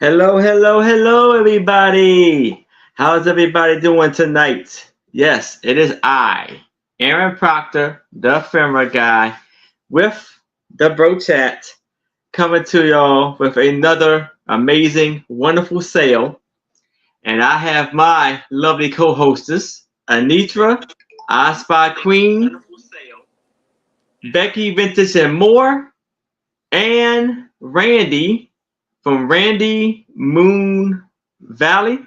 Hello, hello, hello, everybody. How's everybody doing tonight? Yes, it is I, Aaron Proctor, the ephemera guy, with the Bro Chat, coming to y'all with another amazing, wonderful sale. And I have my lovely co-hostess, Anitra, I Spy Queen, Becky Vintage and more, and Randy from Randy Moon Valley,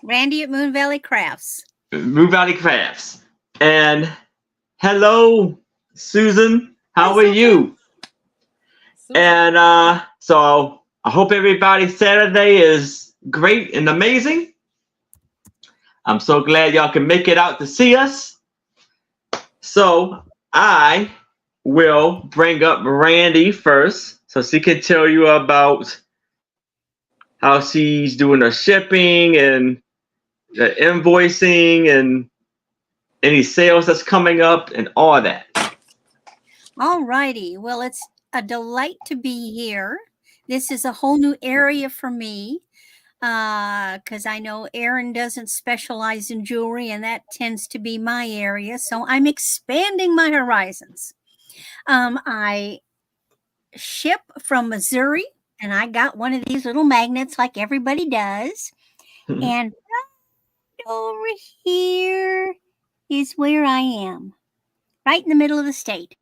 Randy at Moon Valley Crafts. Moon Valley Crafts. And hello, Susan. How are you? Susan. And so I hope everybody's Saturday is great and amazing. I'm so glad y'all can make it out to see us. So I will bring up Randy first so she can tell you about how she's doing the shipping and the invoicing and any sales that's coming up and all that. All righty. Well, it's a delight to be here. This is a whole new area for me because I know Aaron doesn't specialize in jewelry, and that tends to be my area. So I'm expanding my horizons. I ship from Missouri, and I got one of these little magnets like everybody does. And right over here is where I am, right in the middle of the state.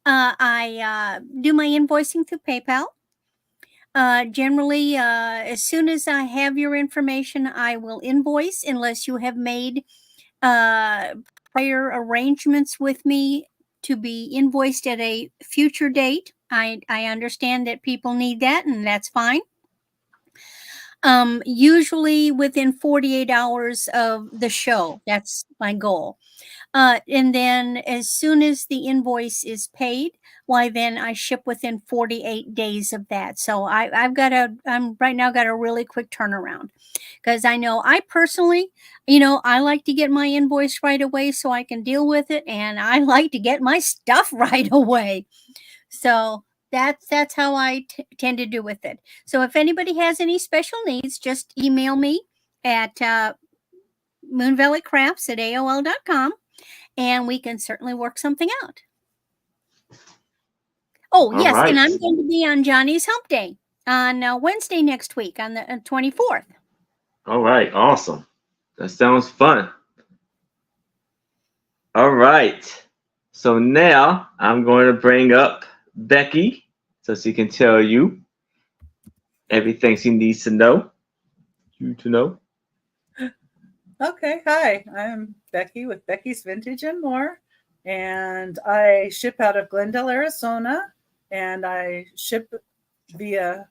I do my invoicing through PayPal. Generally, as soon as I have your information, I will invoice unless you have made prior arrangements with me to be invoiced at a future date. I understand that people need that, and that's fine. Usually within 48 hours of the show. That's my goal. And then as soon as the invoice is paid, why then I ship within 48 days of that. So I'm right now got a really quick turnaround because I know I personally, I like to get my invoice right away so I can deal with it. And I like to get my stuff right away. So that's how I tend to do with it. So if anybody has any special needs, just email me at moonvalleycrafts at AOL.com and we can certainly work something out. Oh, All yes, right. and I'm going to be on Johnny's Hump Day on Wednesday next week on the 24th. All right, awesome. That sounds fun. All right. So now I'm going to bring up Becky so she can tell you everything she needs to know. You to know. Okay, hi. I'm Becky with Becky's Vintage and More, and I ship out of Glendale, Arizona, and I ship via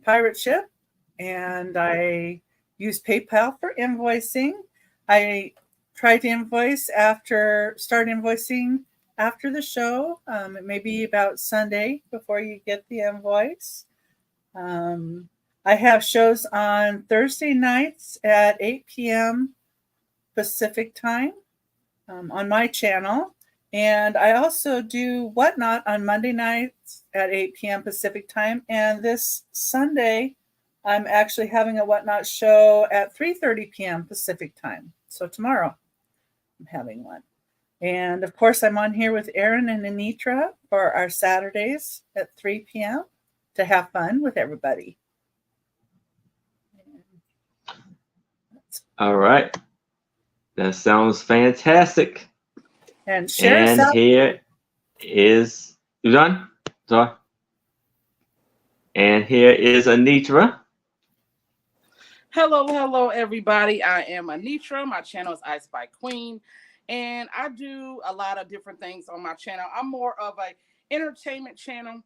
pirate ship, and I use PayPal for invoicing. I try to start invoicing after the show. It may be about Sunday before you get the invoice. I have shows on Thursday nights at 8 p.m. Pacific time on my channel. And I also do Whatnot on Monday nights at 8 p.m. Pacific time. And this Sunday, I'm actually having a Whatnot show at 3:30 p.m. Pacific time. So tomorrow, I'm having one. And of course, I'm on here with Aaron and Anitra for our Saturdays at 3 p.m. to have fun with everybody. All right. That sounds fantastic. And share us And out. here is you done? Sorry. And here is Anitra. Hello, everybody. I am Anitra. My channel is I Spy Queen, and I do a lot of different things on my channel. I'm more of a entertainment channel.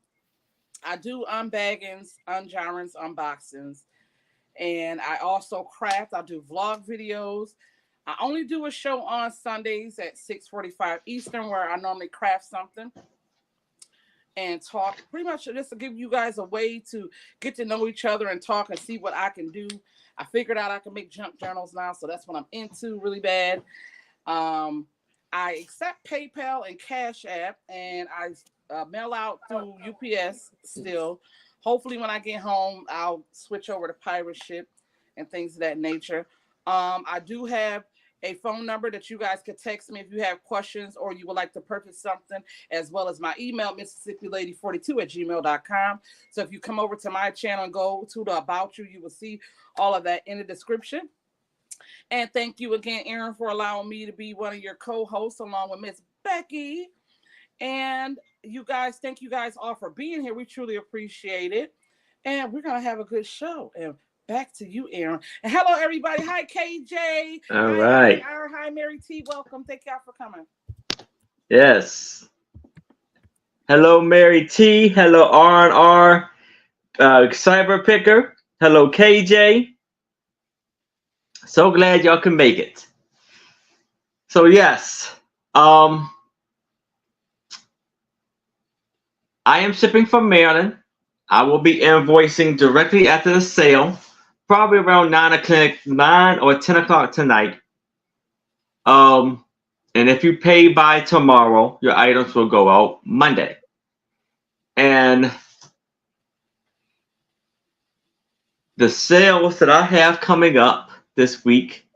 I do unbaggings, ungenres, unboxings, and I also craft. I do vlog videos. I only do a show on Sundays at 6:45 Eastern, where I normally craft something and talk. Pretty much just to give you guys a way to get to know each other and talk and see what I can do. I figured out I can make junk journals now, so that's what I'm into really bad. I accept PayPal and Cash App, and I mail out through UPS still. Hopefully when I get home, I'll switch over to pirate ship and things of that nature. I do have a phone number that you guys could text me if you have questions or you would like to purchase something, as well as my email, MississippiLady42@gmail.com. So if you come over to my channel and go to the About You, you will see all of that in the description. And thank you again, Aaron, for allowing me to be one of your co-hosts along with Miss Becky. And you guys, thank you guys all for being here. We truly appreciate it. And we're going to have a good show. And back to you, Aaron. And hello, everybody. Hi, KJ. All Hi, right. Hi, Mary T. Welcome. Thank y'all for coming. Yes. Hello, Mary T. Hello, R&R. Cyber Picker. Hello, KJ. So glad y'all can make it. So yes, I am shipping from Maryland. I will be invoicing directly after the sale, probably around 9 or 10 o'clock tonight. And if you pay by tomorrow, your items will go out Monday. And the sales that I have coming up this week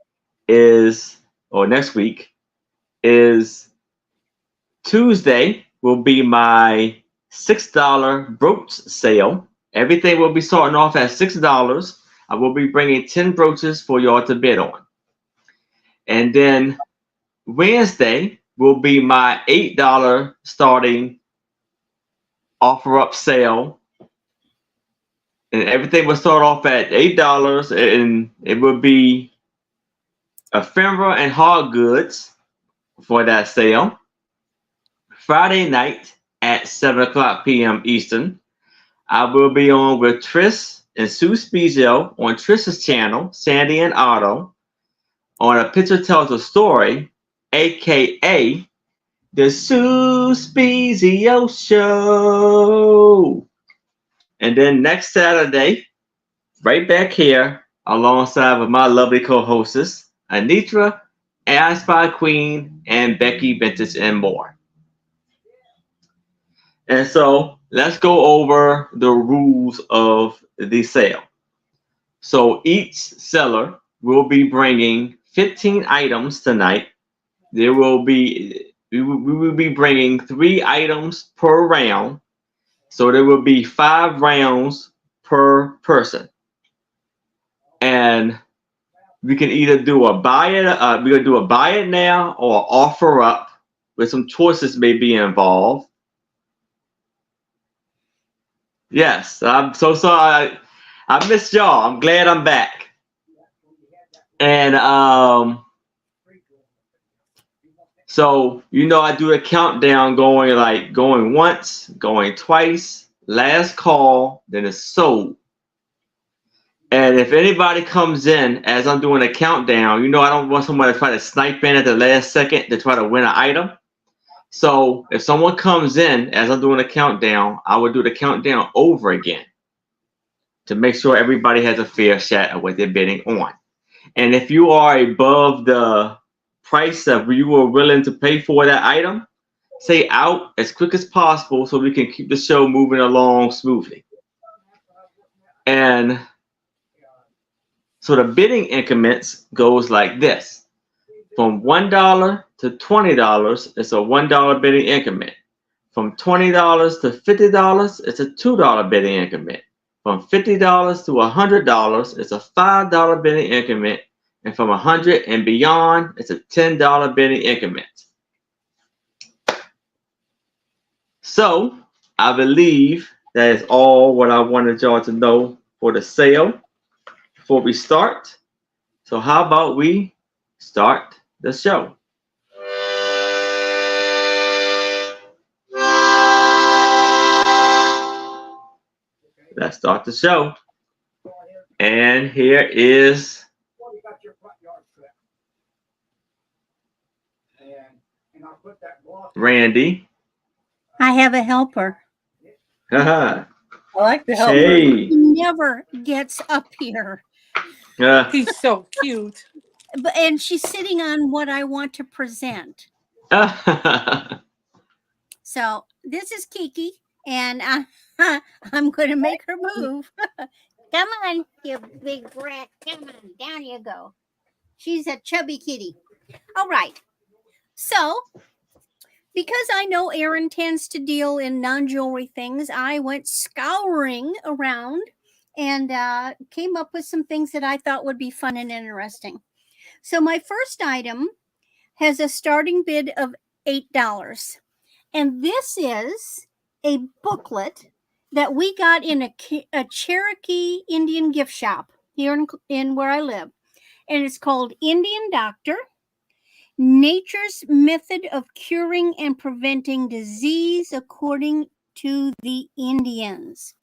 next week is Tuesday will be my $6 brooch sale. Everything will be starting off at $6. I will be bringing 10 brooches for y'all to bid on. And then Wednesday will be my $8 starting offer up sale. And everything will start off at $8, and it will be ephemera and hard goods for that sale. Friday night at 7 p.m. Eastern, I will be on with Triss and Sue Spezio on Triss's channel, Sandy and Otto, on A Picture Tells a Story, aka the Sue Spezio Show. And then next Saturday, right back here, alongside with my lovely co-hostess, Antria, I Spy Queen, and Becky Vintage and more. And so let's go over the rules of the sale. So each seller will be bringing 15 items tonight. We will be bringing 3 items per round. So there will be 5 rounds per person. And we can either do a buy it now or offer up, with some choices may be involved. Yes, I'm so sorry. I missed y'all. I'm glad I'm back. And so I do a countdown going once, going twice, last call, then it's sold. And if anybody comes in as I'm doing a countdown, I don't want someone to try to snipe in at the last second to try to win an item. So if someone comes in as I'm doing a countdown, I would do the countdown over again to make sure everybody has a fair shot of what they're bidding on. And if you are above the price that you were willing to pay for that item, say out as quick as possible so we can keep the show moving along smoothly. And so the bidding increments goes like this. From $1 to $20, it's a $1 bidding increment. From $20 to $50, it's a $2 bidding increment. From $50 to $100, it's a $5 bidding increment. And from $100 and beyond, it's a $10 bidding increment. So I believe that is all what I wanted y'all to know for the sale before we start. So how about we start the show? Let's start the show. And here is Randy. I have a helper. I like the helper. Hey. He never gets up here. He's so cute. And she's sitting on what I want to present. So this is Kiki. and I'm going to make her move. Come on, you big brat. Come on, down you go. She's a chubby kitty. All right. So, because I know Erin tends to deal in non-jewelry things, I went scouring around and came up with some things that I thought would be fun and interesting. So my first item has a starting bid of $8. And this is a booklet that we got in a Cherokee Indian gift shop here in where I live. And it's called Indian Doctor, Nature's Method of Curing and Preventing Disease According to the Indians.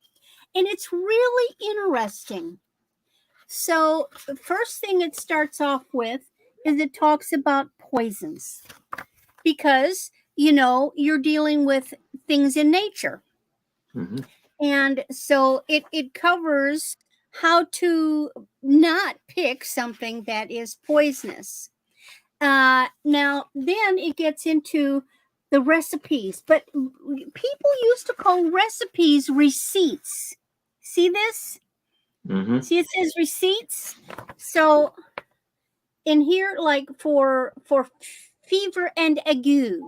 And it's really interesting. So the first thing it starts off with is it talks about poisons. Because, you're dealing with things in nature. Mm-hmm. And so it covers how to not pick something that is poisonous. Now, then it gets into the recipes, but people used to call recipes receipts. See this? Mm-hmm. See, it says receipts. So in here, like for fever and ague,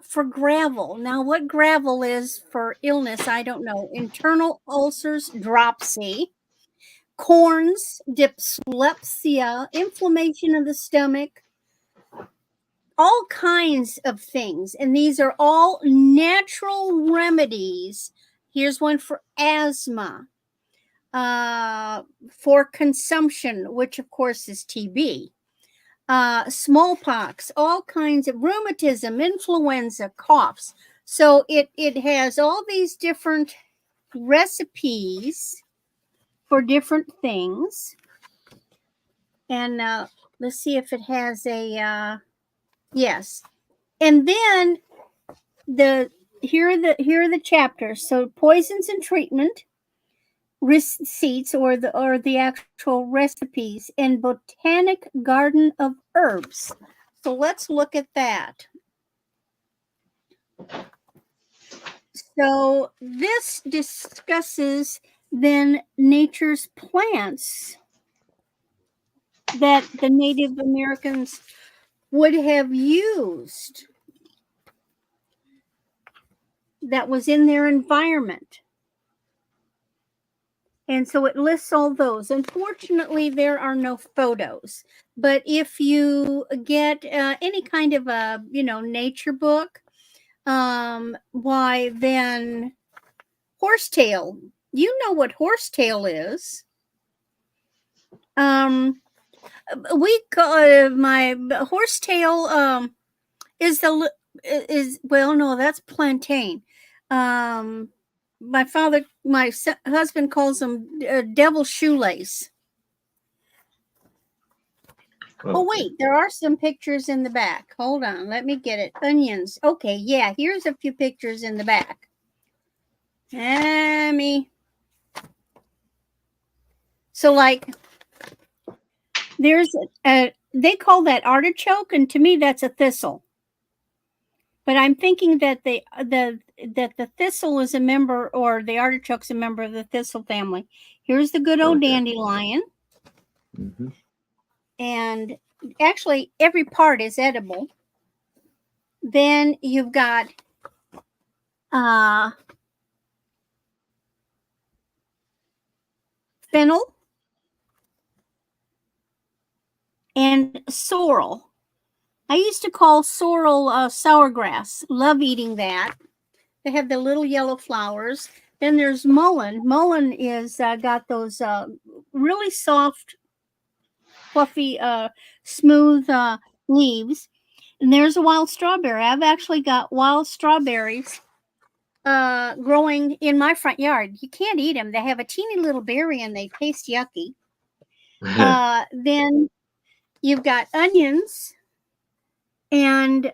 for gravel. Now, what gravel is for illness, I don't know. Internal ulcers, dropsy, corns, dyspepsia, inflammation of the stomach, all kinds of things. And these are all natural remedies. Here's one for asthma, for consumption, which of course is TB, smallpox, all kinds of rheumatism, influenza, coughs. So it has all these different recipes for different things. And let's see if it has a yes. And then here are the chapters. So poisons and treatment, receipts or the actual recipes, and botanic garden of herbs. So let's look at that. So this discusses then nature's plants that the Native Americans would have used that was in their environment. And so it lists all those. Unfortunately, there are no photos. But if you get any kind of a, nature book, why then horsetail. You know what horsetail is. We call my horsetail is well, no, that's plantain. My husband calls them devil shoelace. Oh, wait, there are some pictures in the back. Hold on, let me get it. Onions. Okay, yeah, here's a few pictures in the back. So, like, there's they call that artichoke, and to me, that's a thistle. But I'm thinking that the thistle is a member, or the artichoke's a member of the thistle family. Here's the good old dandelion. Mm-hmm. And actually, every part is edible. Then you've got fennel and sorrel. I used to call sorrel sourgrass. Love eating that. They have the little yellow flowers. Then there's mullein. Mullein is got those really soft, fluffy, smooth leaves. And there's a wild strawberry. I've actually got wild strawberries growing in my front yard. You can't eat them. They have a teeny little berry and they taste yucky. Then you've got onions and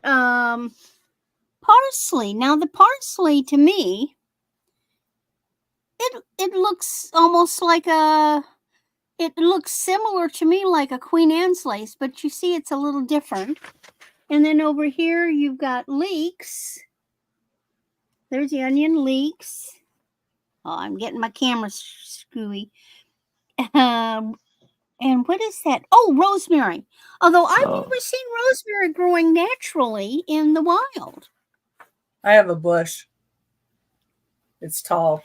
parsley. Now the parsley, to me, it looks almost like it looks similar to me like a Queen Anne's lace, but you see it's a little different. And then over here you've got leeks There's the onion leeks. Oh, I'm getting my camera screwy. And what is that? Oh, rosemary. Although I've never seen rosemary growing naturally in the wild. I have a bush. It's tall.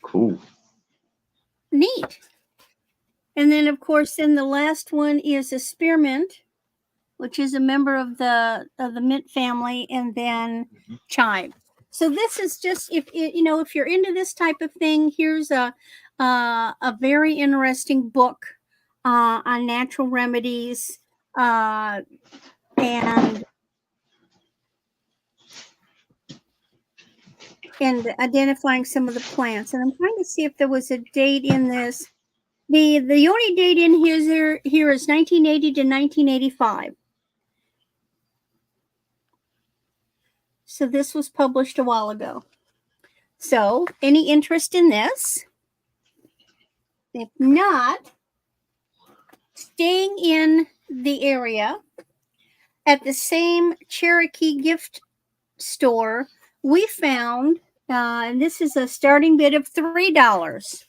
Cool. Neat. And then, of course, then the last one is a spearmint, which is a member of the mint family, and then chive. So this is just, if you're into this type of thing, here's a very interesting book on natural remedies and identifying some of the plants. And I'm trying to see if there was a date in this. The only date in here is 1980 to 1985. So this was published a while ago. So, any interest in this? If not, staying in the area at the same Cherokee gift store, we found, and this is a starting bid of $3.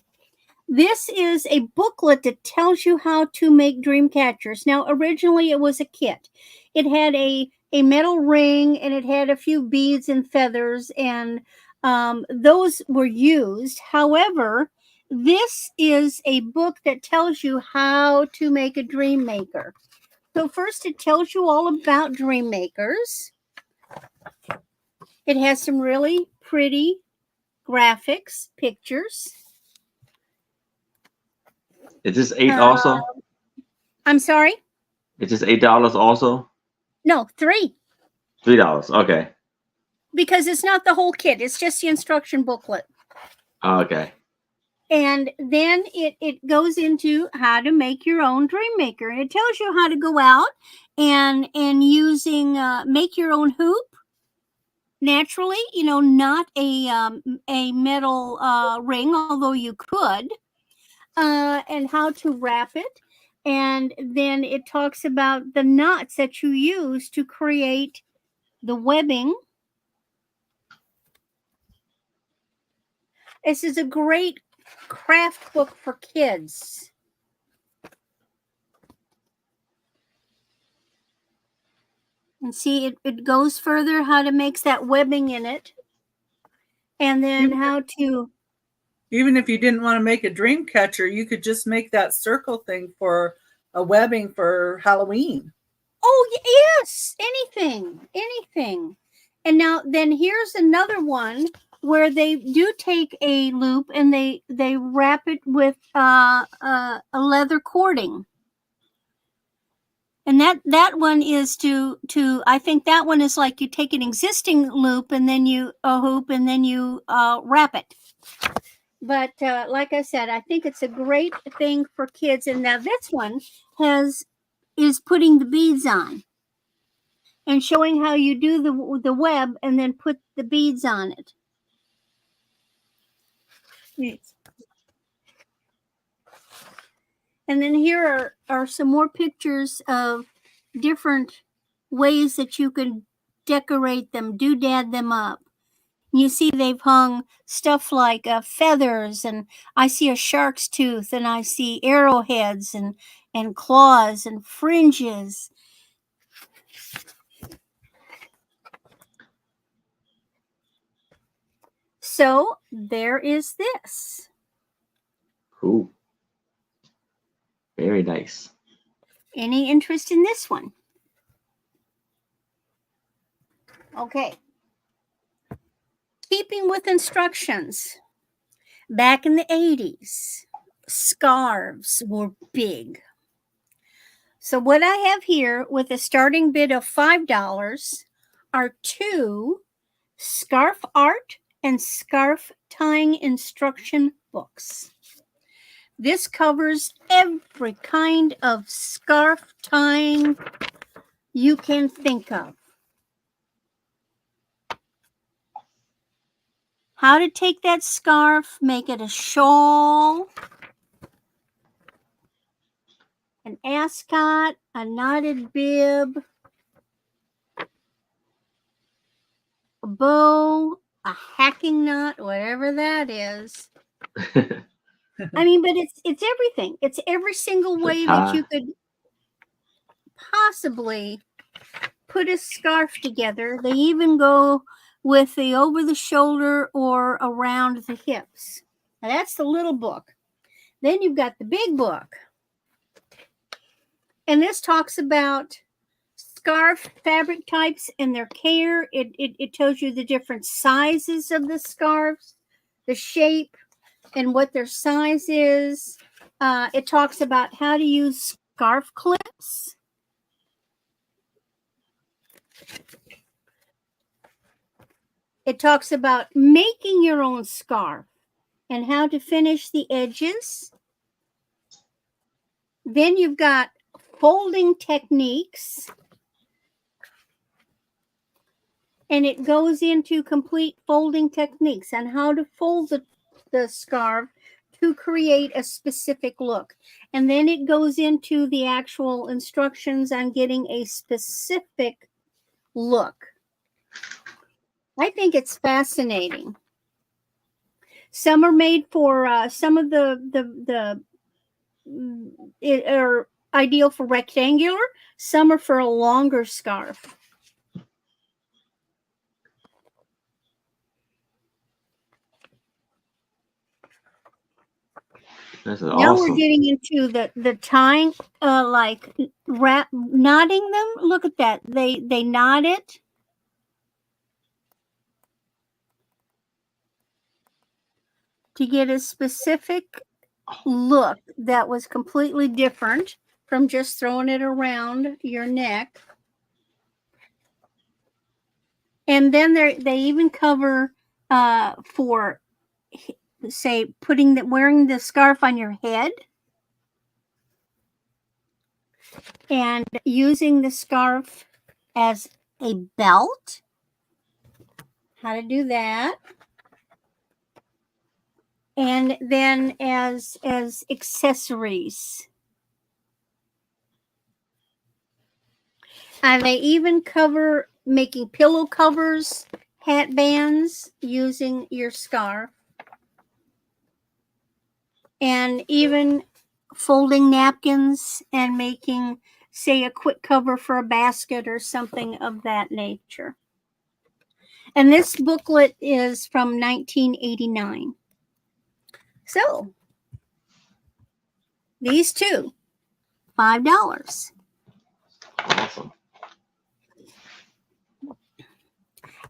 This is a booklet that tells you how to make dream catchers. Now, originally it was a kit. It had a metal ring and it had a few beads and feathers, and those were used. However, this is a book that tells you how to make a dream maker. So first it tells you all about dream makers. It has some really pretty graphics, pictures. Is this $8 also? I'm sorry? Is this $8 also? No, $3. $3. Okay. Because it's not the whole kit. It's just the instruction booklet. Okay. And then it goes into how to make your own dream maker. And it tells you how to go out and using make your own hoop naturally, not a metal ring, although you could, and how to wrap it. And then it talks about the knots that you use to create the webbing. This is a great craft book for kids. And see, it goes further how to make that webbing in it. And then how to... Even if you didn't want to make a dream catcher, you could just make that circle thing for a webbing for Halloween. Oh, yes. Anything. And now, then here's another one where they do take a loop and they wrap it with a leather cording. And that one is to I think that one is like you take an existing loop and then you hoop and then you wrap it. But like I said, I think it's a great thing for kids. And now this one is putting the beads on and showing how you do the web and then put the beads on it. Neat. And then here are some more pictures of different ways that you can decorate them, doodad them up. You see they've hung stuff like feathers, and I see a shark's tooth, and I see arrowheads and claws and fringes. So there is this. Cool. Very nice. Any interest in this one? Okay. Keeping with instructions, back in the 80s, scarves were big. So what I have here with a starting bid of $5 are 2 scarf art and scarf tying instruction books. This covers every kind of scarf tying you can think of. How to take that scarf, make it a shawl, an ascot, a knotted bib, a bow, a hacking knot, whatever that is. I mean, but it's everything. It's every single way that you could possibly put a scarf together. They even go with the over the shoulder or around the hips. Now that's the little book. Then you've got the big book. And this talks about scarf fabric types and their care. It tells you the different sizes of the scarves, the shape, and what their size is. It talks about how to use scarf clips. It talks about making your own scarf and how to finish the edges. Then you've got folding techniques. And it goes into complete folding techniques and how to fold the scarf to create a specific look. And then it goes into the actual instructions on getting a specific look. I think it's fascinating. Some are made for some of the are ideal for rectangular. Some are for a longer scarf. This is Now awesome. we're getting into the tying, like knotting them. Look at that. They knot it. To get a specific look that was completely different from just throwing it around your neck. And then they even cover for, say, wearing the scarf on your head and using the scarf as a belt. How to do that. And then as accessories. They even cover making pillow covers, hat bands using your scarf, and even folding napkins and making, say, a quick cover for a basket or something of that nature. And this booklet is from 1989. So, these two, $5. Awesome.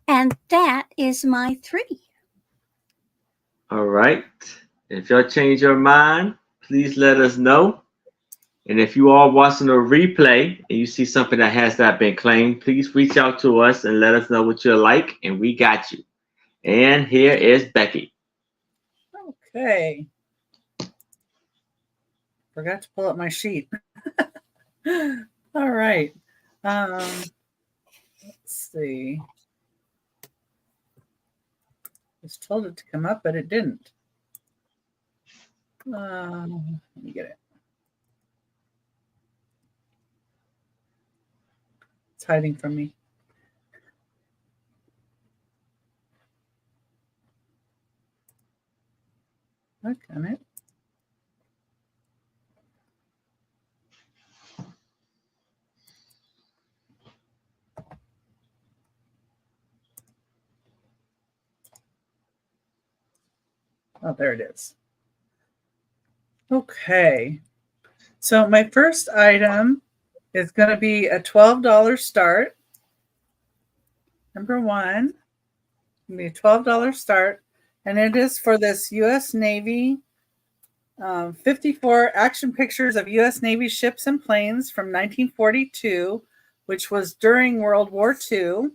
And that is my 3. All right. If y'all change your mind, please let us know. And if you are watching a replay and you see something that has not been claimed, please reach out to us and let us know what you like, and we got you. And here is Becky. Okay. Forgot to pull up my sheet. All right. Let's see. I was told it to come up, but it didn't. Let me get it. It's hiding from me. Look on it. Oh, there it is. Okay. So my first item is going to be a $12 start. Number one, going to be a $12 start. And it is for this U.S. Navy 54 action pictures of U.S. Navy ships and planes from 1942, which was during World War II.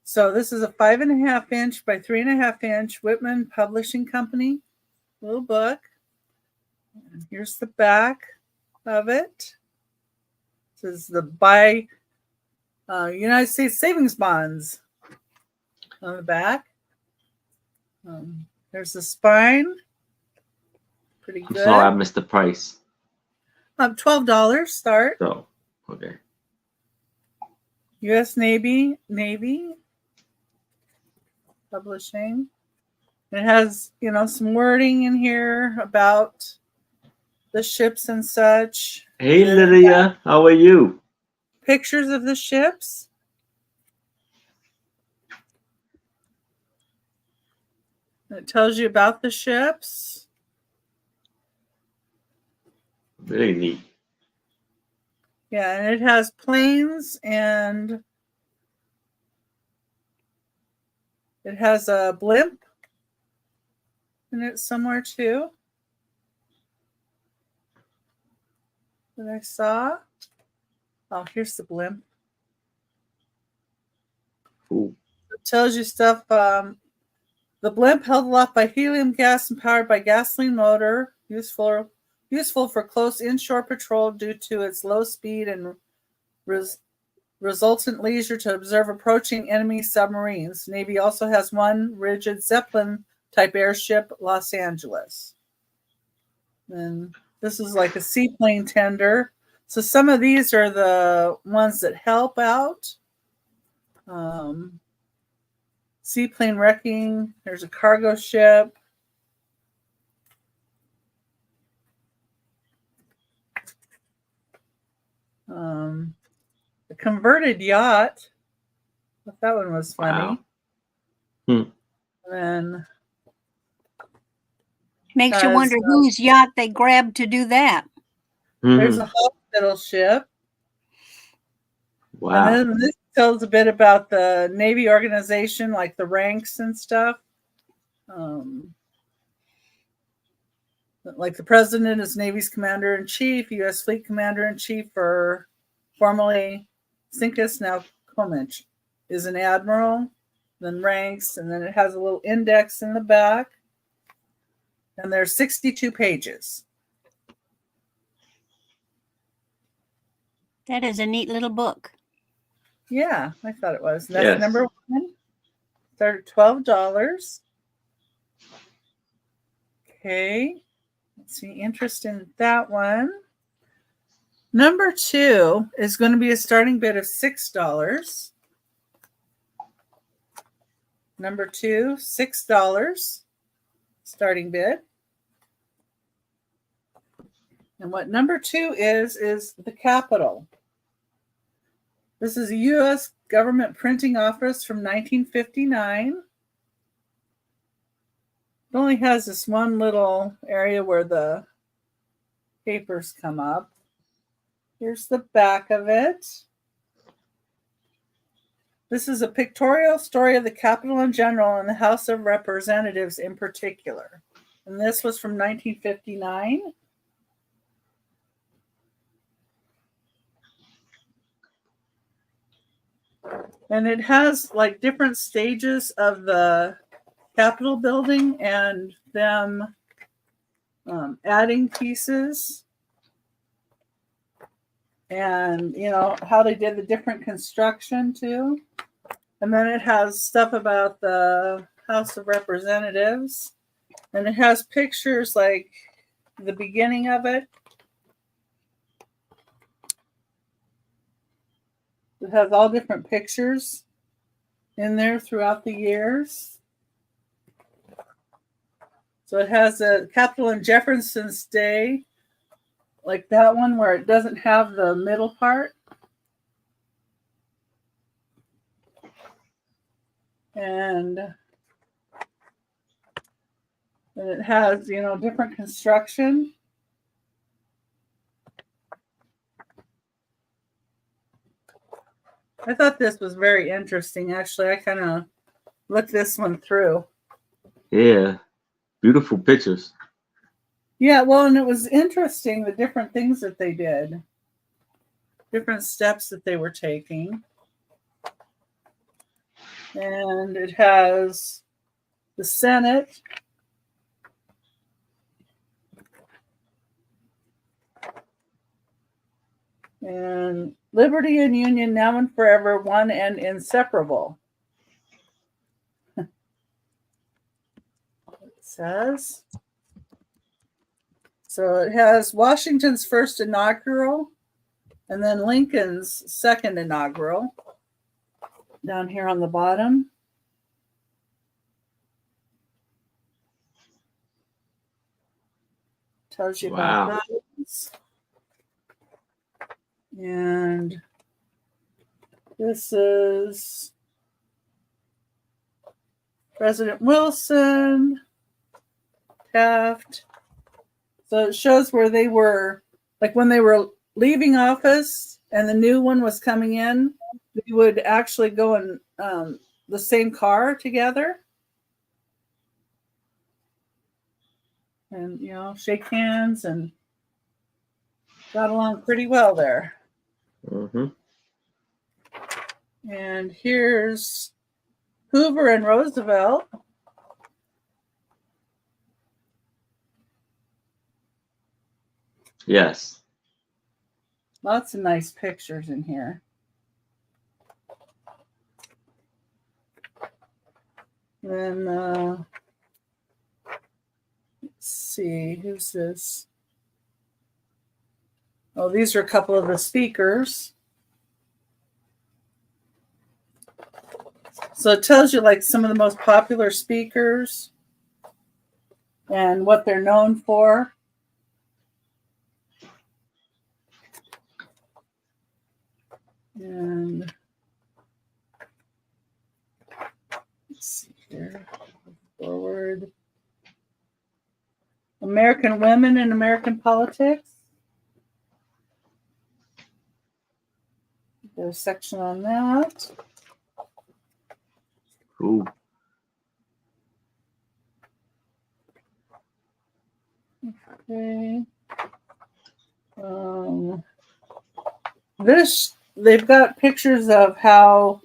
So this is a 5.5 inch by 3.5 inch Whitman Publishing Company little book. And here's the back of it. This is the buy United States savings bonds on the back. There's the spine. Pretty good. I'm sorry, I missed the price. $12 start. So, okay. U.S. Navy. Publishing. It has, some wording in here about the ships and such. Hey, And Lydia, how are you? pictures of the ships. It tells you about the ships. Very neat. Yeah, and it has planes, and it has a blimp in it somewhere too that I saw. Oh, here's the blimp. Cool. It tells you stuff. The blimp held aloft by helium gas and powered by gasoline motor, useful for close inshore patrol due to its low speed and resultant leisure to observe approaching enemy submarines. Navy also has one rigid Zeppelin type airship, Los Angeles. And this is like a seaplane tender. So some of these are the ones that help out. Seaplane wrecking. There's a cargo ship. A converted yacht. I thought that one was funny. Wow. And then Makes you wonder whose yacht they grabbed to do that. there's a hospital ship. Wow. And then this tells a bit about the Navy organization, like the ranks and stuff. Like the president is Navy's commander-in-chief, U.S. Fleet commander-in-chief, or formerly Sinkus, now Comich, is an admiral, then ranks, and then it has a little index in the back. And there's 62 pages. That is a neat little book. Yeah, I thought it was. That's Yes. number one. Started at $12. Okay. Let's see, interest in that one. Number 2 is going to be a starting bid of $6. Number 2, $6 starting bid. And what number 2 is the Capitol. This is a U.S. government printing office from 1959. It only has this one little area where the papers come up. Here's the back of it. This is a pictorial story of the Capitol in general and the House of Representatives in particular. And this was from 1959. And it has like different stages of the Capitol building and them adding pieces, and how they did the different construction too. And then it has stuff about the House of Representatives, and it has pictures like the beginning of it. It has all different pictures in there throughout the years. So it has a Capitol in Jefferson's day, like that one where it doesn't have the middle part. And it has, different construction. I thought this was very interesting. Actually, I kind of looked this one through. Yeah. Beautiful pictures. Yeah, well, and it was interesting, the different things that they did, different steps that they were taking. And it has the Senate. And liberty and union now and forever, one and inseparable. It says. So it has Washington's first inaugural and then Lincoln's second inaugural down here on the bottom. Tells you Wow. about those. And this is President Wilson, Taft. So it shows where they were, like when they were leaving office and the new one was coming in, they would actually go in the same car together. And, you know, shake hands and got along pretty well there. Mm-hmm. And here's Hoover and Roosevelt. Yes. Lots of nice pictures in here. Then, let's see, who's this? Oh, these are a couple of the speakers. So it tells you like some of the most popular speakers and what they're known for. And let's see here. Forward. American women in American politics. There's a section on that. Ooh. Okay. This, they've got pictures of how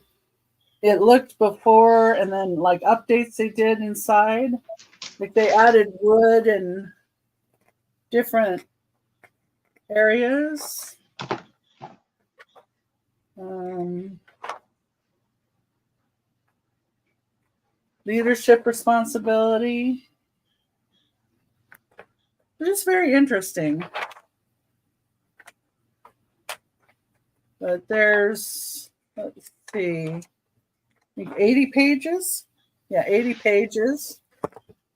it looked before and then like updates they did inside. Like they added wood and different areas. Leadership responsibility. It is very interesting. But there's, let's see, I think 80 pages. Yeah, 80 pages.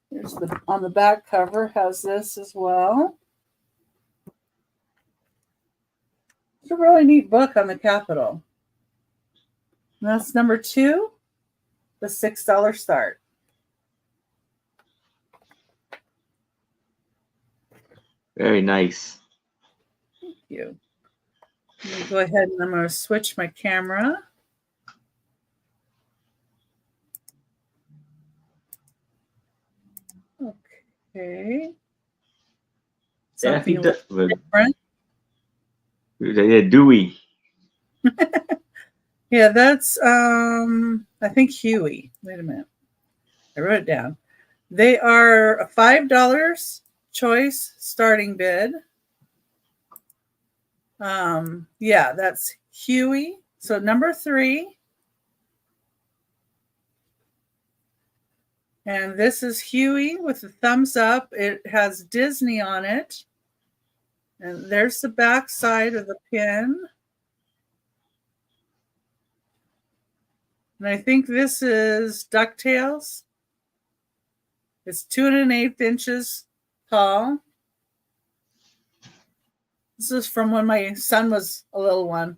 There's the, on the back cover has this as well. It's a really neat book on the Capitol. And that's number 2, the $6 start. Very nice. Thank you. Let me go ahead and I'm going to switch my camera. Okay. Something different. Yeah, Dewey. Yeah, that's I think Huey. Wait a minute. I wrote it down. They are a $5 choice starting bid. Yeah, that's Huey. So number 3. And this is Huey with the thumbs up. It has Disney on it. And there's the back side of the pin. And I think this is DuckTales. It's 2 1/8 inches tall. This is from when my son was a little one.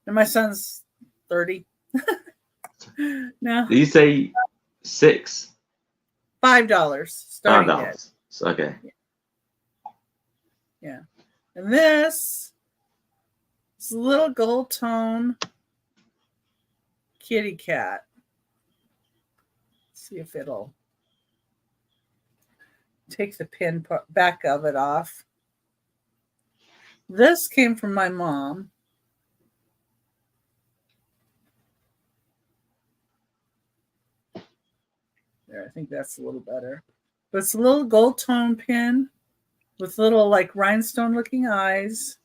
And my son's 30. No. Did you say 6? $5 starting $5. Okay. Yeah. And this is a little gold tone kitty cat. Let's see if it'll take the pin back of it off. This came from my mom. There, I think that's a little better. But it's a little gold tone pin with little like rhinestone looking eyes.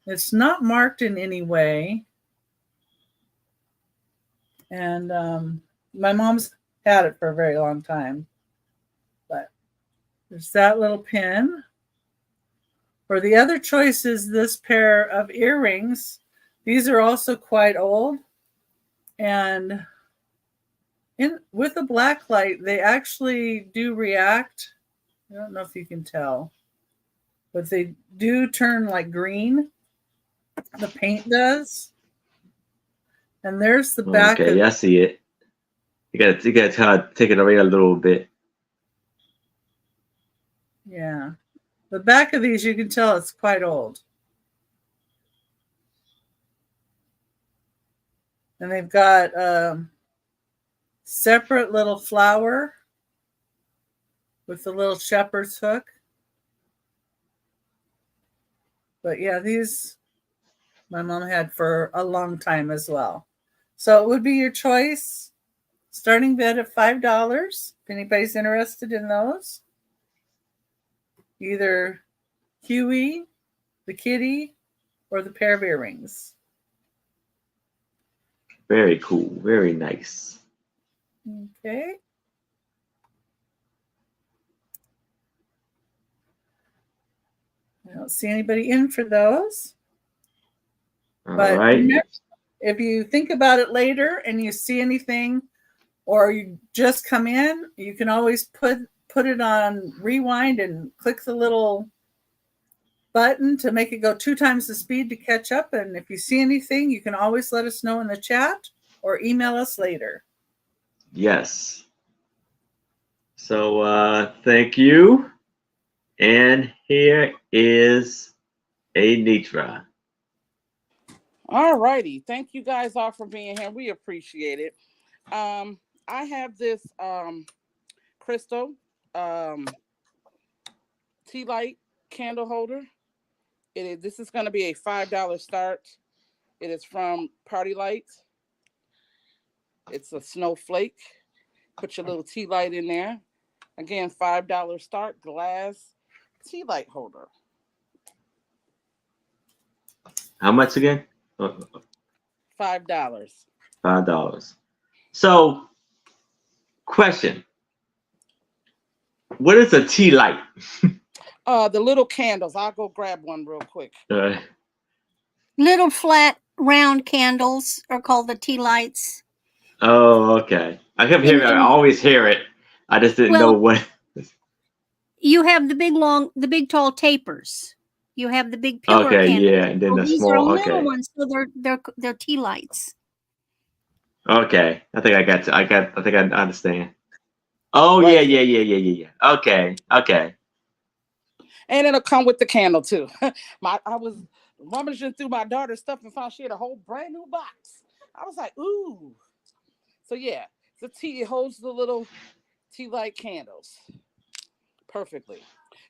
It's not marked in any way. And my mom's had it for a very long time. But there's that little pin. For the other choice is this pair of earrings. These are also quite old. And with the black light, they actually do react. I don't know if you can tell. but they do turn like green. The paint does. And there's the back Okay, of yeah, I see it. You gotta try to take it away a little bit. yeah. The back of these, you can tell it's quite old. And they've got a separate little flower with the little shepherd's hook. But yeah, these my mom had for a long time as well. So it would be your choice. Starting bid at $5. If anybody's interested in those. Either Huey, the kitty, or the pair of earrings. Very cool. Very nice. Okay. I don't see anybody in for those. All But right. remember, if you think about it later and you see anything or you just come in, you can always put it on rewind and click the little button to make it go 2 times the speed to catch up. And if you see anything, you can always let us know in the chat or email us later. Yes. So thank you. And here is Anitra. All righty. Thank you guys all for being here. We appreciate it. I have this crystal tea light candle holder. This is going to be a $5 start. It is from Party Lights. It's a snowflake. Put your little tea light in there. Again, $5 start, glass tea light holder. How much again? $5. $5. So, question. What is a tea light? The little candles. I'll go grab one real quick. Little flat round candles are called the tea lights. Oh, okay. I kept hearing. I always hear it. I just didn't know what. You have the big tall tapers. You have the big pillar Okay, candles. yeah, and then So the these small. are little Okay, ones, so they're tea lights. okay. I think I got. I think I understand. Oh Right. yeah. Okay. And it'll come with the candle too. I was rummaging through my daughter's stuff and found she had a whole brand new box. I was like, ooh. So yeah, it holds the little tea light candles perfectly.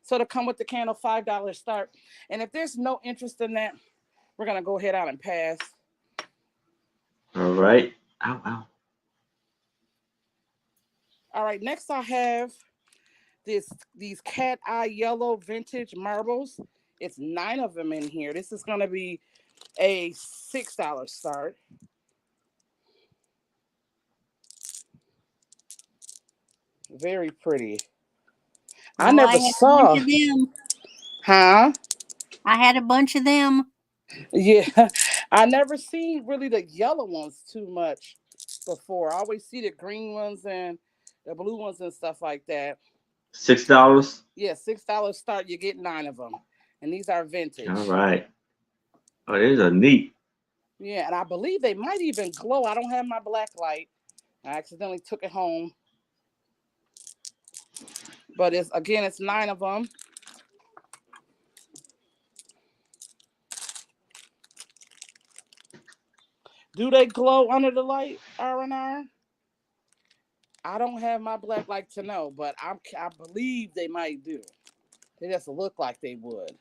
So to come with the candle, $5 start. And if there's no interest in that, we're gonna go ahead out and pass. All right. Ow. All right, next I have these cat eye yellow vintage marbles. It's 9 of them in here. This is gonna be a $6 start. Very pretty. I never saw. A bunch of them. Huh? I had a bunch of them. Yeah, I never seen really the yellow ones too much before. I always see the green ones and the blue ones and stuff like that. $6. Yeah, $6 start. You get 9 of them, and these are vintage. All right. Oh, these are neat. Yeah, and I believe they might even glow. I don't have my black light. I accidentally took it home, but it's 9 of them. Do they glow under the light, R&R? I don't have my black light to know, but I believe they might do. They just look like they would.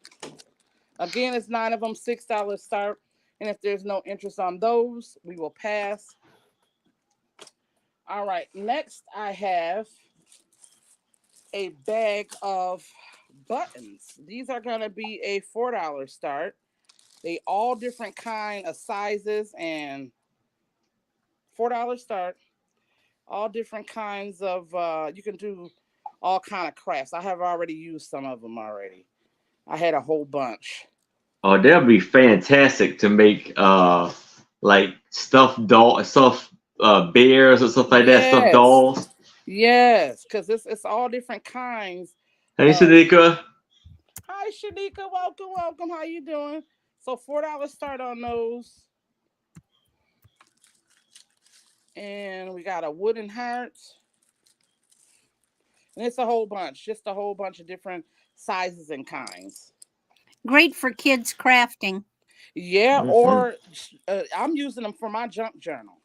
Again, it's 9 of them, $6 start. And if there's no interest on those, we will pass. All right, next I have a bag of buttons. These are going to be a $4 start. They all different kind of sizes and $4 start. All different kinds of, you can do all kind of crafts. I have already used some of them already. I had a whole bunch. Oh, that'd be fantastic to make like stuffed bears or stuff like that, stuffed dolls. Yes, because it's all different kinds. Hey, Shanika. Hi, Shanika. Welcome, welcome. How you doing? So $4 start on those. And we got a wooden heart. And it's a whole bunch. Just a whole bunch of different sizes and kinds. Great for kids crafting. Yeah, Mhm. or I'm using them for my junk journal.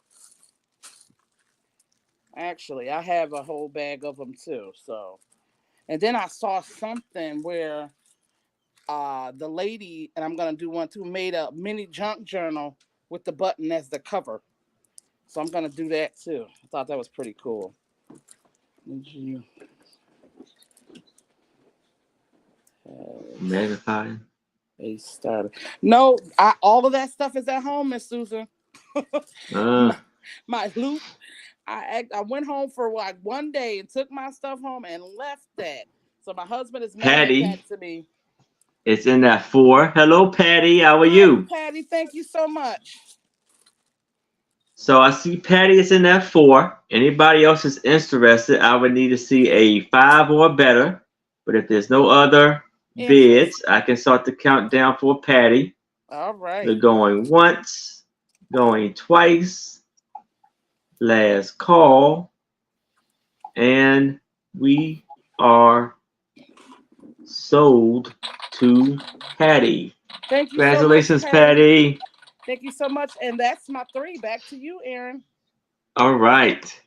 Actually, I have a whole bag of them too. So, and then I saw something where the lady, and I'm gonna do one too, made a mini junk journal with the button as the cover. So I'm gonna do that too. I thought that was pretty cool. Did you have Magnified. a starter? No, all of that stuff is at home, Miss Susan. Uh, my, my loot. I went home for like one day and took my stuff home and left that. So my husband is mailing Patty that to me. is in that 4. Hello, Patty. How are Hi, you? Patty. Thank you so much. So I see Patty is in that 4. Anybody else is interested, I would need to see a 5 or better. But if there's no other Interest. bids, I can start the countdown for Patty. All They're right. going once, going twice, last call, and we are sold to Patty. Thank you so much, Congratulations, Patty. Patty. Thank you so much. And that's my 3. Back to you, Aaron. All right.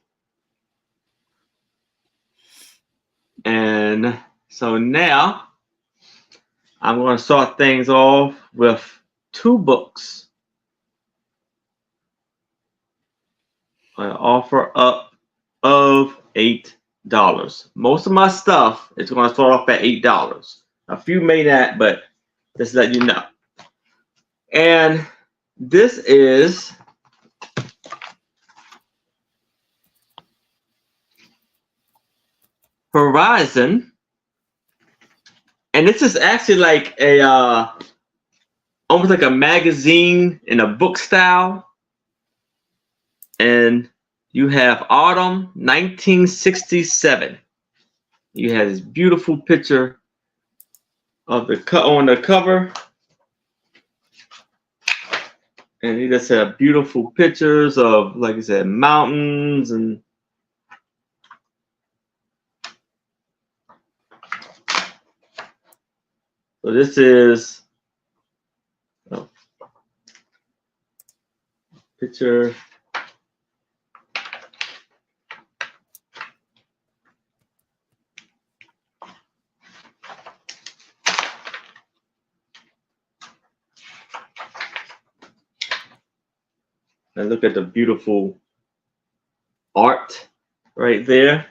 And so now I'm going to start things off with 2 books. An offer up of $8. Most of my stuff is going to start off at $8. A few may not, but just let you know. And this is Horizon, and this is actually like a almost like a magazine in a book style. And you have Autumn 1967. You have this beautiful picture of the on the cover, and you just have beautiful pictures of, like I said, mountains and so this is a picture. And look at the beautiful art right there.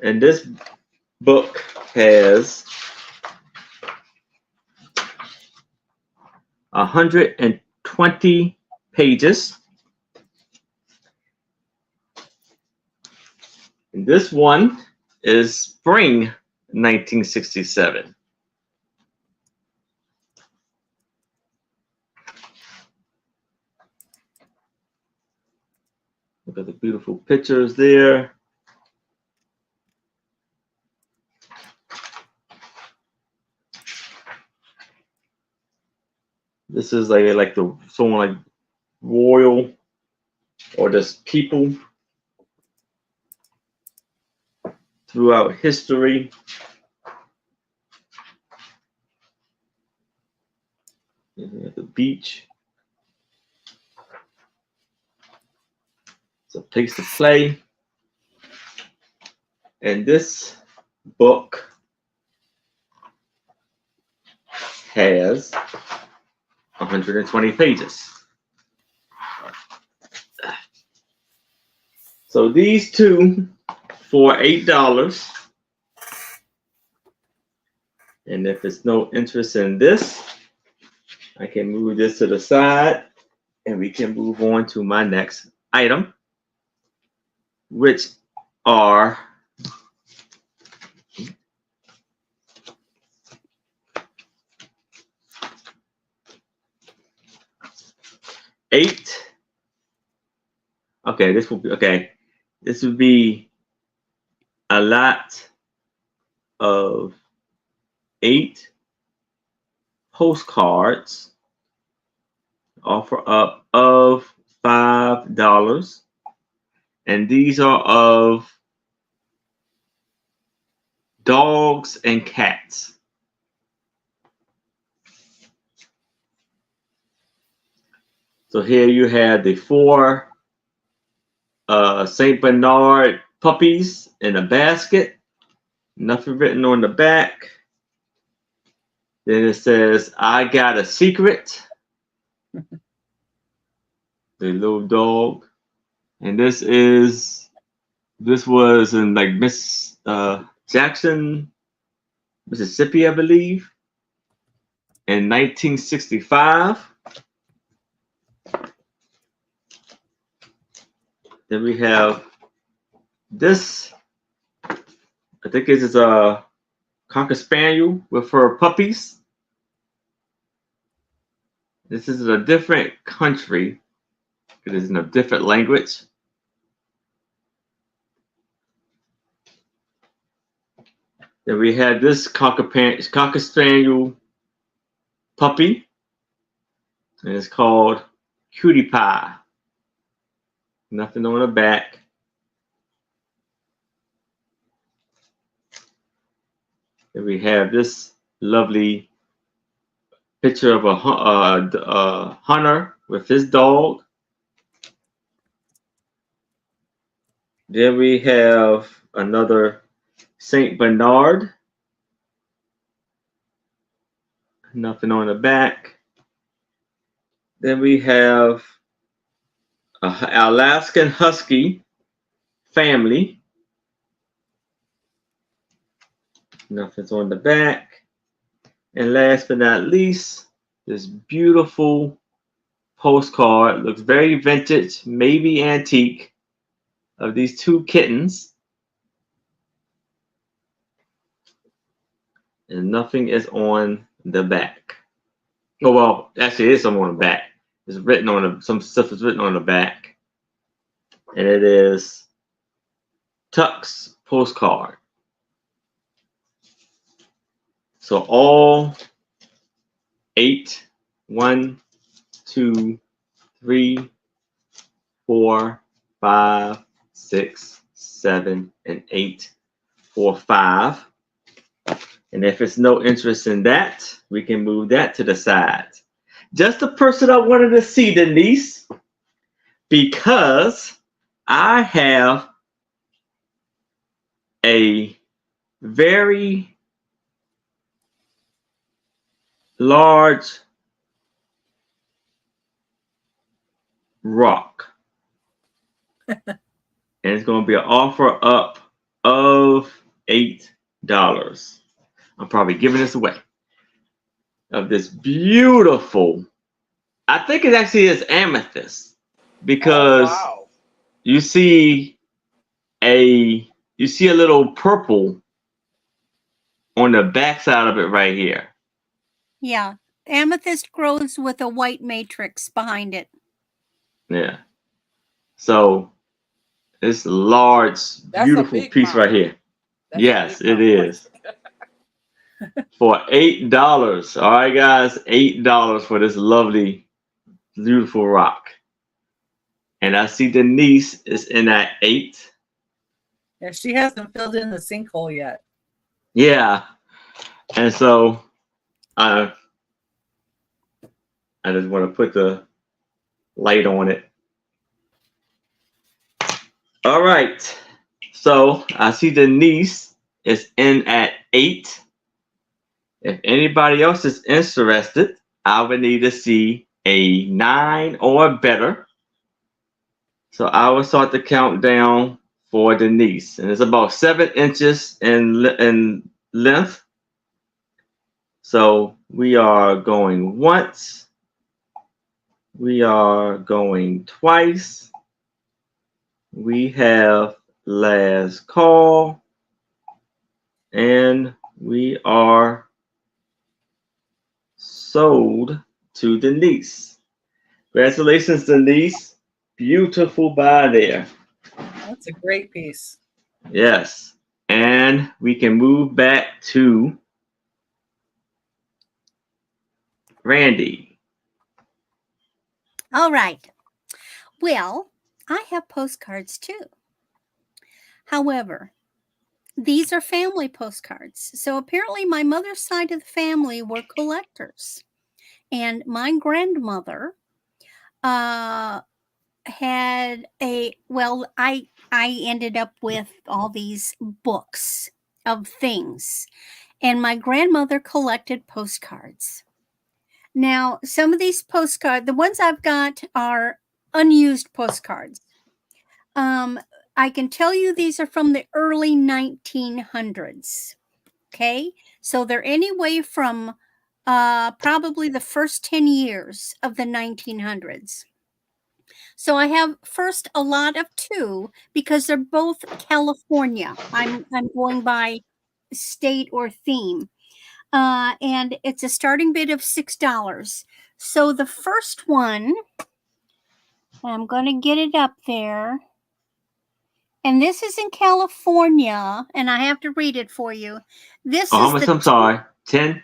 And this book has 120 pages. And this one is Spring 1967. Look at the beautiful pictures there. This is like the someone like royal or just people throughout history. At the beach. It's a place to play. And this book has 120 pages. So these 2 for $8. And if there's no interest in this, I can move this to the side and we can move on to my next item, which are 8. Okay, this will be okay. This would be a lot of 8 postcards. Offer up of $5, and these are of dogs and cats. So here you have the 4 Saint Bernard puppies in a basket. Nothing written on the back. Then it says, "I got a secret." The little dog. And this was in like Miss Jackson, Mississippi, I believe, in 1965. Then we have this. I think this is a Cocker Spaniel with her puppies. This is a different country. It is in a different language. Then we have this Cocker Spaniel puppy, and it's called Cutie Pie. Nothing on the back. Then we have this lovely picture of a hunter with his dog. Then we have another Saint Bernard. Nothing on the back. Then we have an Alaskan Husky family. Nothing's on the back. And last but not least, this beautiful postcard. Looks very vintage, maybe antique, of these 2 kittens. And nothing is on the back. Oh, well, actually, it is some on the back. It's written on some stuff is written on the back. And it is Tuck's postcard. So all 8, 1, 2, 3, 4, 5, 6, 7, and 8 for 5. And if it's no interest in that, we can move that to the side. Just the person I wanted to see, Denise, because I have a very large rock. And it's going to be an offer up of $8. I'm probably giving this away. Of this beautiful, I think it actually is amethyst, because you see a little purple on the backside of it right here. Yeah. Amethyst grows with a white matrix behind it. Yeah. So this large, beautiful piece right here. Yes, it is. For $8. All right, guys, $8 for this lovely, beautiful rock. And I see Denise is in at 8. Yeah, she hasn't filled in the sinkhole yet. Yeah. And so I just want to put the light on it. All right. So I see Denise is in at 8. If anybody else is interested, I would need to see a 9 or better. So I will start the countdown for Denise. And it's about 7 inches in length. So we are going once. We are going twice. We have last call. And we are sold to Denise. Congratulations, Denise. Beautiful by there. That's a great piece. Yes. And we can move back to Randy. All right. Well, I have postcards too. However, these are family postcards. So apparently, my mother's side of the family were collectors. And my grandmother had I ended up with all these books of things. And my grandmother collected postcards. Now, some of these postcards, the ones I've got are unused postcards. I can tell you these are from the early 1900s. Okay, so they're anyway from probably the first 10 years of the 1900s. So I have first a lot of two because they're both California. I'm going by state or theme. And it's a starting bid of $6. So the first one, I'm going to get it up there. And this is in California, and I have to read it for you. This Oh, is how much? the I'm sorry. 10?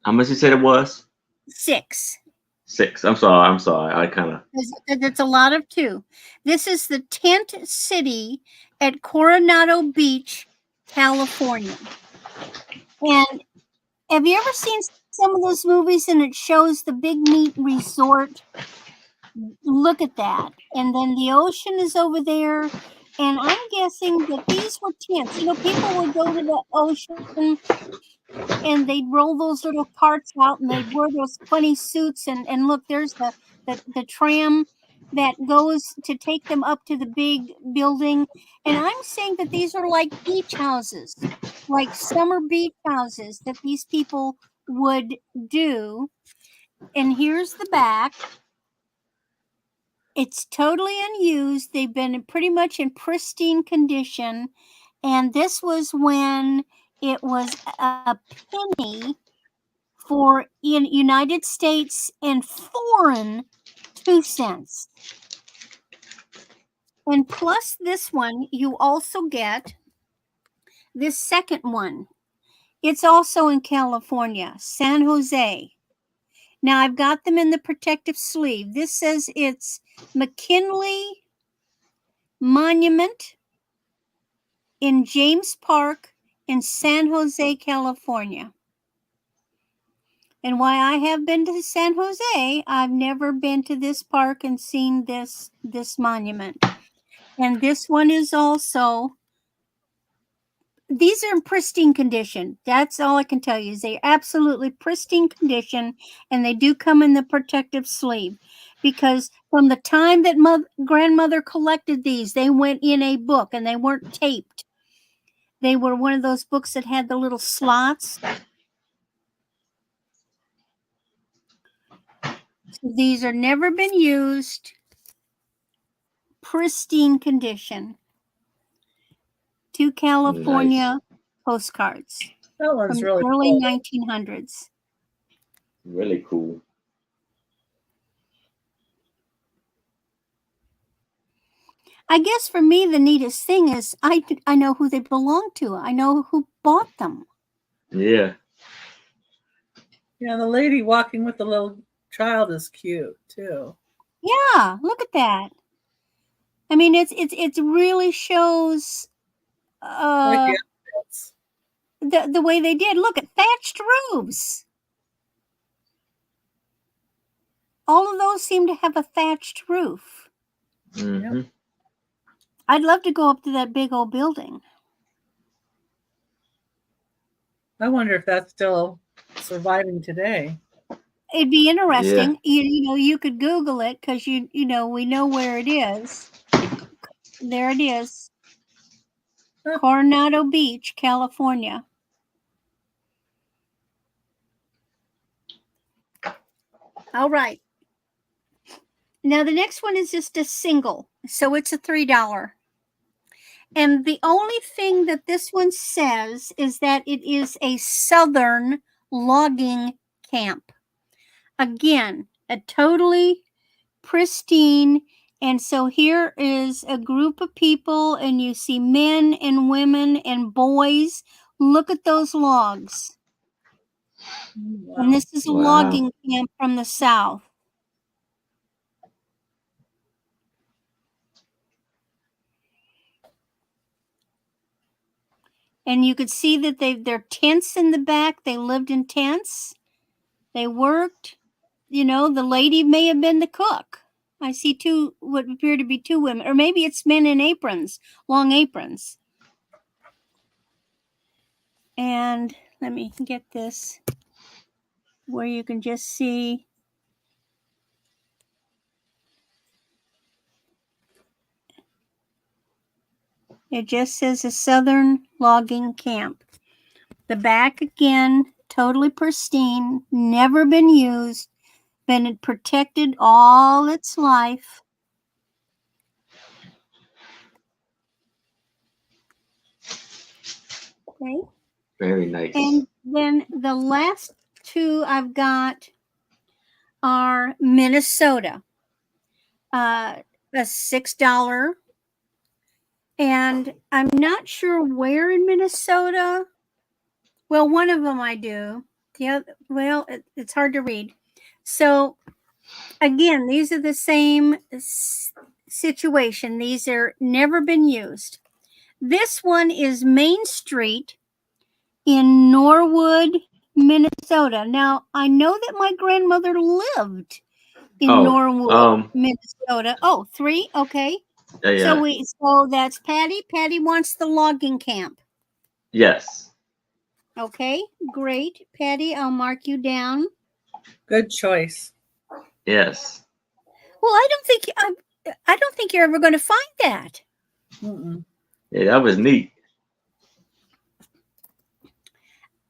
How much you said it was? 6. 6. I'm sorry. I kind of. It's a lot of two. This is the Tent City at Coronado Beach, California. And have you ever seen some of those movies and it shows the big neat resort? Look at that. And then the ocean is over there. And I'm guessing that these were tents. You know, people would go to the ocean and they'd roll those little carts out and they'd wear those funny suits. And look, there's the tram that goes to take them up to the big building. And I'm saying that these are like beach houses, like summer beach houses that these people would do. And here's the back. It's totally unused. They've been pretty much in pristine condition. And this was when it was a penny for in United States and foreign 2 cents. And plus this one, you also get this second one. It's also in California, San Jose. Now I've got them in the protective sleeve. This says it's McKinley Monument in James Park in San Jose, California. And why I have been to San Jose, I've never been to this park and seen this monument. And this one is also, these are in pristine condition. That's all I can tell you is they're absolutely pristine condition, and they do come in the protective sleeve. Because from the time that grandmother collected these, they went in a book and they weren't taped. They were one of those books that had the little slots. So these are never been used. Pristine condition. 2 California postcards That one's from really the early cool. 1900s. Really cool. I guess for me, the neatest thing is I know who they belong to. I know who bought them. Yeah. Yeah, the lady walking with the little child is cute too. Yeah, look at that. I mean, it really shows Like the outfits. the way they did. Look at thatched roofs. All of those seem to have a thatched roof. Mm-hmm. I'd love to go up to that big old building. I wonder if that's still surviving today. It'd be interesting. Yeah. You know, you could Google it because you know we know where it is. There it is, Coronado Beach, California. All right. Now the next one is just a single, so it's a $3. And the only thing that this one says is that it is a southern logging camp. Again, a totally pristine. And so here is a group of people, and you see men and women and boys. Look at those logs. And this is a Wow. logging camp from the South. And you could see that they're tents in the back. They lived in tents. They worked. You know, the lady may have been the cook. I see two, what appear to be two women, or maybe it's men in aprons, long aprons. And let me get this where you can just see. It just says a Southern logging camp. The back again, totally pristine, never been used, been protected all its life. Okay. Very nice. And then the last two I've got are Minnesota. A $6. And I'm not sure where in Minnesota. Well, one of them I do. The other, well, it's hard to read. So again, these are the same situation. These are never been used. This one is Main Street in Norwood, Minnesota. Now, I know that my grandmother lived in Norwood, Minnesota. Oh, 3? Okay. Yeah. So that's Patty. Patty wants the logging camp. Yes. Okay, great. Patty, I'll mark you down. Good choice. Yes. Well, I don't think you're ever going to find that. Mm-mm. Yeah, that was neat.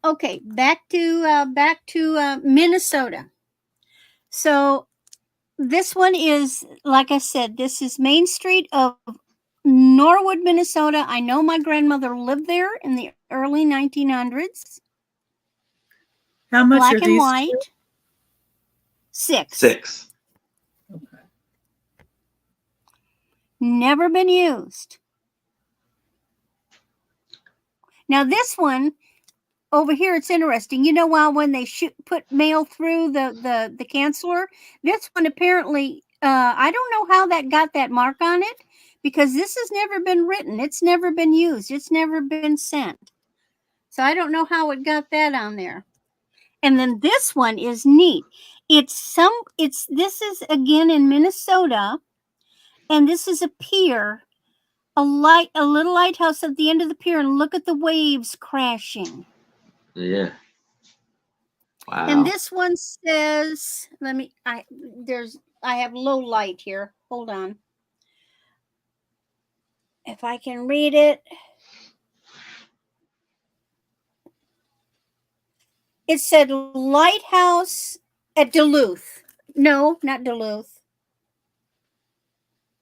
Okay, back to Minnesota. So this one is, like I said, this is Main Street of Norwood, Minnesota. I know my grandmother lived there in the early 1900s. How much Black are and these? white. 6. 6. Okay. Never been used. Now this one over here, it's interesting. You know, when they put mail through the canceller, this one apparently, I don't know how that got that mark on it, because this has never been written. It's never been used. It's never been sent. So I don't know how it got that on there. And then this one is neat. This is again in Minnesota, and this is a pier, a little lighthouse at the end of the pier, and look at the waves crashing. Yeah. Wow. And this one says, I have low light here. Hold on. If I can read it. It said lighthouse at Duluth. No, not Duluth.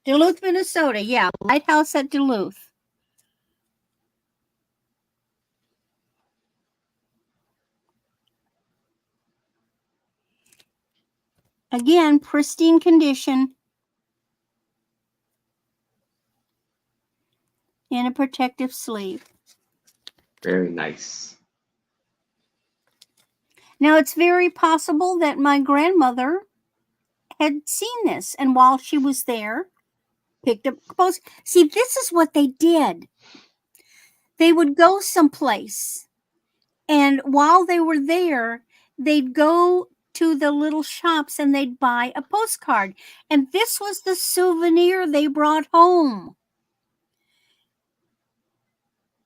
Duluth, Minnesota. Yeah, lighthouse at Duluth. Again, pristine condition. In a protective sleeve. Very nice. Now, it's very possible that my grandmother had seen this, and while she was there, picked up a post. See, this is what they did. They would go someplace, and while they were there, they'd go to the little shops and they'd buy a postcard. And this was the souvenir they brought home.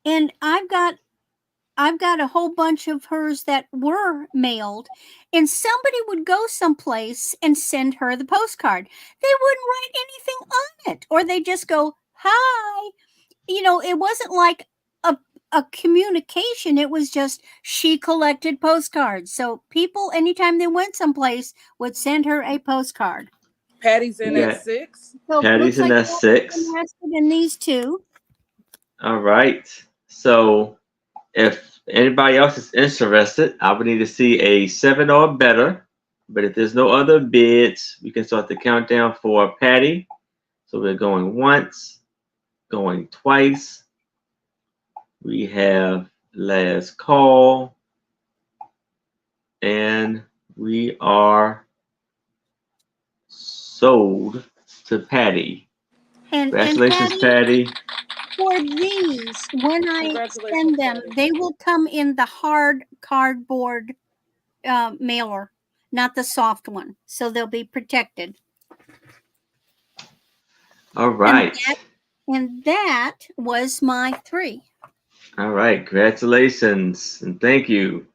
And I've got a whole bunch of hers that were mailed, and somebody would go someplace and send her the postcard. They wouldn't write anything on it, or they just go, hi. You know, it wasn't like a communication. It was just she collected postcards. So people, anytime they went someplace, would send her a postcard. Patty's in at 6. So Patty's in at 6. Interested in these two. All right. So if anybody else is interested, I would need to see a 7 or better But if there's no other bids, we can start the countdown for Patty. So we're going once, going twice. We have last call. And we are sold to Patty. And Congratulations, Patty. for these, when I Congratulations, send them, Patty. they will come in the hard cardboard mailer, not the soft one. So they'll be protected. All right. And that was my 3. All right. Congratulations and thank you.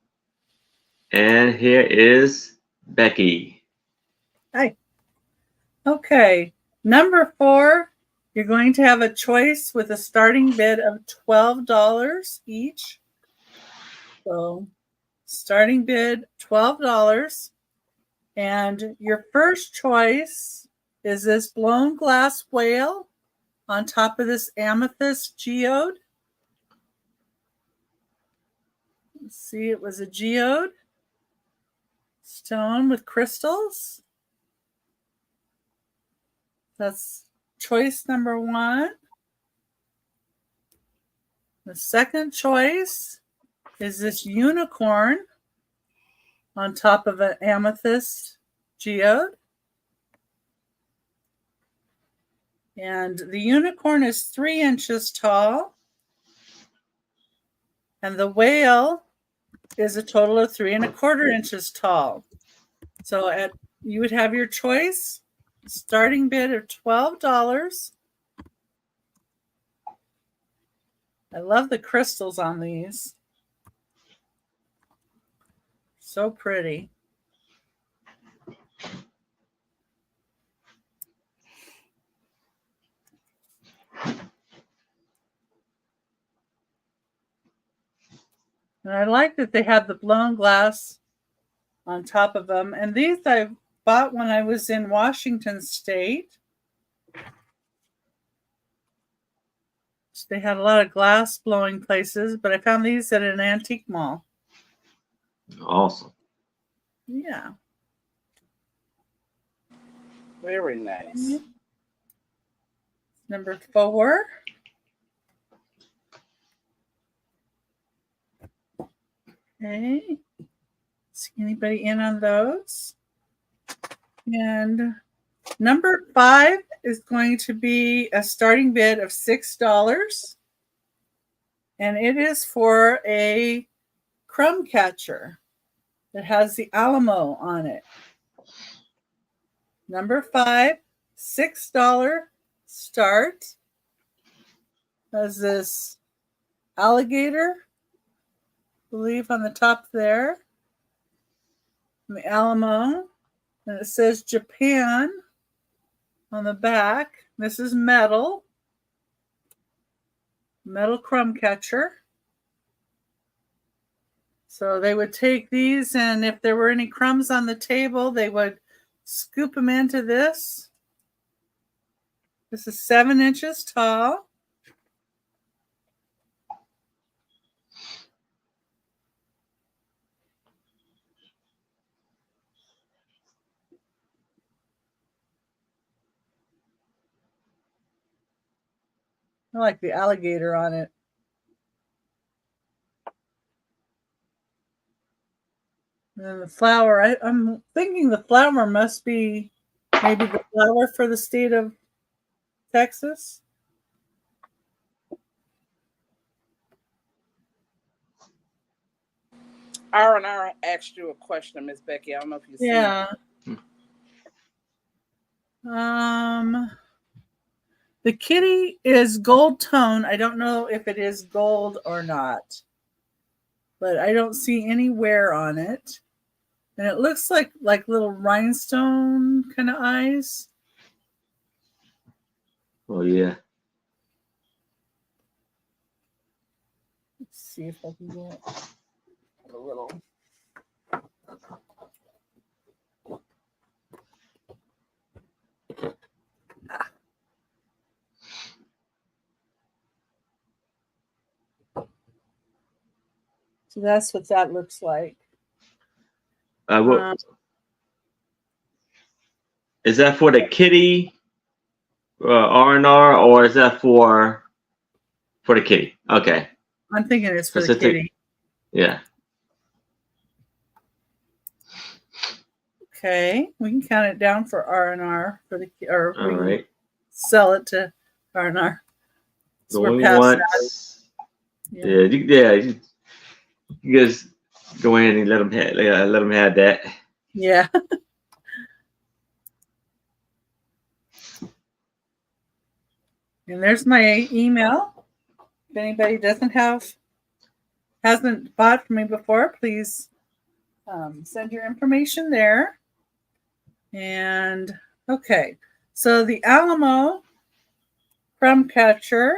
And here is Becky. Hi. Okay. Number 4, you're going to have a choice with a starting bid of $12 each. So starting bid $12. And your first choice is this blown glass whale on top of this amethyst geode. Let's see, it was a geode stone with crystals. That's choice number 1. The second choice is this unicorn on top of an amethyst geode. And the unicorn is 3 inches tall. And the whale is a total of 3 1/4 inches tall. So you would have your choice, starting bid of $12. I love the crystals on these. So pretty. And I like that they have the blown glass on top of them. And these I bought when I was in Washington State. So they had a lot of glass blowing places, but I found these at an antique mall. Awesome. Yeah. Very nice. Number 4. Okay. See anybody in on those? And number 5 is going to be a starting bid of $6. And it is for a crumb catcher that has the Alamo on it. Number 5, $6 start. Has this alligator, I believe, on the top there. And the Alamo. And it says Japan on the back. This is metal crumb catcher. So they would take these, and if there were any crumbs on the table, they would scoop them into this. This is 7 inches tall. I like the alligator on it. And then the flower, I'm thinking the flower must be maybe the flower for the state of Texas. R asked you a question, Miss Becky. I don't know if you see it. Yeah. The kitty is gold tone. I don't know if it is gold or not, but I don't see any wear on it. And it looks like little rhinestone kind of eyes. Oh, yeah. Let's see if I can get a little. So that's what that looks like. What Is that for the kitty R&R, or is that for the kitty? Okay. I'm thinking it's for the Specific- kitty. Yeah. Okay, we can count it down for R&R for the or All we can right. sell it to R&R. So we're Going past once. that. You guys go ahead and let them have that. Yeah. And there's my email. If anybody hasn't bought from me before, please send your information there. And okay, so the Alamo crumb catcher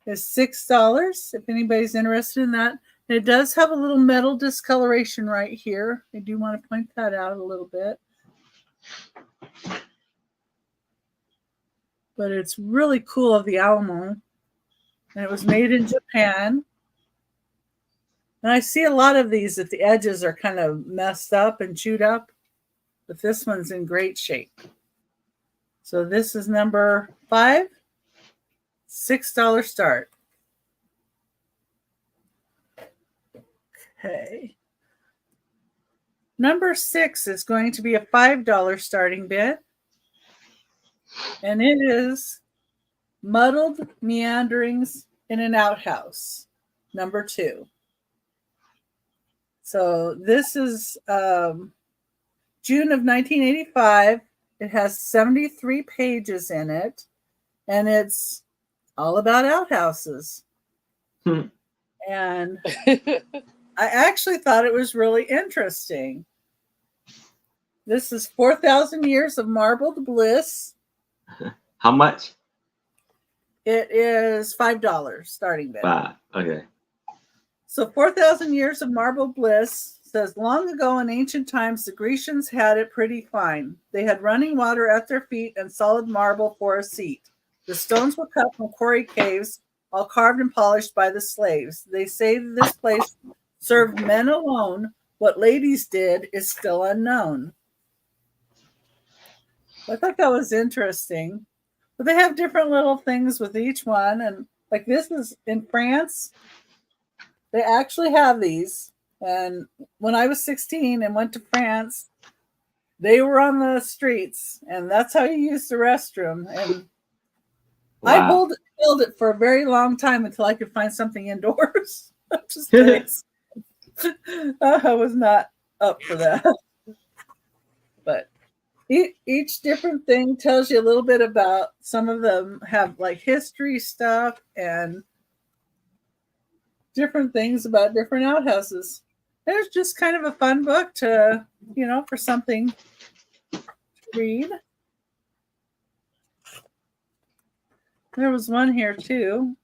is $6 if anybody's interested in that. And it does have a little metal discoloration right here. I do want to point that out a little bit. But it's really cool of the Alamo. And it was made in Japan. And I see a lot of these that the edges are kind of messed up and chewed up. But this one's in great shape. So this is number 5. $6 start. Okay. Number 6 is going to be a $5 starting bid. And it is Muddled Meanderings in an Outhouse, number 2. So this is June of 1985. It has 73 pages in it, and it's all about outhouses. And I actually thought it was really interesting. This is 4,000 Years of Marbled Bliss. How much? It is $5 starting bid. 5. Okay. So 4,000 Years of Marbled Bliss says, long ago in ancient times, the Grecians had it pretty fine. They had running water at their feet and solid marble for a seat. The stones were cut from quarry caves, all carved and polished by the slaves. They say this place served men alone. What ladies did is still unknown. I thought that was interesting. But they have different little things with each one. And like this is in France. They actually have these. And when I was 16 and went to France, they were on the streets. And that's how you use the restroom. And Wow. I held it for a very long time until I could find something indoors. Just kidding. I was not up for that. But each different thing tells you a little bit about. Some of them have like history stuff and different things about different outhouses. It was just kind of a fun book to, for something to read. There was one here too.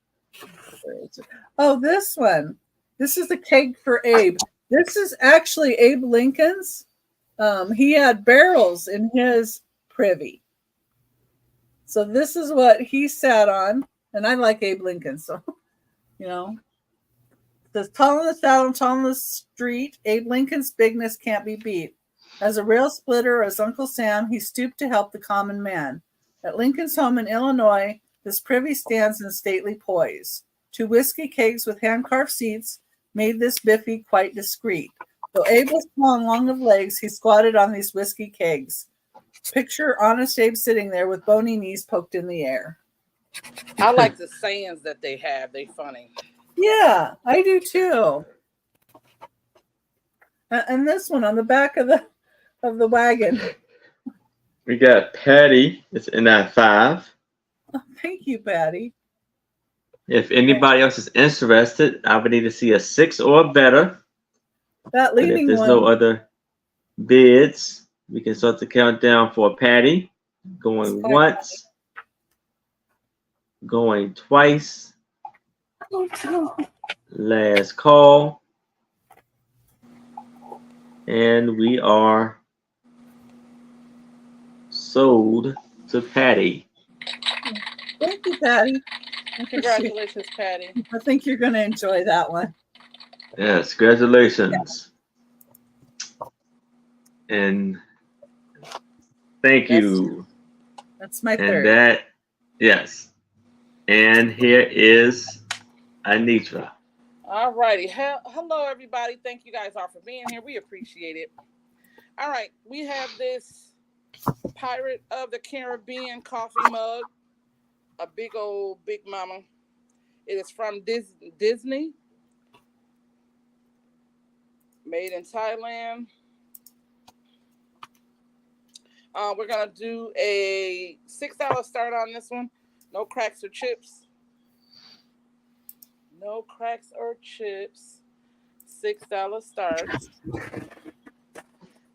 Oh, this one. This is the keg for Abe. This is actually Abe Lincoln's. He had barrels in his privy. So this is what he sat on. And I like Abe Lincoln. So, it says, tall in the saddle, tall in the street, Abe Lincoln's bigness can't be beat. As a rail splitter, as Uncle Sam, he stooped to help the common man. At Lincoln's home in Illinois, this privy stands in stately poise. 2 whiskey kegs with hand-carved seats made this biffy quite discreet. Though Abe was small and long of legs, he squatted on these whiskey kegs. Picture honest Abe sitting there with bony knees poked in the air. I like the sayings that they have. They funny. Yeah, I do too. And this one on the back of the wagon. We got Patty. It's in that 5. Oh, thank you, Patty. If anybody else is interested, I would need to see a 6 or better. That And if leading there's one. no other bids, we can start the countdown for Patty. Going once. Going twice. Last call. And we are sold to Patty. Thank you, Patty. Congratulations, Patty. I think you're going to enjoy that one. Yes, congratulations. And Thank you. That's my And third. that, yes. And here is Anitra. All righty. Hello, everybody. Thank you guys all for being here. We appreciate it. All right. We have this Pirate of the Caribbean coffee mug, a big old Big Mama. It is from Disney, made in Thailand. We're going to do a $6 start on this one. No cracks or chips. No cracks or chips. $6 start.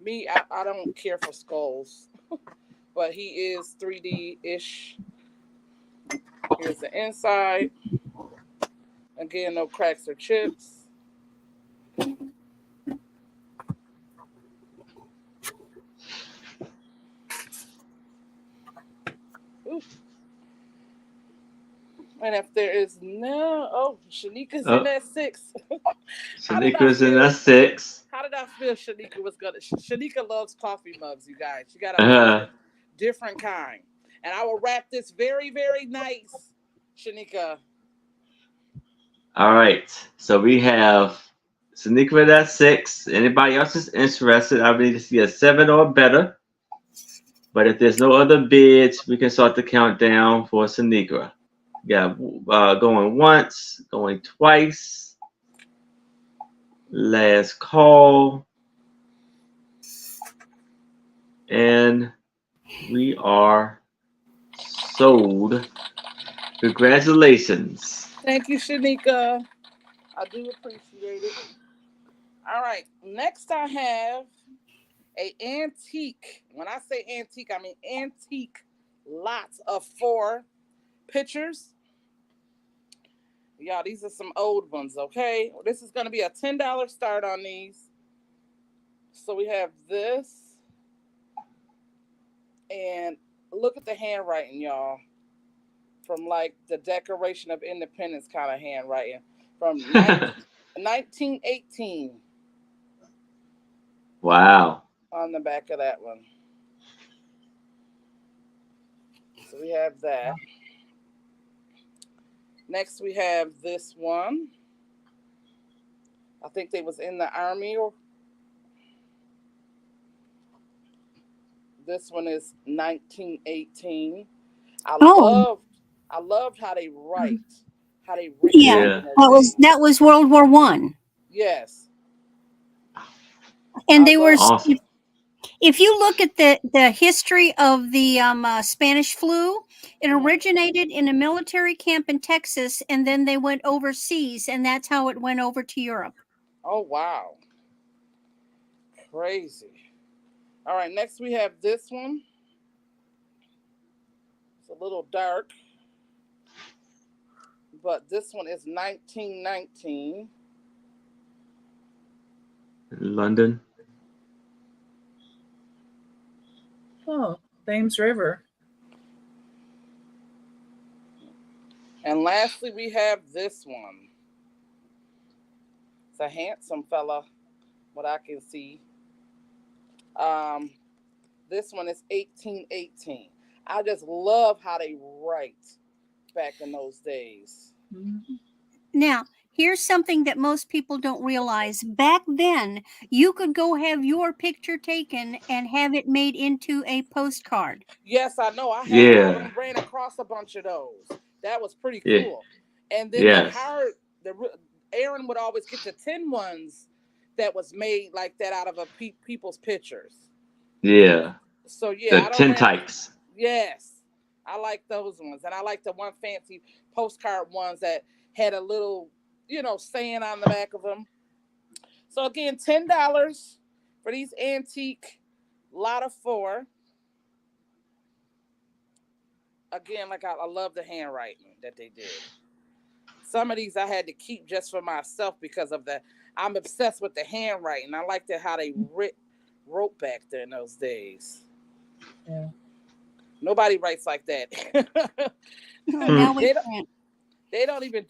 Me, I don't care for skulls, but he is 3D-ish. Here's the inside. Again, no cracks or chips. Ooh. And if there is Shanika's in at 6. Shanika's in at 6. How did I feel Shanika was gonna? Shanika loves coffee mugs, you guys. She got a different kind. And I will wrap this very, very nice, Shanika. All right. So we have Shanika with that 6. Anybody else is interested, I would need to see a 7 or better. But if there's no other bids, we can start the countdown for Shanika. Yeah, going once, going twice. Last call. And we are sold. Congratulations. Thank you, Shanika. I do appreciate it. All right. Next, I have a antique. When I say antique, I mean antique. Lots of 4 pictures. Y'all, these are some old ones, okay? This is going to be a $10 start on these. So we have this. And look at the handwriting, y'all. From like the Declaration of Independence kind of handwriting. From 1918. Wow. On the back of that one. So we have that. Next, we have this one. I think they was in the Army. This one is 1918. I loved how they write. How they write. Yeah. That was World War I. Yes. And they were awesome. If you look at the history of the Spanish flu, it originated in a military camp in Texas, and then they went overseas, and that's how it went over to Europe. Oh, wow. Crazy. All right, next we have this one. It's a little dark, but this one is 1919. London. Oh, Thames River. And lastly, we have this one. It's a handsome fella, what I can see. This one is 1818. I just love how they write back in those days. Now, here's something that most people don't realize. Back then, you could go have your picture taken and have it made into a postcard. Yes, I know. I ran across a bunch of those. That was pretty cool. And then Aaron would always get the tin ones that was made like that out of people's pictures. Yeah. So yeah, the tin types. Yes, I like those ones, and I like the one fancy postcard ones that had a little, saying on the back of them. So again, $10 for these antique lot of 4. Again, I love the handwriting that they did. Some of these I had to keep just for myself because of I'm obsessed with the handwriting. I liked how they wrote back there in those days. Yeah. Nobody writes like that. They don't even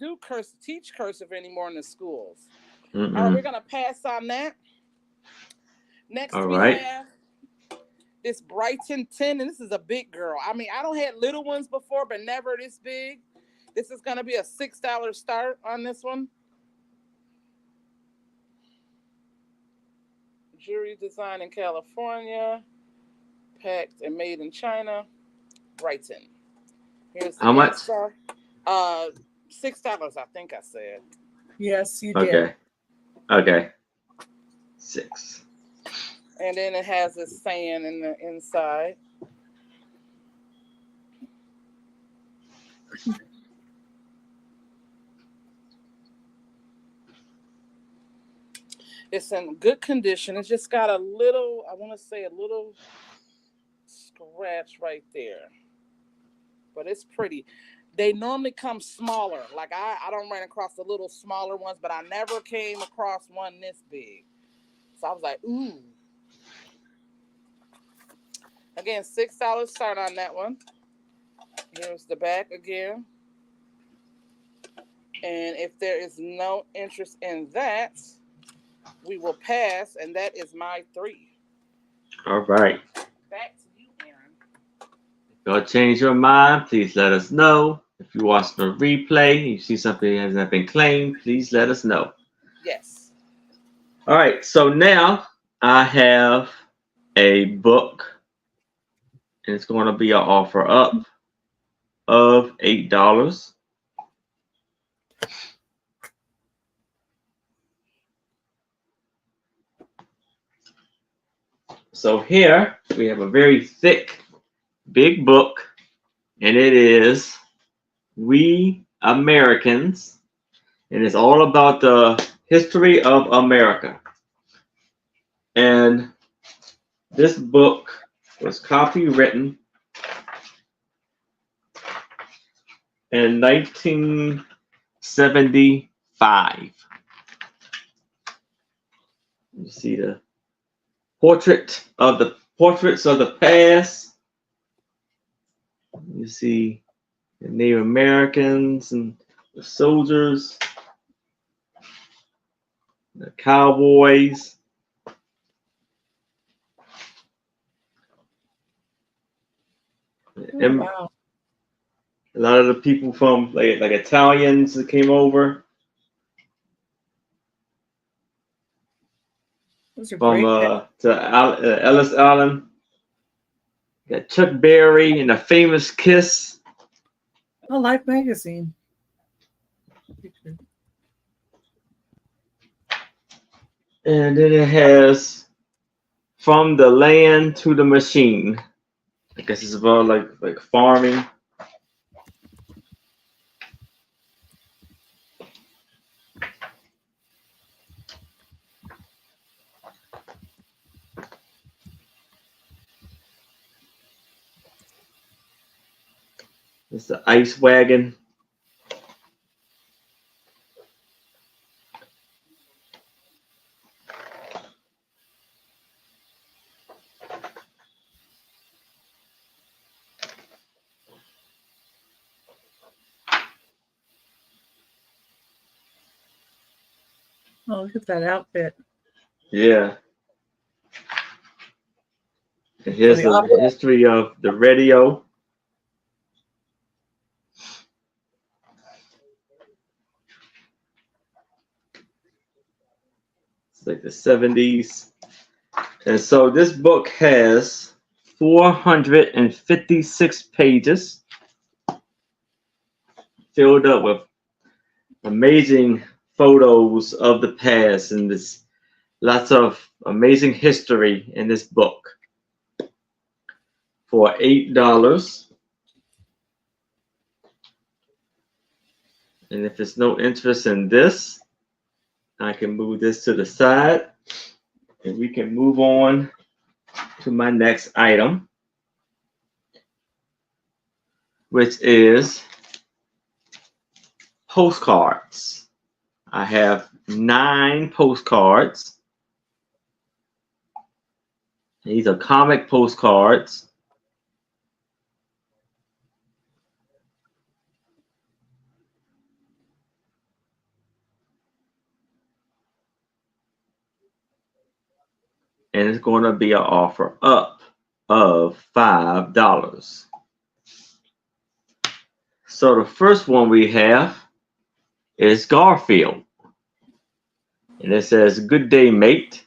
teach cursive anymore in the schools. All right, we're going to pass on that. Next, have this Brighton 10, and this is a big girl. I mean, I don't had little ones before, but never this big. This is going to be a $6 start on this one. Jewelry design in California, packed and made in China, Brighton. Here's the How much? $6, I think I said. Yes, you Okay. did. Okay. 6. And then it has this saying in the inside. It's in good condition. It's just got a little, I want to say a little scratch right there. But it's pretty. They normally come smaller. Like I don't run across the little smaller ones, but I never came across one this big. So I was like, ooh. Again, $6 start on that one. Here's the back again. And if there is no interest in that, we will pass, and that is my 3. All right. Back to you, Aaron. If y'all change your mind, please let us know. If you watch the replay, you see something that hasn't been claimed, please let us know. Yes. All right, so now I have a book, and it's going to be an offer up of $8. So here we have a very thick, big book, and it is We Americans, and it's all about the history of America. And this book was copywritten in 1975. You see the portraits of the past. You see the Native Americans and the soldiers, the cowboys. Oh, wow. A lot of the people from like Italians that came over Those are from great. Ellis Island. Got Chuck Berry and the Famous Kiss. Oh, Life magazine. And then it has From the Land to the Machine. I guess it's about like farming. It's the ice wagon. Oh, look at that outfit. Yeah. And here's the the opera. history of the radio. It's like the 70s. And so this book has 456 pages filled up with amazing photos of the past, and there's lots of amazing history in this book for $8. And if there's no interest in this, I can move this to the side and we can move on to my next item, which is postcards. I have 9 postcards. These are comic postcards. And it's going to be an offer up of $5. So the first one we have is Garfield. And it says, "Good day, mate."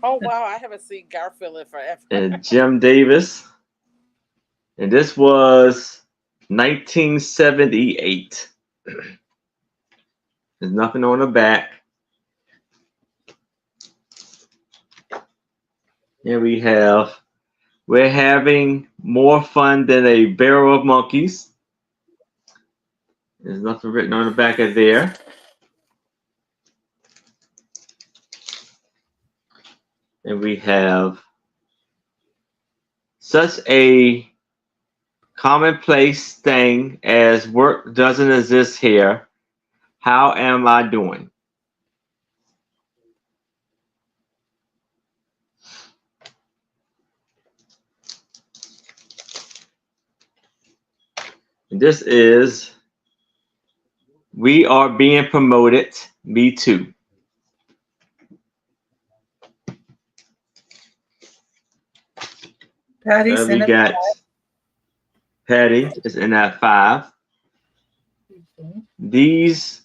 Oh wow, I haven't seen Garfield in forever. And Jim Davis. And this was 1978. There's nothing on the back. Here we have, "We're having more fun than a barrel of monkeys." There's nothing written on the back of there. And we have, "Such a commonplace thing as work doesn't exist here. How am I doing?" And this is, "We are being promoted. Me too." Patty's We in it. got Patty is in at 5. These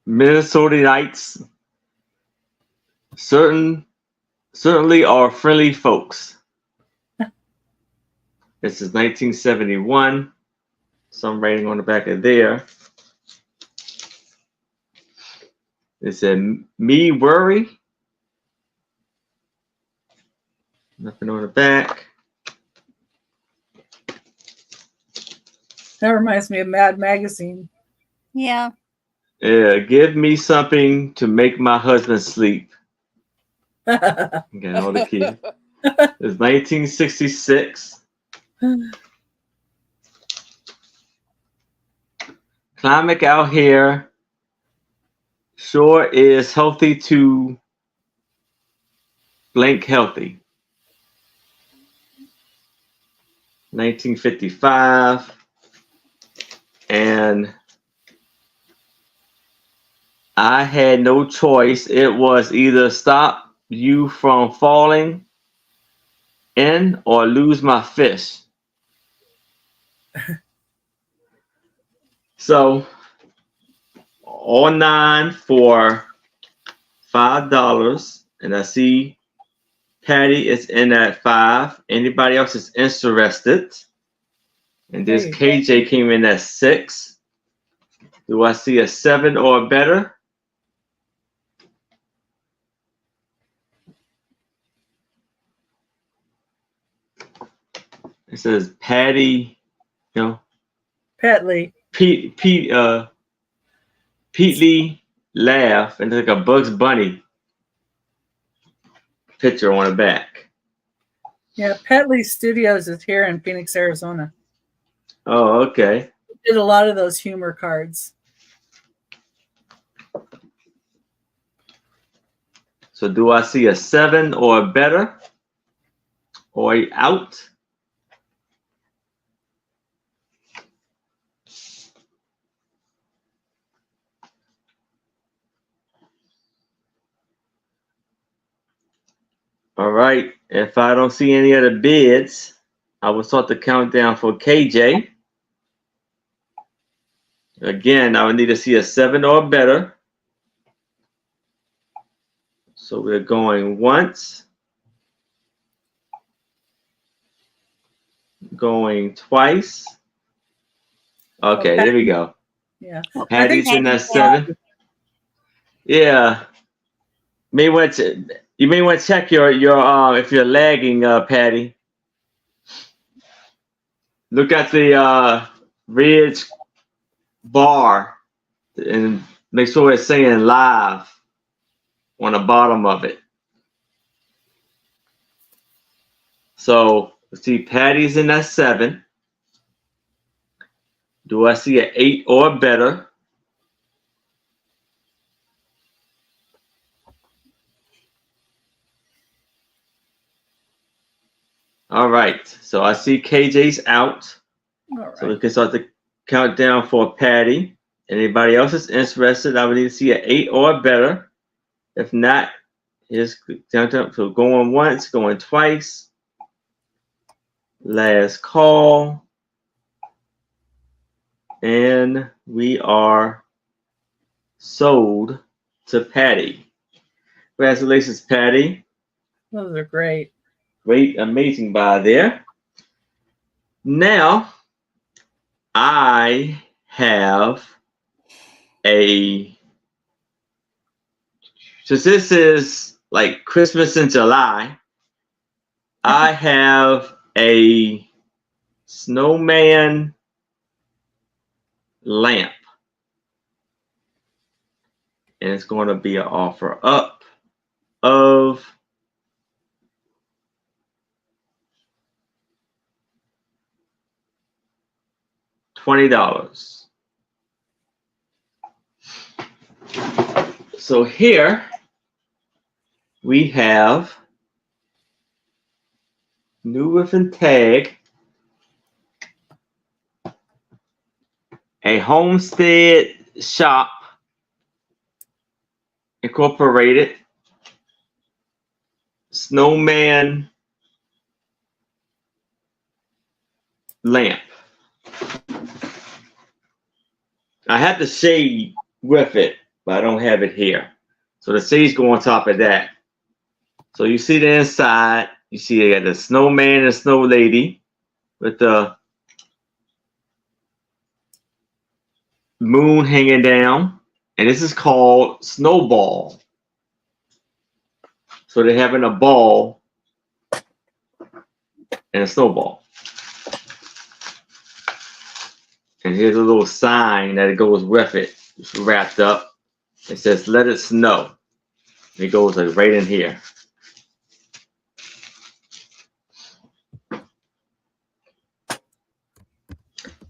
Minnesotites certainly are friendly folks. This is 1971. Some rating on the back of there. It said, "Me worry." Nothing on the back. That reminds me of Mad Magazine. Yeah. "Give me something to make my husband sleep." Got all the kids. It's 1966. "Climate out here sure is healthy to blank healthy." 1955. And "I had no choice. It was either stop you from falling in or lose my fish." So all 9 for $5. And I see Patty is in at 5. Anybody else is interested? And this There you KJ came in at 6. Do I see a 7 or better? It says Patty, Petley. Pete Lee laugh, and there's like a Bugs Bunny picture on the back. Yeah, Petley Studios is here in Phoenix, Arizona. Oh, okay. Did a lot of those humor cards. So do I see a 7 or better? Or a out? All right. If I don't see any other bids, I will start the countdown for KJ. Again, I would need to see a 7 or better. So we're going once. Going twice. Okay, there we go. Yeah. Patty's in that 7. Yeah. You may want to check your if you're lagging, Patty. Look at the red bar and make sure it's saying live on the bottom of it. So let's see, Patty's in that 7. Do I see an 8 or better? All right, so I see KJ's out. All right. So we can start the countdown for Patty. Anybody else is interested, I would need to see an 8 or better. If not, Here's so going once, going twice. Last call. And we are sold to Patty. Congratulations, Patty. Those are great. Great, amazing buy there. Now, I have since this is like Christmas in July, I have a snowman lamp. And it's going to be an offer up of $20. So here we have new with and tag, a Homestead Shop Incorporated snowman lamp. I have the shade with it, but I don't have it here. So the shade's go on top of that. So you see the inside, you see they got the snowman and snow lady with the moon hanging down. And this is called Snowball. So they're having a ball and a snowball. And here's a little sign that it goes with it. It's wrapped up. It says, "Let it snow." It goes like right in here.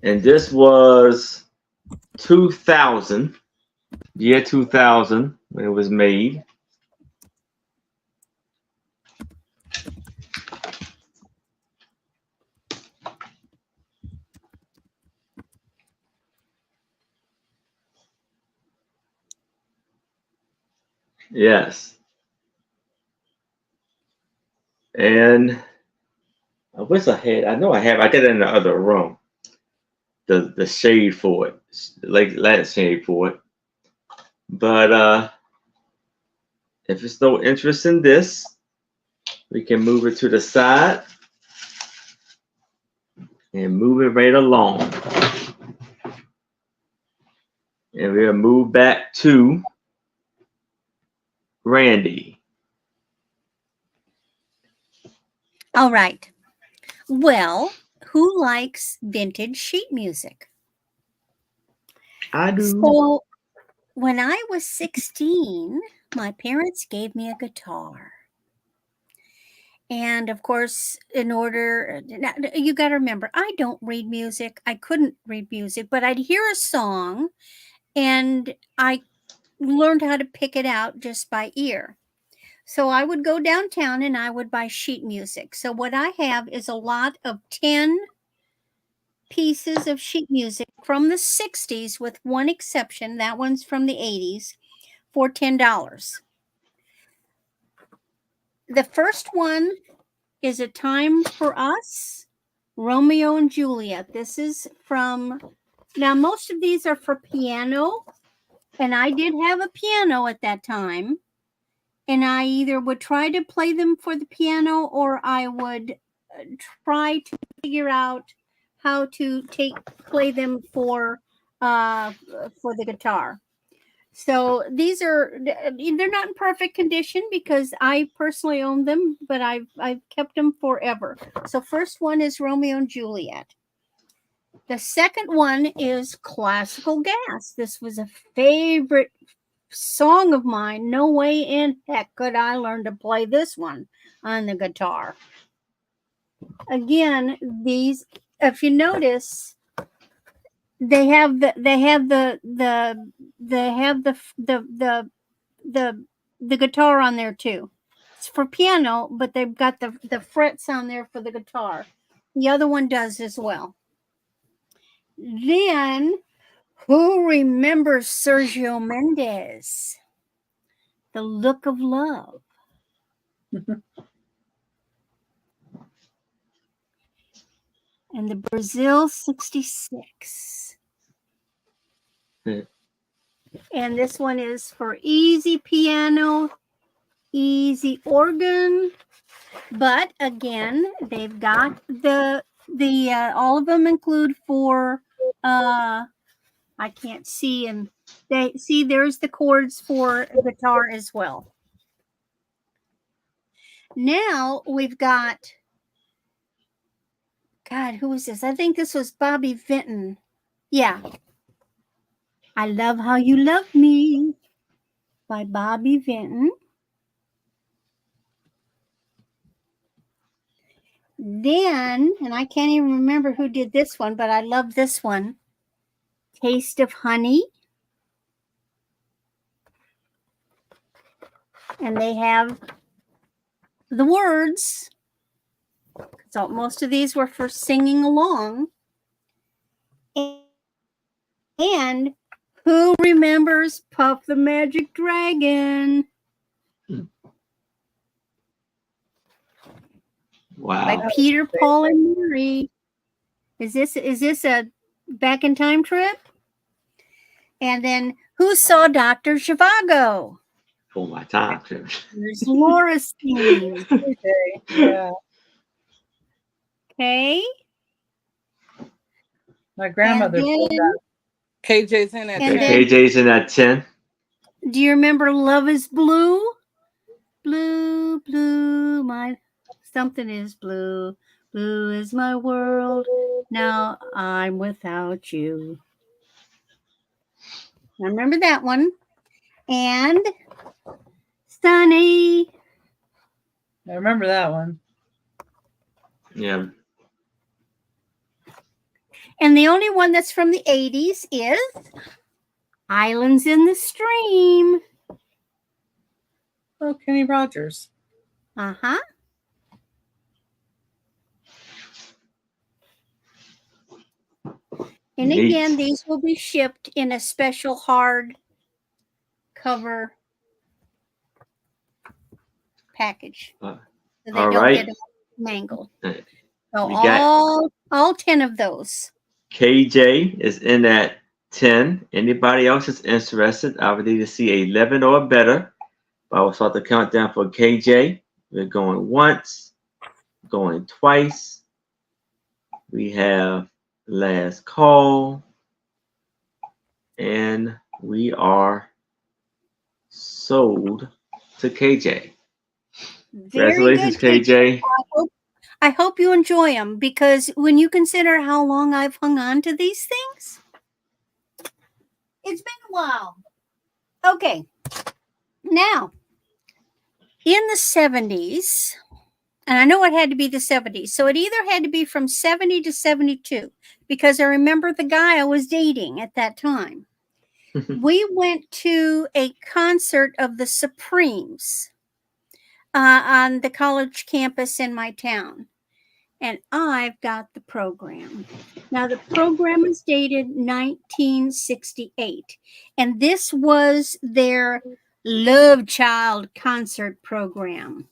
And this was 2000, year 2000, when it was made. Yes. And I wish I had, I know I have, I got it in the other room. The shade for it, like that shade for it. But if it's no interest in this, we can move it to the side and move it right along. And we'll move back to Randy. All right. Well, who likes vintage sheet music? I do. So, when I was 16, my parents gave me a guitar. And of course, in order, you got to remember, I don't read music. I couldn't read music, but I'd hear a song and I learned how to pick it out just by ear. So I would go downtown and I would buy sheet music. So what I have is a lot of 10 pieces of sheet music from the 60s, with one exception. That one's from the 80s for $10. The first one is A Time for Us, Romeo and Juliet. This is from, now most of these are for piano, and I did have a piano at that time. And I either would try to play them for the piano, or I would try to figure out how to play them for the guitar. So these are, they're not in perfect condition because I personally own them, but I've kept them forever. So first one is Romeo and Juliet. The second one is Classical Gas. This was a favorite song of mine. No way in heck could I learn to play this one on the guitar. Again, these, if you notice, they have the guitar on there too. It's for piano, but they've got the frets on there for the guitar. The other one does as well. Then, who remembers Sergio Mendes? The Look of Love. And the Brazil 66. Hmm. And this one is for easy piano, easy organ. But again, they've got the all of them include for I can't see, and they see there's the chords for guitar as well. Now we've got, God, who is this? I think this was Bobby Vinton. Yeah. I Love How You Love Me by Bobby Vinton. Then, and I can't even remember who did this one, but I love this one. Taste of Honey. And they have the words. So most of these were for singing along. And who remembers Puff the Magic Dragon? Wow. By Peter, Paul, and Mary. Is this a back in time trip? And then who saw Dr. Zhivago? For my time. There's Laura singing. Okay. Yeah. Okay. My grandmother And did then- that. KJ's in that And Okay, then- KJ's in that 10. Do you remember Love is Blue? Blue, blue, my something is blue. Blue is my world. Now I'm without you. I remember that one. And Sunny. I remember that one. Yeah. And the only one that's from the 80s is Islands in the Stream. Oh, Kenny Rogers. Uh-huh. And Neat. again, these will be shipped in a special hard cover package. So they all don't right. get mangled. We So got- all 10 of those. KJ is in that 10. Anybody else is interested? I would need to see 11 or better. I will start the countdown for KJ. We're going once, going twice. We have last call. And we are sold to KJ. Very Congratulations, good, KJ. I hope you enjoy them, because when you consider how long I've hung on to these things, it's been a while. Okay. Now, in the 70s, and I know it had to be the 70s, so it either had to be from 70 to 72, because I remember the guy I was dating at that time. We went to a concert of the Supremes on the college campus in my town. And I've got the program. Now, the program is dated 1968. And this was their Love Child concert program.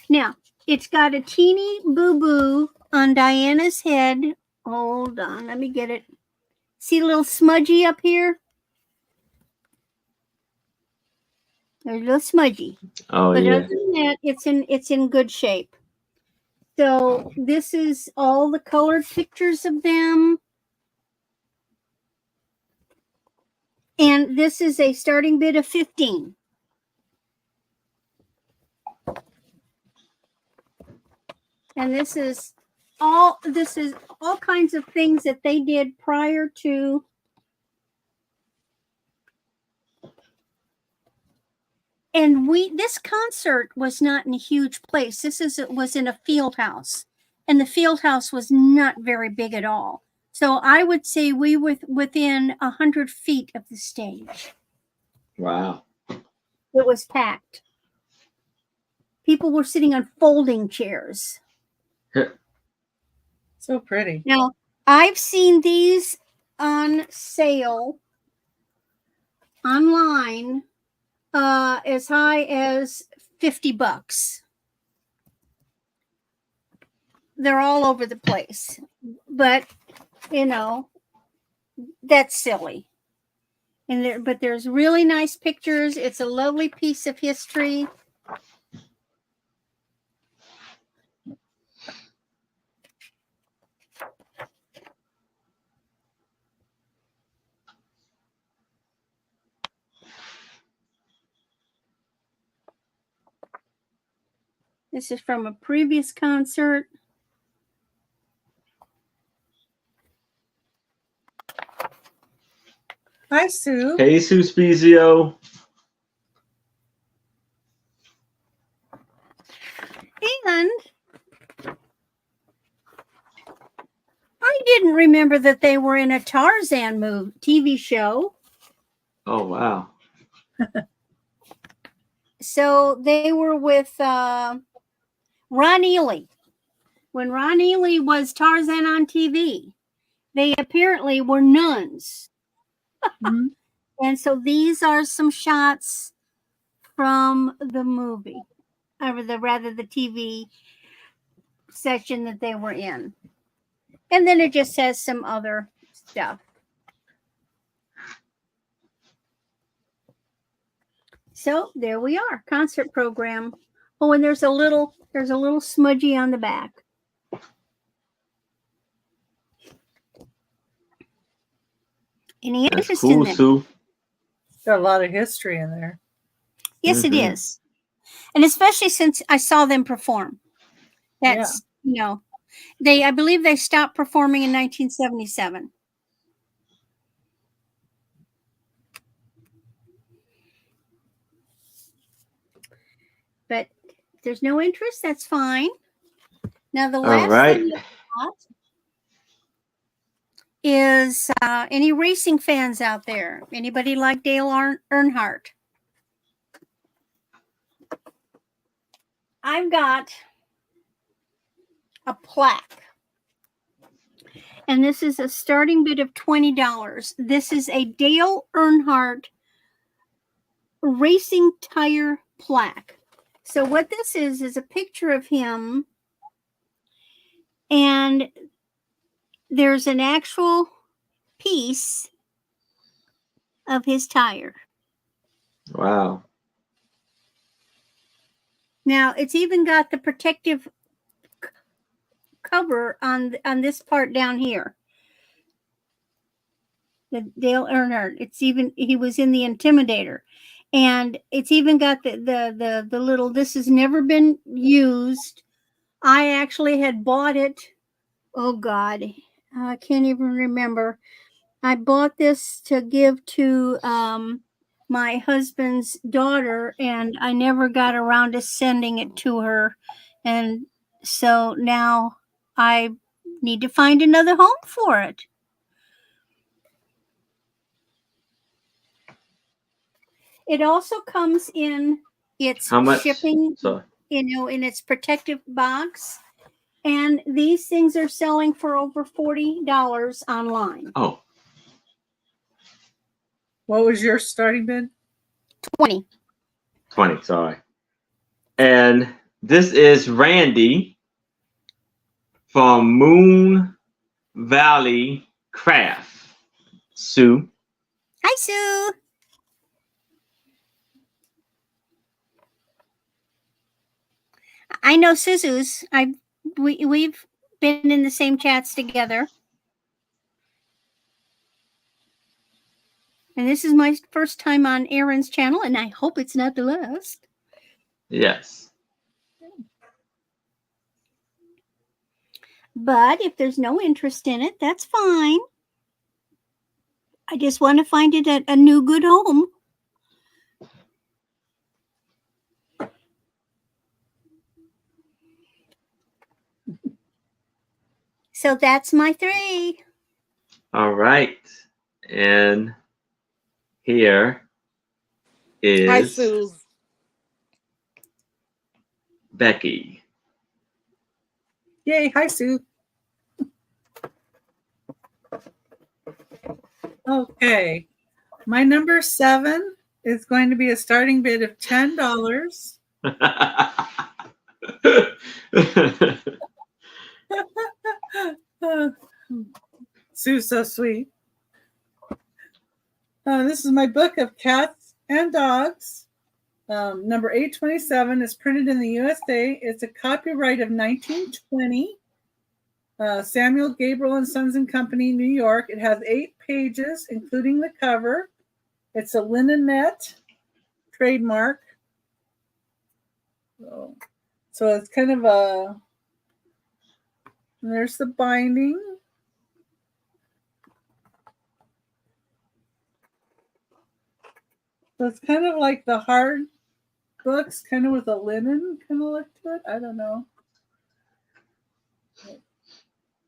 Now, it's got a teeny boo-boo on Diana's head. Hold on, let me get it. See a little smudgy up here? There's a little smudgy. Oh, But yeah. other than that, it's in good shape. So this is all the colored pictures of them. And this is a starting bid of 15. And this is all kinds of things that they did prior to and this concert was not in a huge place. It was in a field house, and the field house was not very big at all. So I would say we were within 100 feet of the stage. Wow. It was packed. People were sitting on folding chairs. So pretty. Now, I've seen these on sale online as high as $50. They're all over the place, but you know, that's silly. But there's really nice pictures. It's a lovely piece of history. This is from a previous concert. Hi, Sue. Hey, Sue Spezio. And I didn't remember that they were in a Tarzan TV show. Oh, wow. So they were with Ron Ely. When Ron Ely was Tarzan on TV, they apparently were nuns. Mm-hmm. And so these are some shots from the movie, or the TV session that they were in. And then it just says some other stuff. So there we are, concert program. Oh, and there's a little smudgy on the back. Any That's interest cool, in that? Sue. Got a lot of history in there. Yes, it is. And especially since I saw them perform. That's, you know, I believe they stopped performing in 1977. But if there's no interest, that's fine. Now, the last thing I got is any racing fans out there? Anybody like Dale Earnhardt? I've got a plaque. And this is a starting bid of $20. This is a Dale Earnhardt racing tire plaque. So what this is a picture of him, and there's an actual piece of his tire. Wow. Now, it's even got the protective cover on this part down here. The Dale Earnhardt. He was in the Intimidator. And it's even got the little, this has never been used. I actually had bought it. Oh God, I can't even remember. I bought this to give to my husband's daughter, and I never got around to sending it to her. And so now I need to find another home for it. It also comes in its shipping, in its protective box. And these things are selling for over $40 online. Oh. What was your starting bid? 20. 20, sorry. And this is Randy from Moon Valley Craft. Sue. Hi, Sue. I know Suzu's. We've been in the same chats together. And this is my first time on Aaron's channel, and I hope it's not the last. Yes. But if there's no interest in it, that's fine. I just want to find it at a new good home. So that's my 3. All right. And here is Hi, Sue. Becky. Yay. Hi, Sue. Okay. My number 7 is going to be a starting bid of $10. Sue's so sweet. This is my book of cats and dogs. Number 827 is printed in the USA. It's a copyright of 1920. Samuel Gabriel and Sons and Company, New York. It has 8 pages, including the cover. It's a linen net trademark. So it's kind of a, there's the binding. So it's kind of like the hard books, kind of with a linen kind of look to it. I don't know.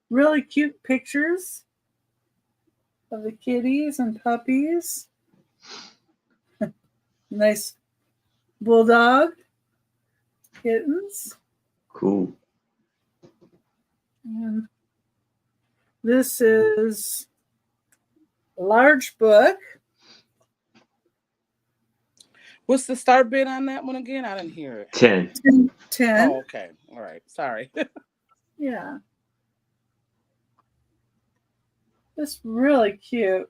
Really cute pictures of the kitties and puppies. Nice bulldog kittens. Cool. And this is a large book. What's the start bid on that one again? I didn't hear it. 10. 10. Oh, okay. All right. Sorry. Yeah. It's really cute.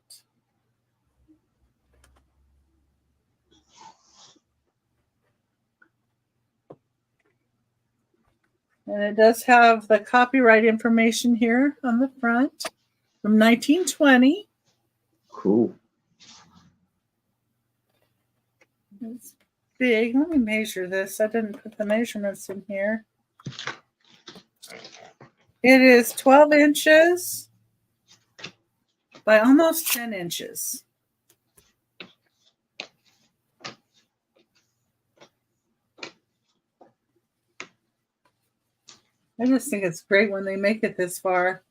And it does have the copyright information here on the front from 1920. Cool. It's big. Let me measure this. I didn't put the measurements in here. It is 12 inches by almost 10 inches. I just think it's great when they make it this far.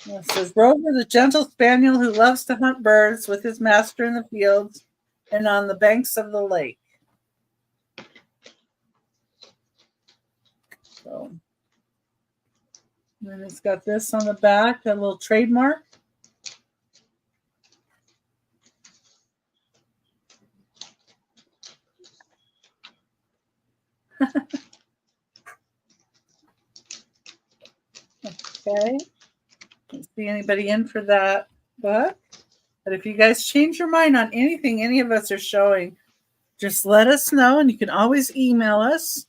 It says, Rover, the gentle spaniel who loves to hunt birds with his master in the fields and on the banks of the lake. So, and then it's got this on the back, a little trademark. Okay. Can't see anybody in for that book. But if you guys change your mind on anything any of us are showing, just let us know, and you can always email us.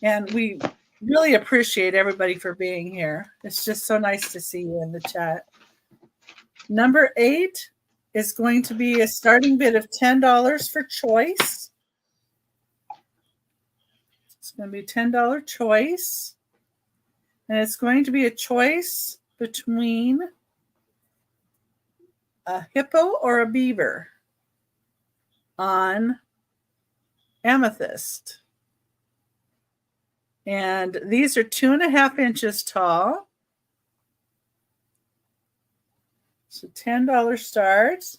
And we really appreciate everybody for being here. It's just so nice to see you in the chat. Number 8 is going to be a starting bid of $10 for choice. It's going to be a $10 choice. And it's going to be a choice between a hippo or a beaver on amethyst. And these are 2.5 inches tall. So $10 starts.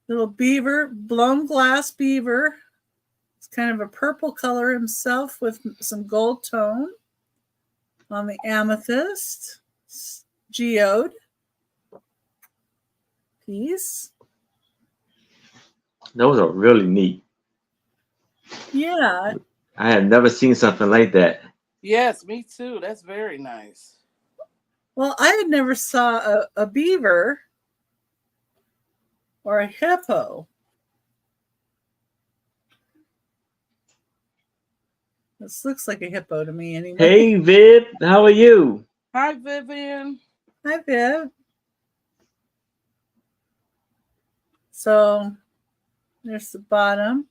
Little beaver, blown glass beaver. It's kind of a purple color himself with some gold tone on the amethyst. Geode piece. Those are really neat. Yeah. I had never seen something like that. Yes, me too. That's very nice. Well, I had never saw a beaver or a hippo. This looks like a hippo to me anyway. Hey, Viv, how are you? Hi, Vivian. Hi, Viv. So there's the bottom.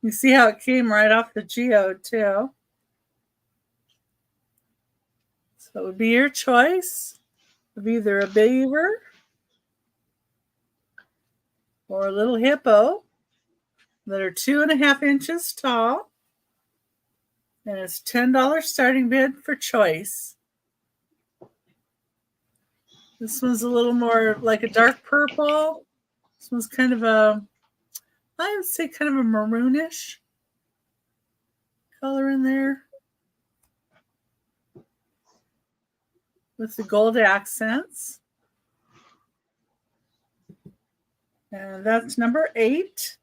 You see how it came right off the geode too. So it would be your choice of either a beaver or a little hippo that are 2.5 inches tall. And it's $10 starting bid for choice. This one's a little more like a dark purple. This one's kind of a, I would say kind of a maroonish color in there with the gold accents. And that's number 8.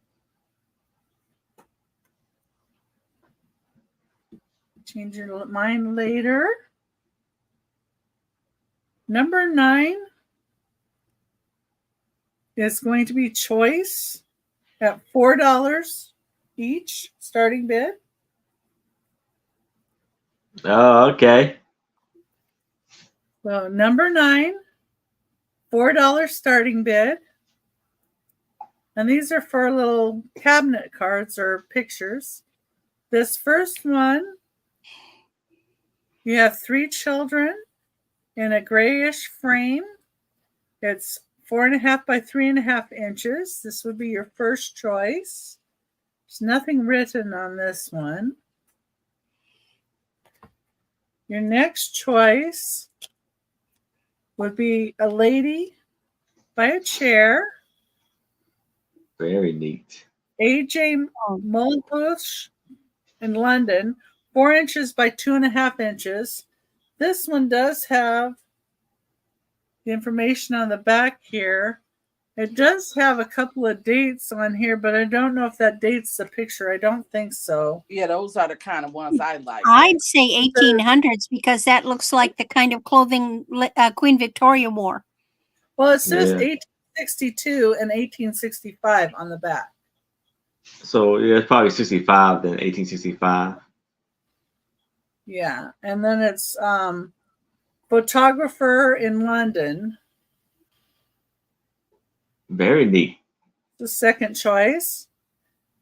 Change your mind later. Number 9 is going to be choice at $4 each starting bid. Oh, okay. So number 9, $4 starting bid. And these are for little cabinet cards or pictures. This first one, you have 3 children in a grayish frame. It's 4.5 by 3.5 inches. This would be your first choice. There's nothing written on this one. Your next choice would be a lady by a chair. Very neat. AJ Mulbush in London, 4 inches by 2.5 inches. This one does have the information on the back here. It does have a couple of dates on here, but I don't know if that dates the picture. I don't think so. Yeah, those are the kind of ones I like. I'd say 1800s because that looks like the kind of clothing Queen Victoria wore. Well, it says Yeah. 1862 and 1865 on the back. So yeah, it's probably 65 then 1865. Yeah, and then it's photographer in London. Very neat. The second choice.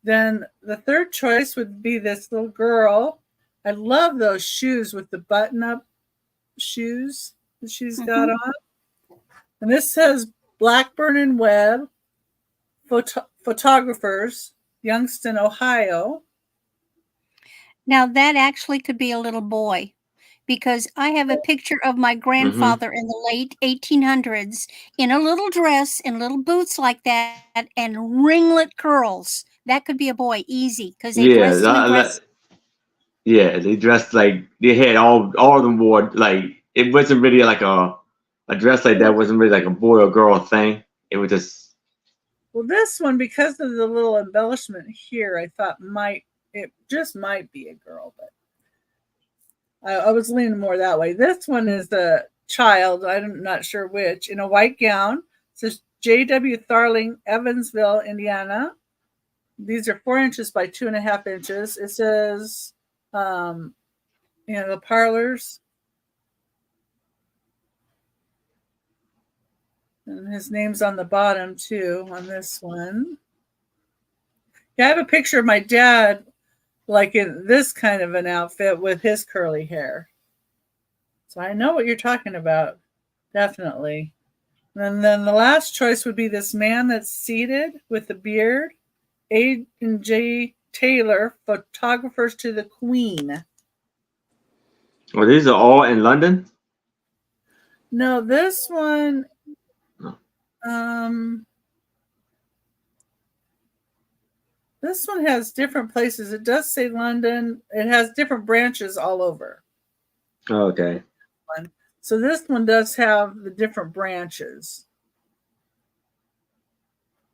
Then the third choice would be this little girl. I love those shoes with the button-up shoes that she's got on. And this says Blackburn and Webb, photographers, Youngstown, Ohio. Now that actually could be a little boy because I have a picture of my grandfather in the late 1800s in a little dress and little boots like that and ringlet curls. That could be a boy, easy, because they dressed him in dress. Yeah, they dressed like they had all of them wore like it wasn't really like a dress like that wasn't really like a boy or girl thing. It was just Well, this one, because of the little embellishment here, I thought it just might be a girl, but I was leaning more that way. This one is the child, I'm not sure which, in a white gown. It says J.W. Tharling, Evansville, Indiana. These are 4 inches by 2.5 inches. It says, the parlors. And his name's on the bottom, too, on this one. Yeah, I have a picture of my dad, like in this kind of an outfit with his curly hair. So I know what you're talking about, definitely. And then the last choice would be this man that's seated with the beard, A&J Taylor, photographers to the Queen. well, these are all in London. No, this one, No. This one has different places. It does say London. It has different branches all over. Okay. So this one does have the different branches.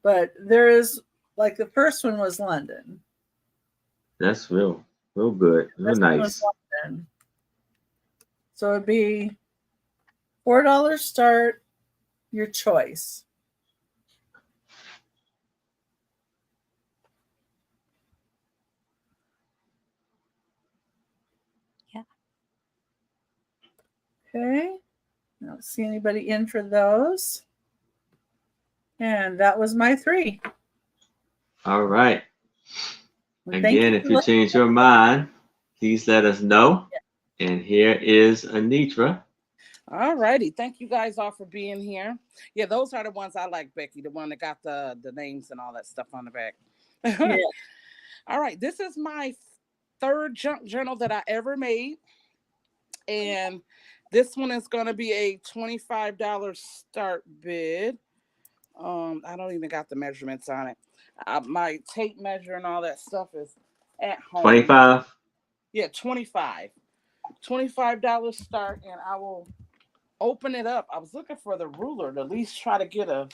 But there is, like the first one was London. That's real good. Real nice. London. So it'd be $4 start, your choice. Yeah. Okay. I don't see anybody in for those. And that was my 3. All right. Well, Again, if you change your mind, please let us know. Yeah. And here is Anitra. All righty. Thank you guys all for being here. Yeah, those are the ones I like, Becky, the one that got the names and all that stuff on the back. Yeah. All right. This is my 3rd junk journal that I ever made. And this one is going to be a $25 start bid. I don't even got the measurements on it. My tape measure and all that stuff is at home. 25? Yeah, 25. $25 start, and I will open it up. I was looking for the ruler to at least try to get a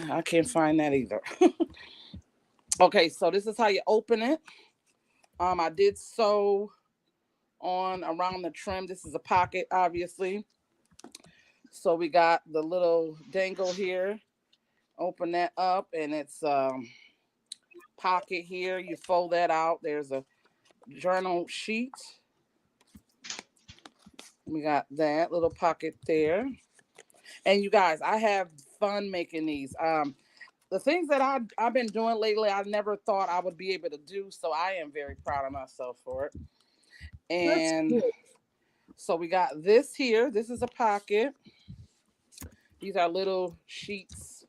I can't find that either. Okay, so this is how you open it. I did sew on around the trim. This is a pocket, obviously. So we got the little dangle here. Open that up, and it's pocket here. You fold that out. There's a journal sheet. We got that little pocket there. And you guys, I have fun making these. The things that I've been doing lately, I never thought I would be able to do. So I am very proud of myself for it. And so we got this here. This is a pocket. These are little sheets,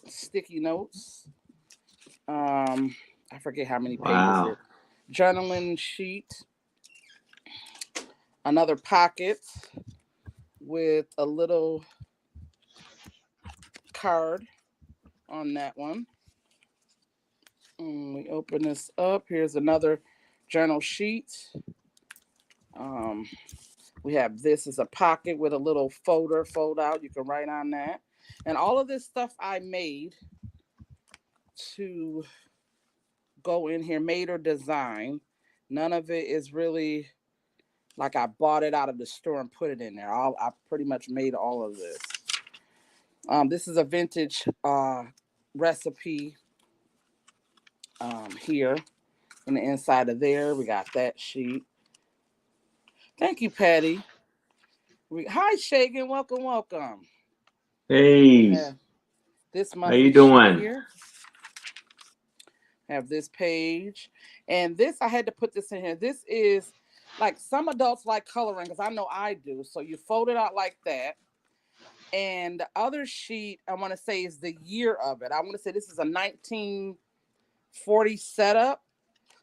sticky notes. I forget how many pages it. Journaling sheet. Another pocket with a little card on that one. We open this up. Here's another journal sheet. We have this as a pocket with a little folder, fold out. You can write on that. And all of this stuff I made to go in here, made or design. None of it is really like I bought it out of the store and put it in there. I pretty much made all of this. This is a vintage recipe here. In the inside of there, we got that sheet. Thank you, Patty. Hi, Shagan. Welcome. Hey, this how you monthly doing? sheet here. Have this page. And this, I had to put this in here. This is like some adults like coloring, because I know I do. So you fold it out like that. And the other sheet, I want to say, is the year of it. I want to say this is a 1940 setup.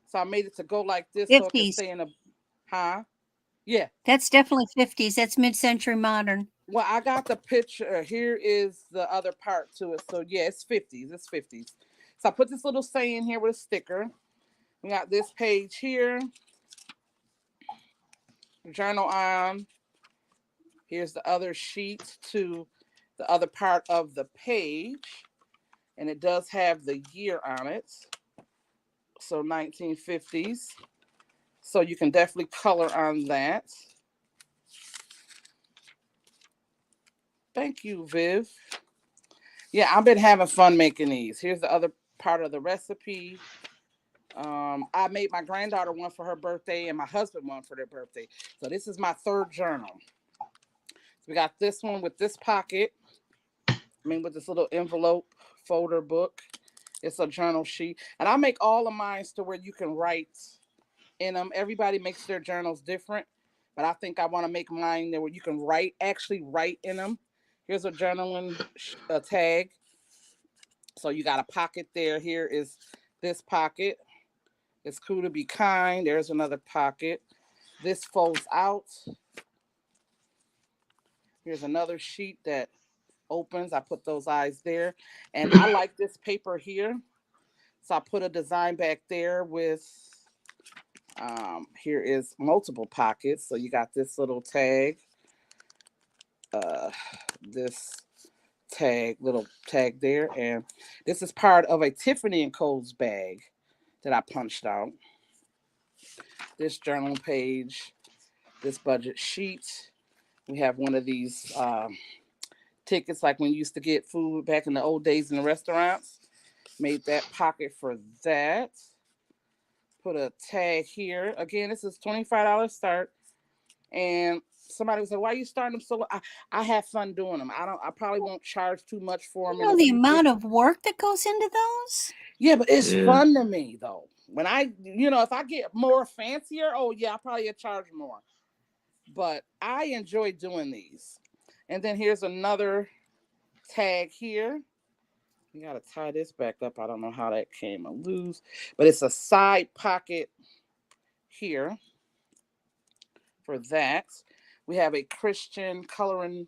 So I made it to go like this 50s. so it can stay in a, yeah. That's definitely 50s. That's mid-century modern. Well, I got the picture. Here is the other part to it. So yeah, it's 50s. It's 50s. So I put this little saying here with a sticker. We got this page here. Journal on. Here's the other sheet to the other part of the page. And it does have the year on it. So 1950s. So you can definitely color on that. Thank you, Viv. Yeah, I've been having fun making these. Here's the other part of the recipe. I made my granddaughter one for her birthday and my husband one for their birthday. So this is my third journal. So we got this one with this pocket. With this little envelope folder book. It's a journal sheet. And I make all of mine to where you can write in them. Everybody makes their journals different. But I think I want to make mine there where you can actually write in them. Here's a journaling tag. So you got a pocket there. Here is this pocket. It's cool to be kind. There's another pocket. This folds out. Here's another sheet that opens. I put those eyes there. And I like this paper here. So I put a design back there with, here is multiple pockets. So you got this little tag. This tag, little tag there. And this is part of a Tiffany & Co's bag that I punched out. This journal page, this budget sheet. We have one of these tickets like when you used to get food back in the old days in the restaurants. Made that pocket for that. Put a tag here. Again, this is $25 start. And somebody would say, why are you starting them so low? I have fun doing them. I probably won't charge too much for them. You know the amount of work that goes into those? Yeah, but it's fun to me though. When if I get more fancier, oh yeah, I'll probably charge more. But I enjoy doing these. And then here's another tag here. You got to tie this back up. I don't know how that came loose. But it's a side pocket here for that. We have a Christian coloring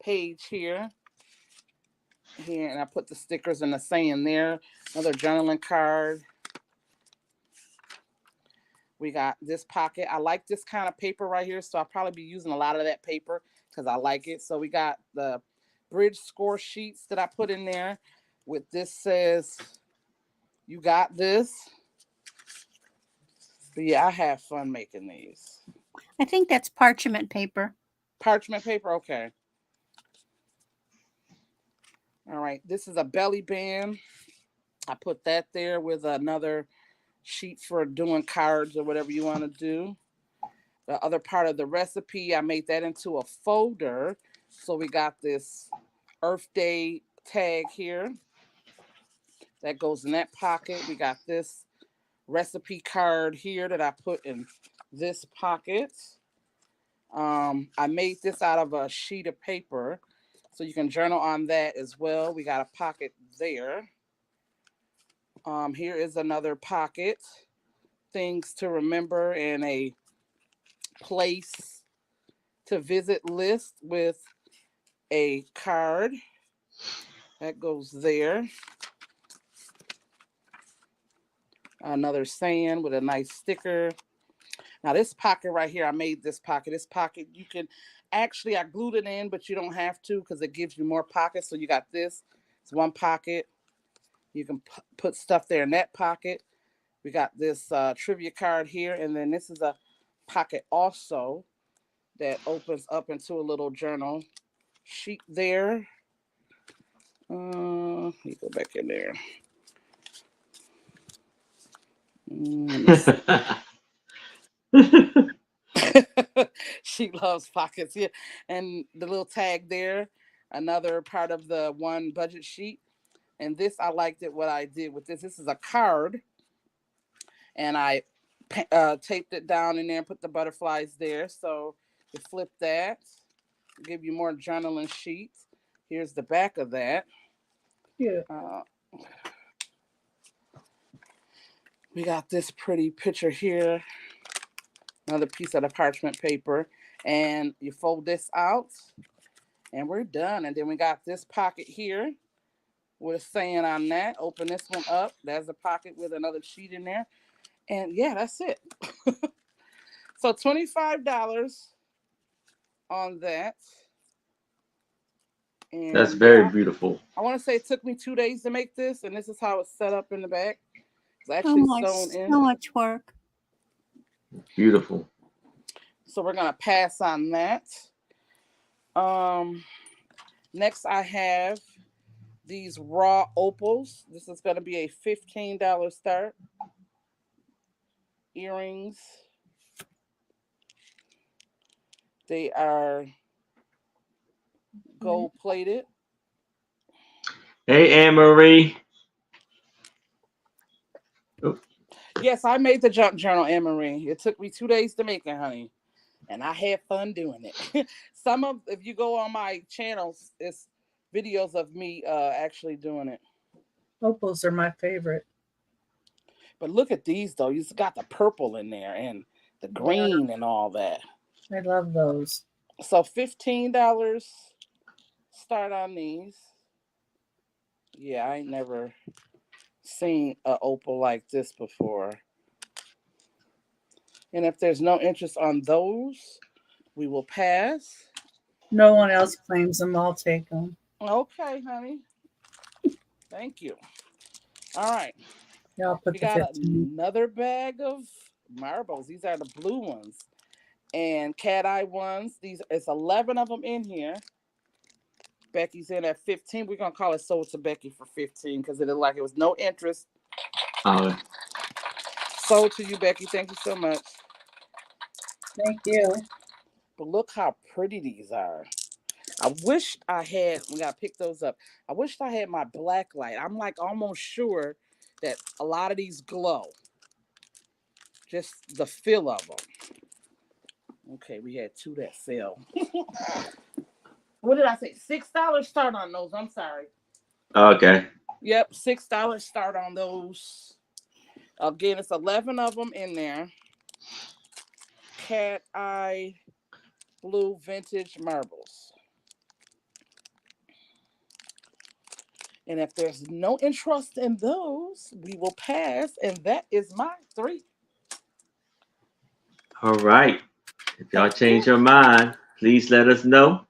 page here. And I put the stickers and the saying there. Another journaling card. We got this pocket. I like this kind of paper right here, so I'll probably be using a lot of that paper because I like it. So we got the bridge score sheets that I put in there. With this says, "You got this." So yeah, I have fun making these. I think that's parchment paper. Parchment paper, okay. All right, this is a belly band. I put that there with another sheet for doing cards or whatever you want to do. The other part of the recipe, I made that into a folder. So we got this Earth Day tag here that goes in that pocket. We got this recipe card here that I put in this pocket. I made this out of a sheet of paper, so you can journal on that as well. We got a pocket there. Here is another pocket, things to remember, and a place to visit list with a card that goes there. Another saying with a nice sticker. Now this pocket right here, I made this pocket. This pocket, you can actually, I glued it in, but you don't have to because it gives you more pockets. So you got this. It's one pocket. You can put stuff there in that pocket. We got this trivia card here. And then this is a pocket also that opens up into a little journal sheet there. Let me go back in there. She loves pockets. Yeah. And the little tag there, another part of the one budget sheet. And this, I liked it, what I did with this. This is a card. And I taped it down in there and put the butterflies there. So you flip that, give you more journaling sheets. Here's the back of that. Yeah. We got this pretty picture here. Another piece of the parchment paper. And you fold this out. And we're done. And then we got this pocket here with a saying on that. Open this one up. There's a pocket with another sheet in there. And yeah, that's it. So $25 on that. And That's very beautiful. I want to say it took me 2 days to make this, and this is how it's set up in the back. It's Oh actually my, sewn in. so much work. Beautiful. So we're gonna pass on that. Next I have these raw opals. This is gonna be a $15 start. Earrings. They are gold plated. Hey, Anne Marie. Yes, I made the junk journal, Anne Marie. It took me 2 days to make it, honey. And I had fun doing it. If you go on my channels, it's videos of me actually doing it. Opals are my favorite. But look at these, though. You've got the purple in there and the green and all that. I love those. So $15 start on these. Yeah, I ain't never seen an opal like this before. And if there's no interest on those, we will pass. No one else claims them. I'll take them. Okay, honey. Thank you. All right. Yeah, I'll put We the got 15. another bag of marbles. These are the blue ones. And cat eye ones. It's 11 of them in here. Becky's in at 15. We're gonna call it sold to Becky for 15 because it looked like it was no interest. Sold to you, Becky. Thank you so much. Thank you. But look how pretty these are. I wished I had. We gotta pick those up. I wished I had my black light. I'm like almost sure that a lot of these glow. Just the feel of them. Okay, we had two that fell. What did I say? $6 start on those. I'm sorry. Okay. Yep, $6 start on those. Again, it's 11 of them in there. Cat eye blue vintage marbles. And if there's no interest in those, we will pass. And that is my 3. All right. If y'all change your mind, please let us know.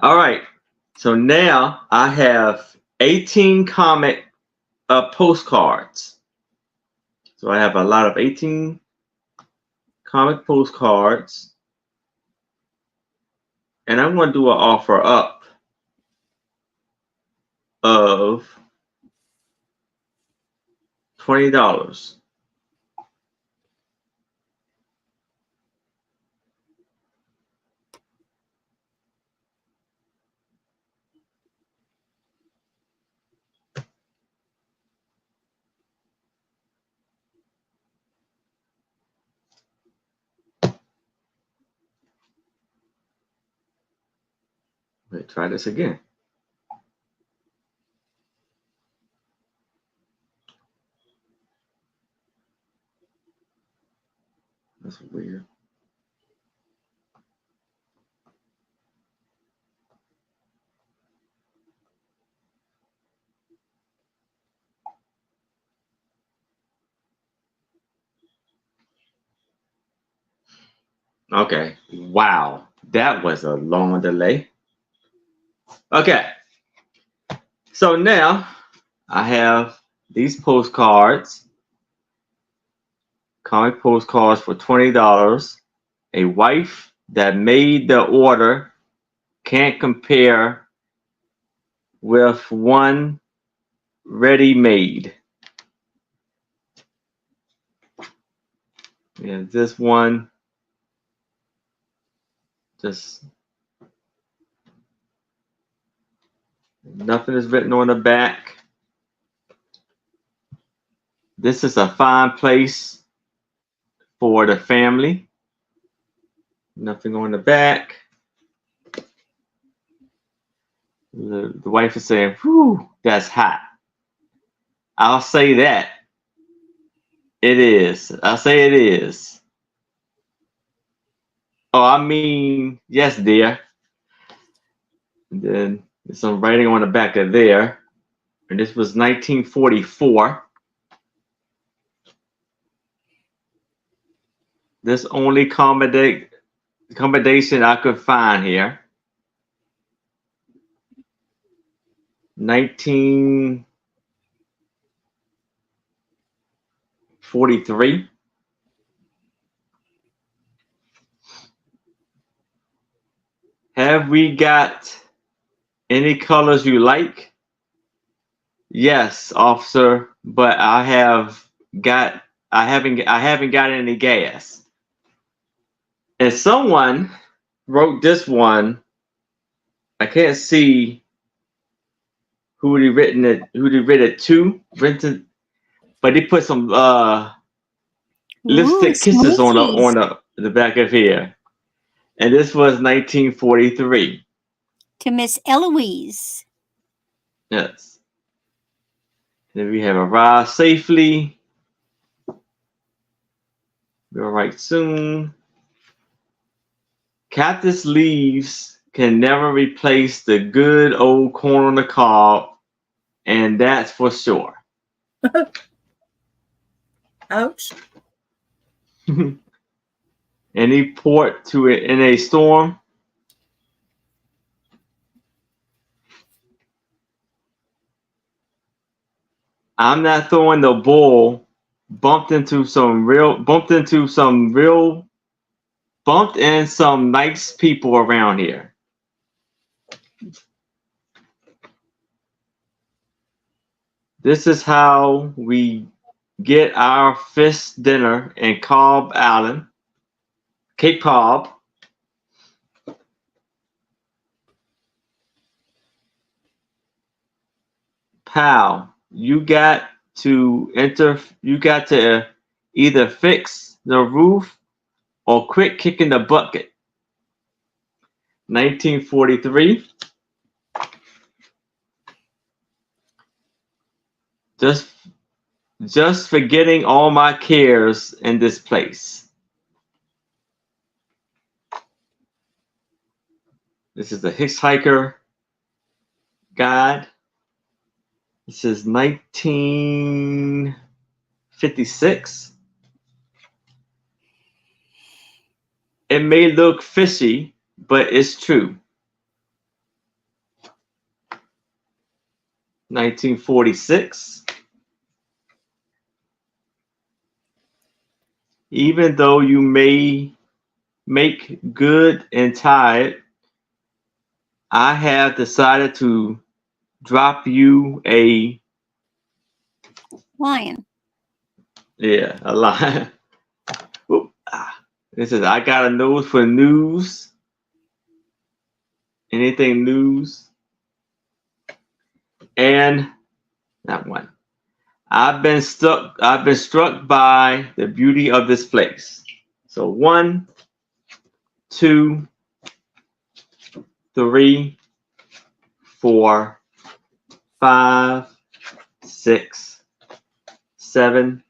All right. So now I have 18 comic postcards. So I have a lot of 18 comic postcards. And I'm going to do an offer up of $20. Let's try this again. That's weird. Okay. Wow. That was a long delay. Okay. So now I have these postcards, comic postcards for $20. A wife that made the order can't compare with one ready-made. Yeah, this one just nothing is written on the back. This is a fine place for the family. Nothing on the back. The wife is saying, "Whew, that's hot." I'll say that. It is. I'll say it is. Oh, I mean, yes, dear. And then there's some writing on the back of there. And this was 1944. This only accommodation I could find here. 1943. Have we got any colors you like? Yes, officer, but I haven't got any gas. And someone wrote this one. I can't see who they written it to, but they put some lipstick kisses on the back of here. And this was 1943. To Miss Eloise. Yes. Then we have arrived safely. We'll arrive soon. Cactus leaves can never replace the good old corn on the cob, and that's for sure. Ouch. Any port to it in a storm? I'm not throwing the bull. Bumped in some nice people around here. This is how we get our fish dinner in Cobb Island, Cape Cobb. Pal, you got to either fix the roof or quit kicking the bucket. 1943. Just forgetting all my cares in this place. This is the Hitchhiker Guide. This is 1956. It may look fishy, but it's true. 1946. Even though you may make good and tired, I have decided to drop you a Lion. line. Oop, This is I got a nose for news. Anything news? And that one. I've been struck by the beauty of this place. So 1, 2, 3, 4, 5, 6, 7,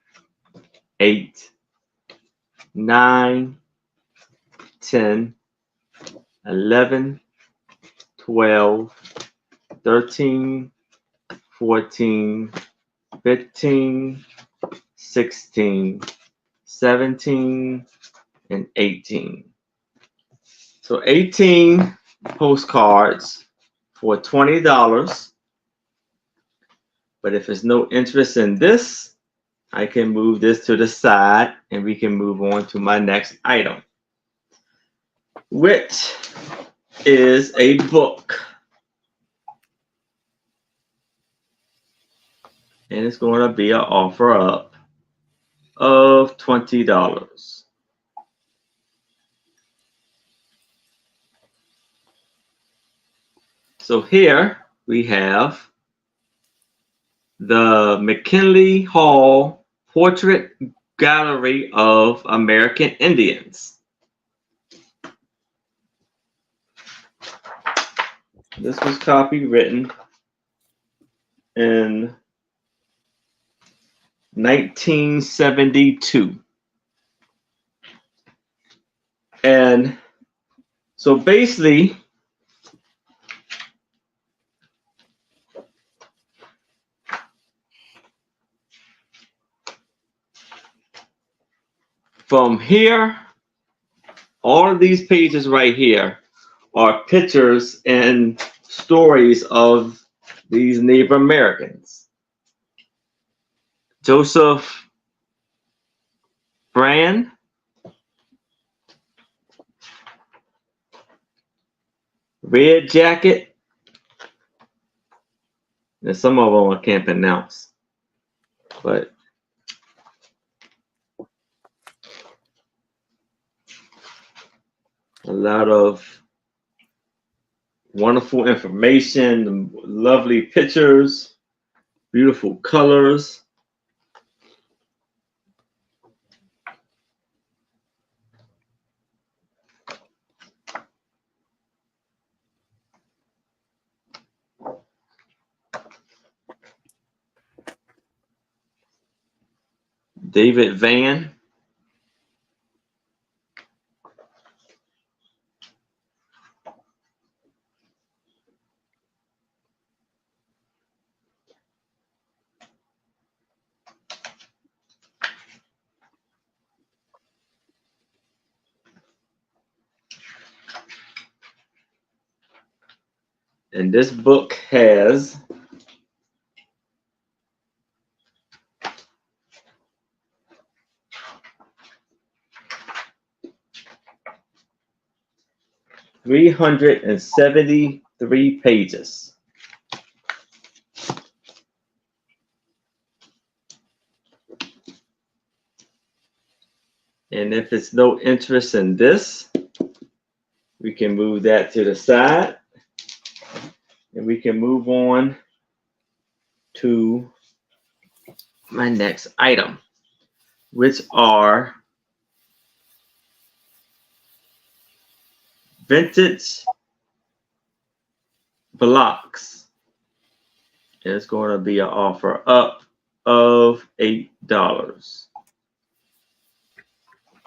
8, 9, 10, 11, 12, 13, 14, 15, 16, 17, and 18. So 18 postcards for $20. But if there's no interest in this, I can move this to the side and we can move on to my next item, which is a book. And it's going to be an offer up of $20. So here we have the McKinley Hall Portrait Gallery of American Indians. This was copywritten in 1972. And so basically, from here, all of these pages right here are pictures and stories of these Native Americans. Joseph Brand, Red Jacket, and some of them I can't pronounce, but a lot of wonderful information, lovely pictures, beautiful colors. David Van. And this book has $373 pages. And if it's no interest in this, we can move that to the side. And we can move on to my next item, which are vintage blocks. And it's going to be an offer up of $8.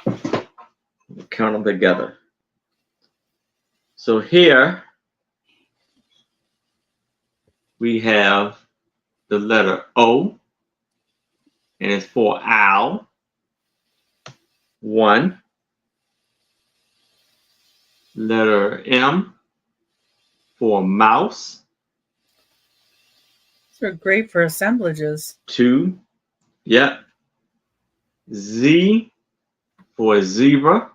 We'll count them together. So here we have the letter O, and it's for owl. 1. Letter M for mouse. They're great for assemblages. 2. Yep. Z for zebra.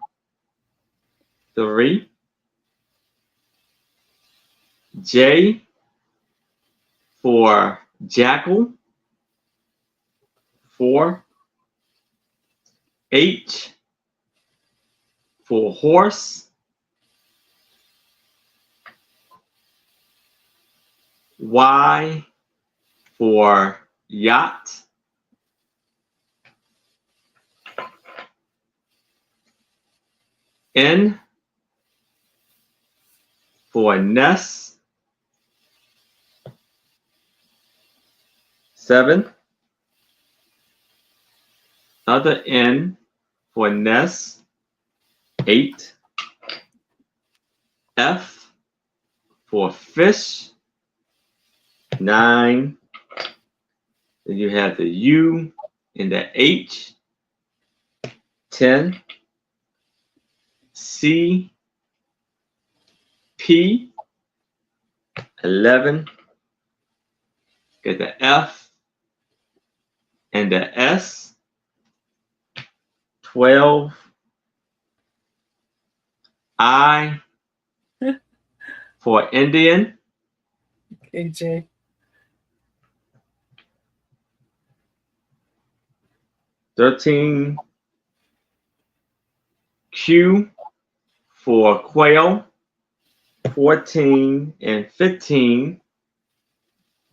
3. J for jackal. 4. H for horse. Y for yacht. N for nest. 7. Other N for nest. 8. F for fish. 9. Then you have the U and the H. 10. C. P. 11. Get the F and the S. 12. I for Indian. AJ. 13. Q for quail. 14 and 15.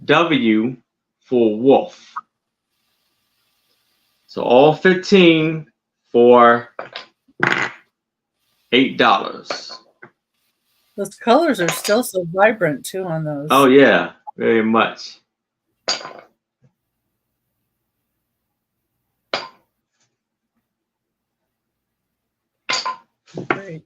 W for wolf. So all 15 for $8. Those colors are still so vibrant too on those. Oh yeah, very much. Great.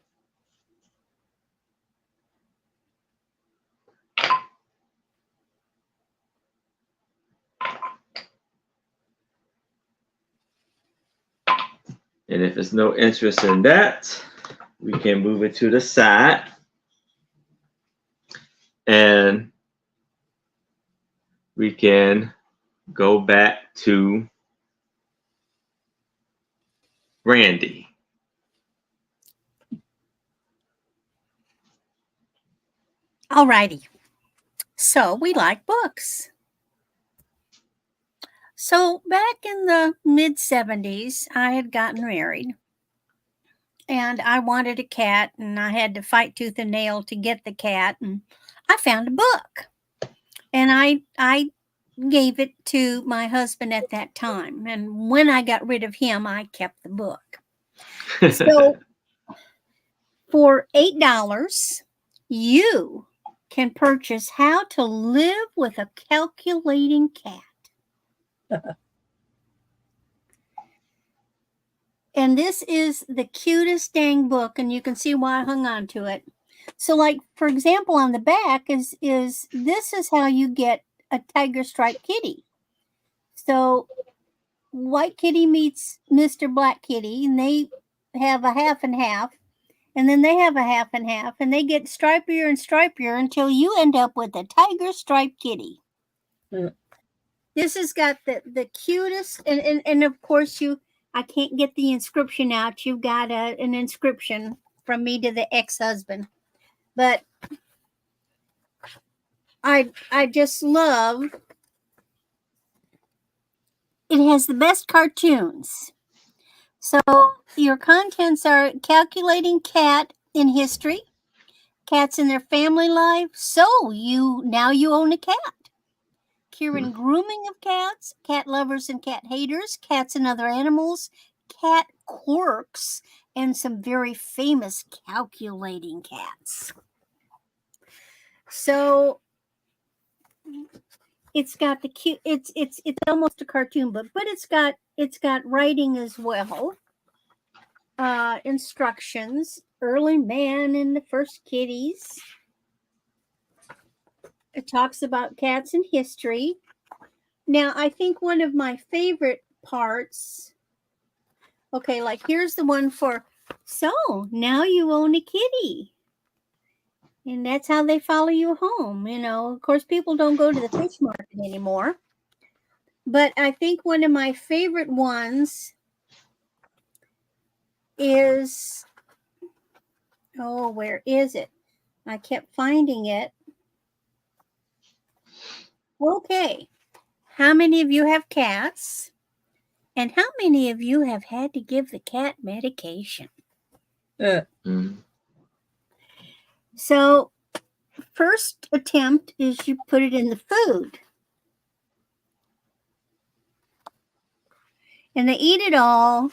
And if there's no interest in that, we can move it to the side. And we can go back to Randy. All righty. So we like books. So back in the mid 70s, I had gotten married. And I wanted a cat, and I had to fight tooth and nail to get the cat. And I found a book. And I gave it to my husband at that time. And when I got rid of him, I kept the book. So for $8, you can purchase How to Live with a Calculating Cat. And this is the cutest dang book, and you can see why I hung on to it. So, like, for example, on the back is this is how you get a tiger striped kitty. So White Kitty meets Mr. Black Kitty, and they have a half and half, and then they have a half and half, and they get stripier and stripier until you end up with a tiger striped kitty. Mm. This has got the cutest, and of course I can't get the inscription out. You've got an inscription from me to the ex-husband, but I just love. It has the best cartoons. So your contents are calculating cat in history, cats in their family life. So you own a cat. Curing grooming of cats, cat lovers and cat haters, cats and other animals, cat quirks, and some very famous calculating cats. So it's got the cute. It's almost a cartoon book, but it's got writing as well. Instructions, early man and the first kitties. It talks about cats in history. Now, I think one of my favorite parts. Okay, like here's the one for. So now you own a kitty. And that's how they follow you home. You know, of course, people don't go to the fish market anymore. But I think one of my favorite ones is, oh, where is it? I kept finding it. Okay. How many of you have cats? And how many of you have had to give the cat medication? Mm. So, first attempt is you put it in the food. And they eat it all.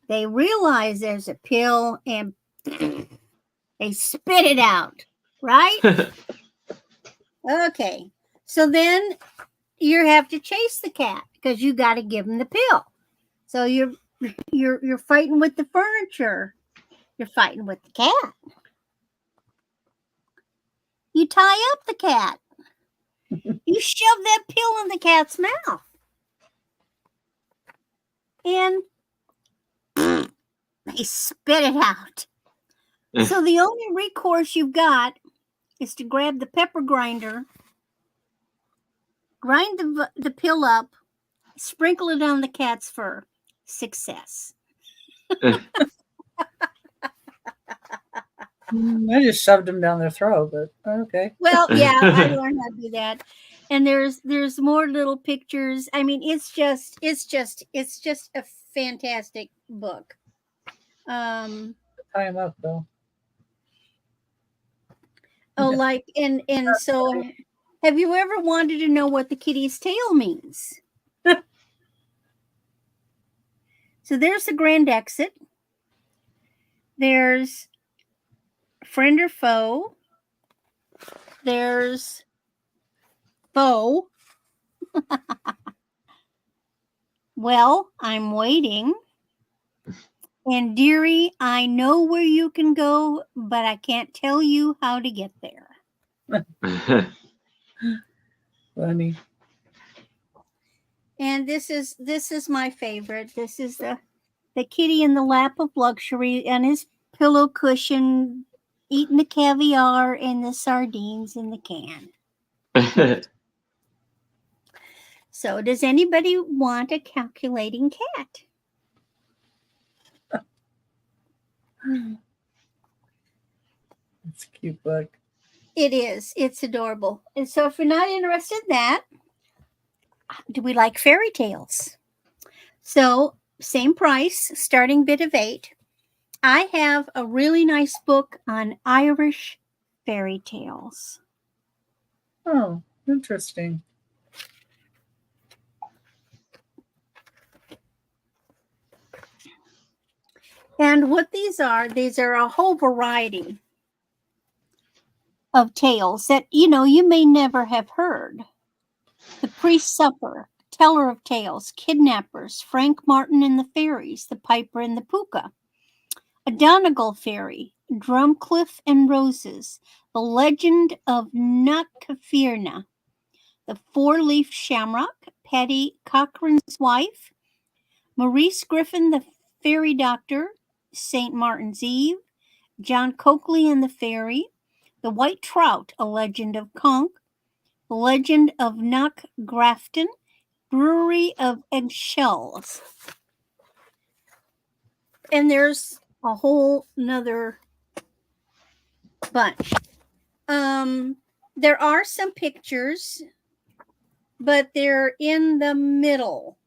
They realize there's a pill and they spit it out, right? Okay. So then you have to chase the cat because you got to give him the pill. So you're fighting with the furniture. You're fighting with the cat. You tie up the cat. You shove that pill in the cat's mouth. And they spit it out. So the only recourse you've got is to grab the pepper grinder, grind the pill up, sprinkle it on the cat's fur. Success. I just shoved them down their throat, but okay. Well, yeah, I learned how to do that. And there's more little pictures. I mean, it's just a fantastic book. Tie them up though. Oh, like and so have you ever wanted to know what the kitty's tail means? So there's the grand exit. There's friend or foe. There's foe. Well, I'm waiting. And dearie, I know where you can go, but I can't tell you how to get there. Funny. And this is my favorite. This is the kitty in the lap of luxury and his pillow cushion, eating the caviar and the sardines in the can. So, does anybody want a calculating cat? It's a cute book. It is. It's adorable. And so, if you're not interested in that, do we like fairy tales? So, same price, starting bid of 8. I have a really nice book on Irish fairy tales. Oh, interesting. And what these are a whole variety of tales that, you may never have heard. The Priest's Supper, Teller of Tales, Kidnappers, Frank Martin and the Fairies, The Piper and the Pooka, A Donegal Fairy, Drumcliff and Roses, The Legend of Knockafirna, The Four-Leaf Shamrock, Patty Cochrane's Wife, Maurice Griffin the Fairy Doctor, St. Martin's Eve, John Coakley and the Fairy, The White Trout, A Legend of Conch, The Legend of Knockgrafton, Brewery of Eggshells. And there's a whole nother bunch. There are some pictures, but they're in the middle.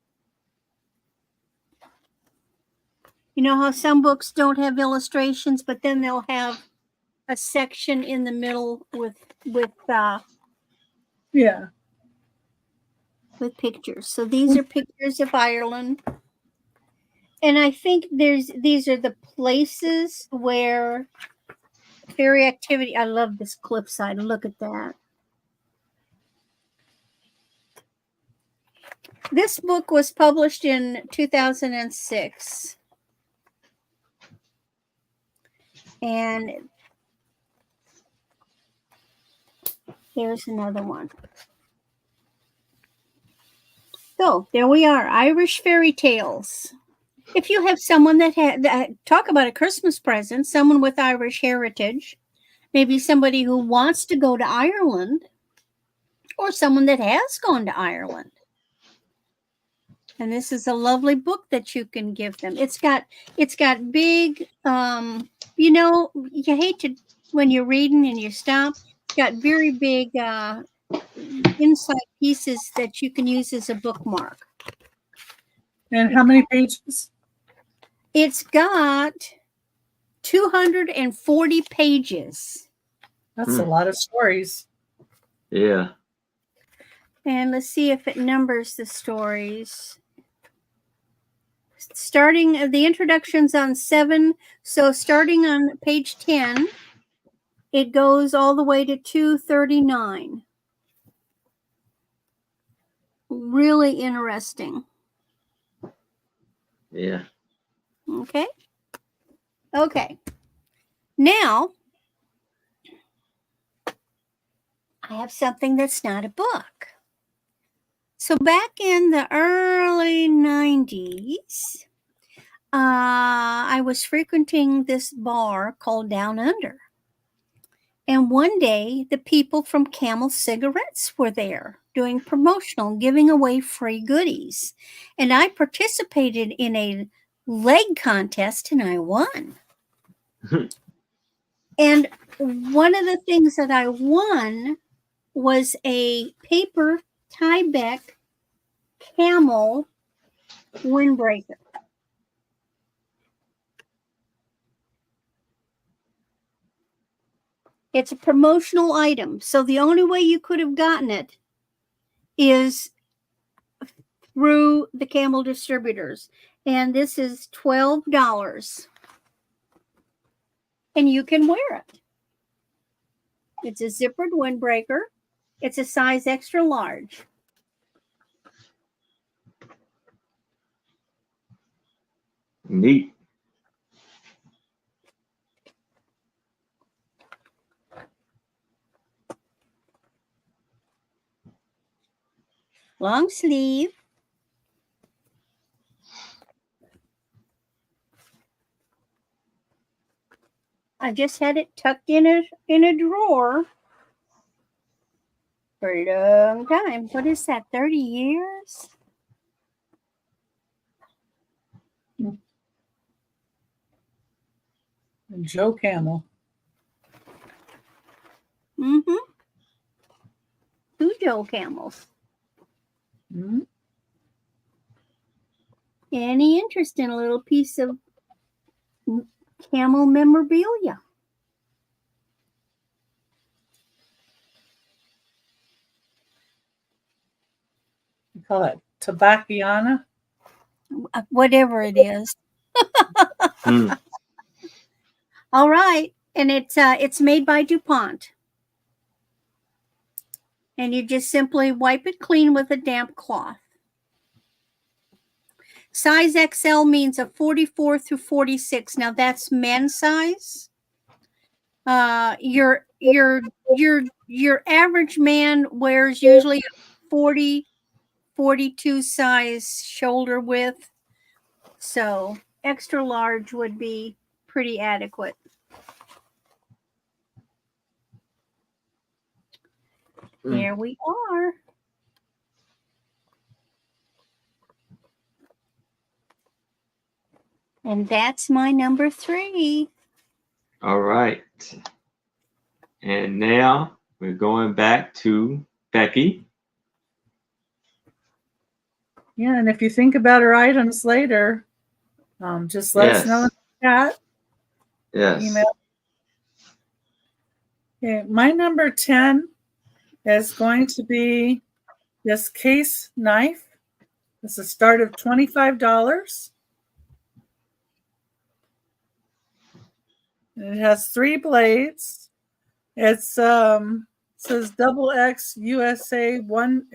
You know how some books don't have illustrations, but then they'll have a section in the middle with pictures. So these are pictures of Ireland. And I think these are the places where fairy activity. I love this cliffside. Look at that. This book was published in 2006. And there's another one. So there we are, Irish fairy tales. if you have someone that talk about a Christmas present, someone with Irish heritage, maybe somebody who wants to go to Ireland, or someone that has gone to Ireland. And this is a lovely book that you can give them. It's got big, you hate to, when you're reading and you stop, it's got very big inside pieces that you can use as a bookmark. And how many pages? It's got 240 pages. That's a lot of stories. Yeah. And let's see if it numbers the stories. Starting, the introduction's on 7. So starting on page 10, it goes all the way to 239. Really interesting. Yeah. Okay. Okay. Now, I have something that's not a book. So back in the early 90s, I was frequenting this bar called Down Under. And one day, the people from Camel Cigarettes were there doing promotional, giving away free goodies. And I participated in a leg contest and I won. And one of the things that I won was a paper Tyvek Camel windbreaker. It's a promotional item. So the only way you could have gotten it is through the Camel distributors. And this is $12. And you can wear it. It's a zippered windbreaker. It's a size extra large. Neat. Long sleeve. I just had it tucked in a drawer for a long time. What is that, 30 years? And Joe Camel. Mm-hmm. 2 Joe Camels. Mm-hmm. Any interest in a little piece of camel memorabilia? You call it Tabacchiana? Whatever it is. All right. And it's made by DuPont. And you just simply wipe it clean with a damp cloth. Size XL means a 44 through 46. Now that's men's size. Your average man wears usually a 40, 42 size shoulder width. So extra large would be pretty adequate. There we are. And that's my number 3. All right. And now we're going back to Becky. Yeah, and if you think about her items later, just let us know in the chat. Yes. Email. Okay, my number 10 is going to be this case knife. It's a start of $25. And it has 3 blades. It's says double X USA 1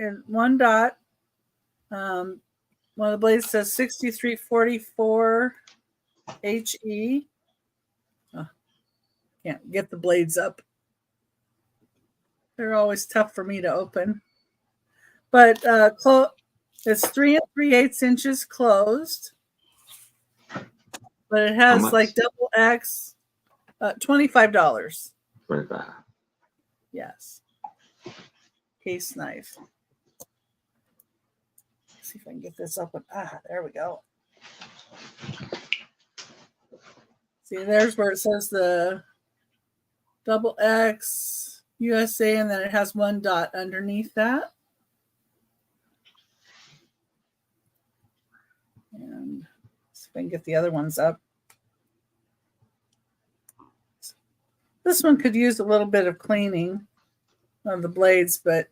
dot. One of the blades says 6344 HE. Oh, can't get the blades up. They're always tough for me to open. But it's 3 3/8 inches closed. but it How has much? like double X, $25. 25. Yes. Case knife. Let's see if I can get this open. There we go. See, there's where it says the double X USA, and then it has one dot underneath that. And see if I can get the other ones up. This one could use a little bit of cleaning of the blades, but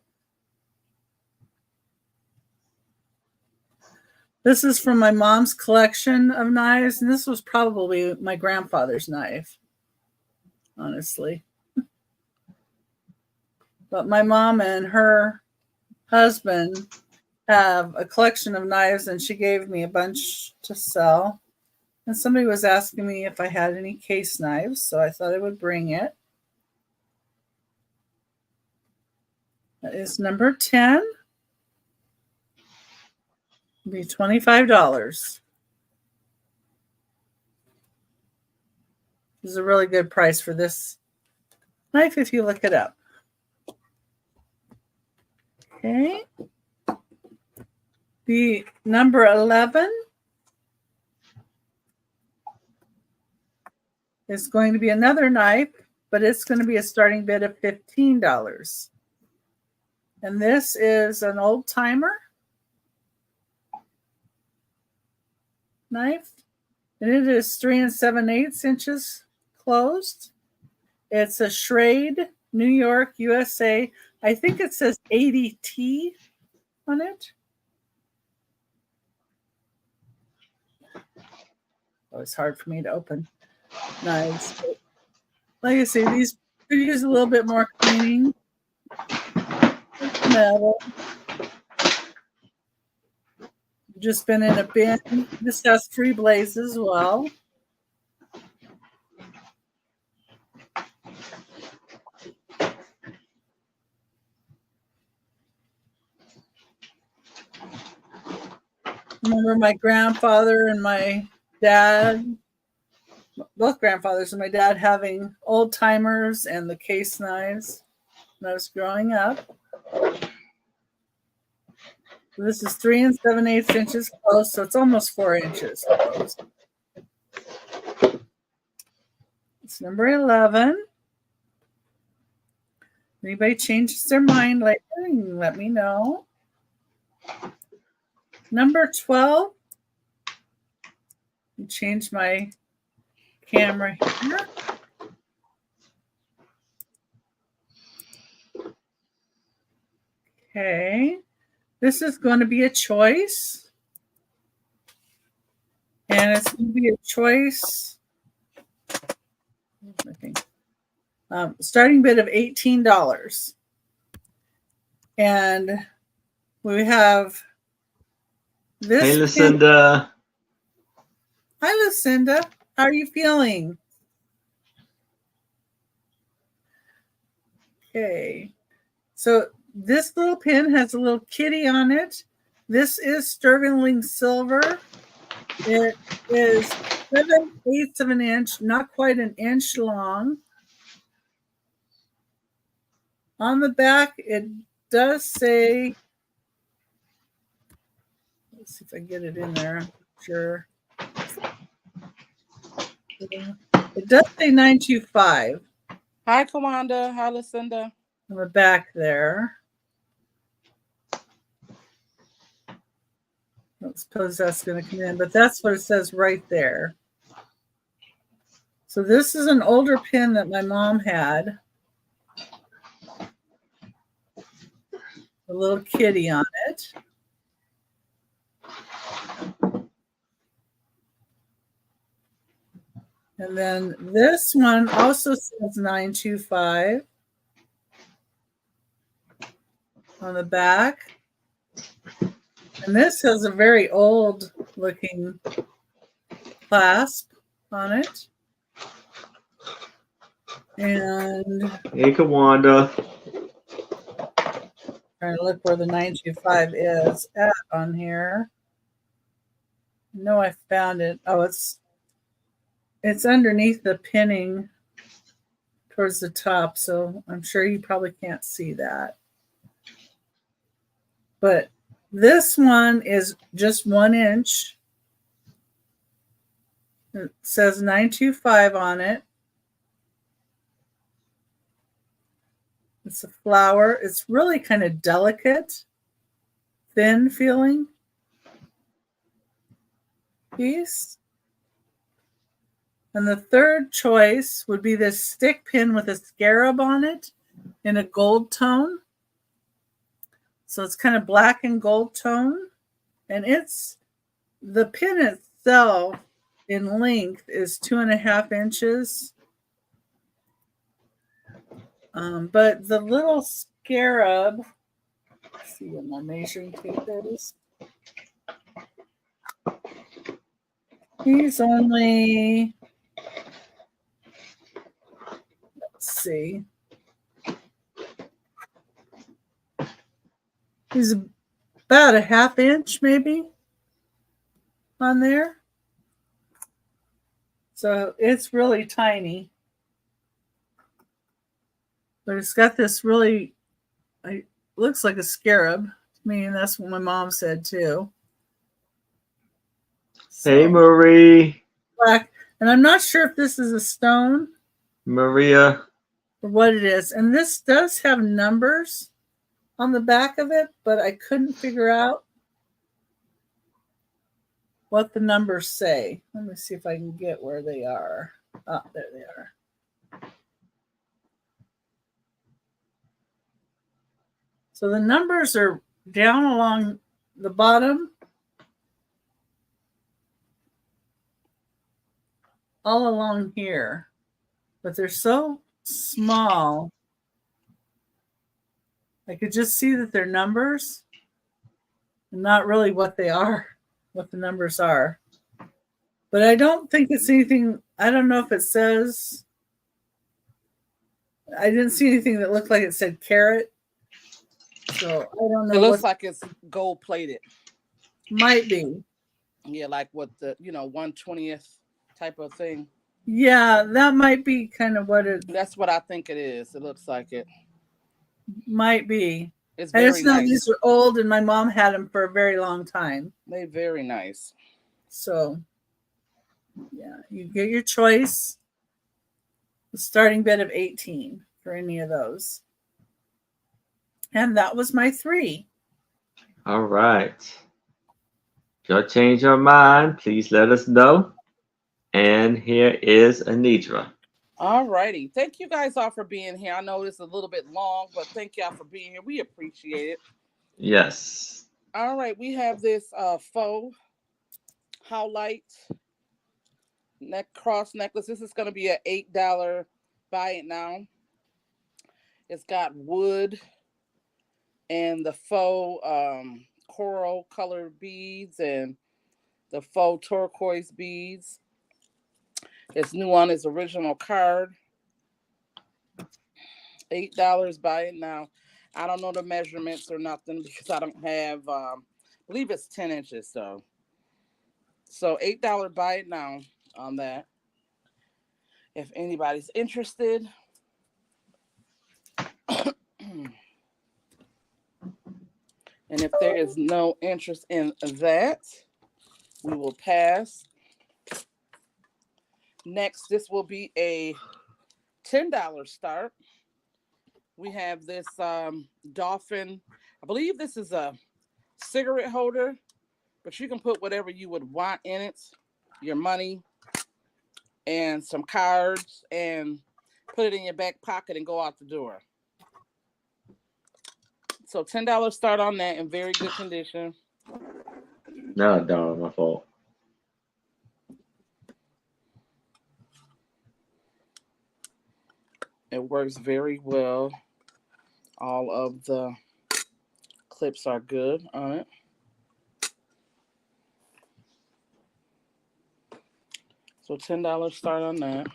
this is from my mom's collection of knives, and this was probably my grandfather's knife, honestly. But my mom and her husband have a collection of knives, and she gave me a bunch to sell. And somebody was asking me if I had any case knives, so I thought I would bring it. That is number 10. It'll be $25. This is a really good price for this knife if you look it up. Okay. The number 11 is going to be another knife, but it's going to be a starting bid of $15. And this is an old timer knife, and it is 3 7/8 inches closed. It's a Schrade, New York, USA. I think it says 80T on it. Oh, it's hard for me to open knives. Like I say, these could use a little bit more cleaning. Metal. Just been in a bin. This has 3 blades as well. Remember my grandfather and my dad, both grandfathers and my dad, having old timers and the case knives when I was growing up. This is 3 7/8 inches close, so it's almost 4 inches close. It's number 11. Anybody changes their mind later, let me know. Number 12. Change my camera here. Okay. This is going to be a choice. And it's going to be a choice. Starting bid of $18. And we have this. Hey, Lucinda. Hi, Lucinda. How are you feeling? Okay. So this little pin has a little kitty on it. This is sterling silver. It is 7/8 of an inch, not quite an inch long. On the back, it does say, let's see if I can get it in there. I'm sure. It does say 925. Hi, Kawanda. Hi, Lucinda. On the back there. I don't suppose that's going to come in, but that's what it says right there. So this is an older pin that my mom had. A little kitty on it. And then this one also says 925 on the back. And this has a very old looking clasp on it. And Hey, Kawanda. trying to look where the 925 is at on here. No, I found it. Oh, it's it's underneath the pinning towards the top, so I'm sure you probably can't see that. But this one is just 1 inch. It says 925 on it. It's a flower. It's really kind of delicate, thin feeling piece. And the third choice would be this stick pin with a scarab on it in a gold tone. So it's kind of black and gold tone. And the pin itself in length is 2.5 inches. But the little scarab, let's see what my measuring tape is. He's only, let's see. He's about 1/2 inch maybe on there. So it's really tiny. But it's got this really, it looks like a scarab to me, and that's what my mom said too. So, Hey, Marie. black. And I'm not sure if this is a stone Maria. or what it is. And this does have numbers on the back of it, but I couldn't figure out what the numbers say. Let me see if I can get where they are. Oh, there they are. So the numbers are down along the bottom, all along here, but they're so small. I could just see that they're numbers and not really what they are, what the numbers are. But I don't think it's anything, I don't know if it says, I didn't see anything that looked like it said carat. So I don't know. It looks like it's gold plated. Might be. Yeah, like what the 1/20th type of thing. Yeah, that might be kind of what it. That's what I think it is. It looks like it might be. It's I very just know nice. these are old, and my mom had them for a very long time. They're very nice. So, yeah, you get your choice. The starting bid of 18 for any of those. And that was my 3. All right. If y'all change your mind, please let us know. And here is Anitra. All righty. Thank you guys all for being here. I know it's a little bit long, but thank y'all for being here. We appreciate it. Yes. All right. We have this faux highlight cross necklace. This is going to be an $8 buy it now. It's got wood and the faux coral colored beads and the faux turquoise beads. It's new on its original card. $8 buy it now. I don't know the measurements or nothing because I don't have, I believe it's 10 inches. So $8 buy it now on that. If anybody's interested. And if there is no interest in that, we will pass. Next, this will be a $10 start. We have this dolphin. I believe this is a cigarette holder, but you can put whatever you would want in it, your money and some cards, and put it in your back pocket and go out the door. So $10 start on that in very good condition. No, dog, my fault. It works very well. All of the clips are good on it. So $10 start on that.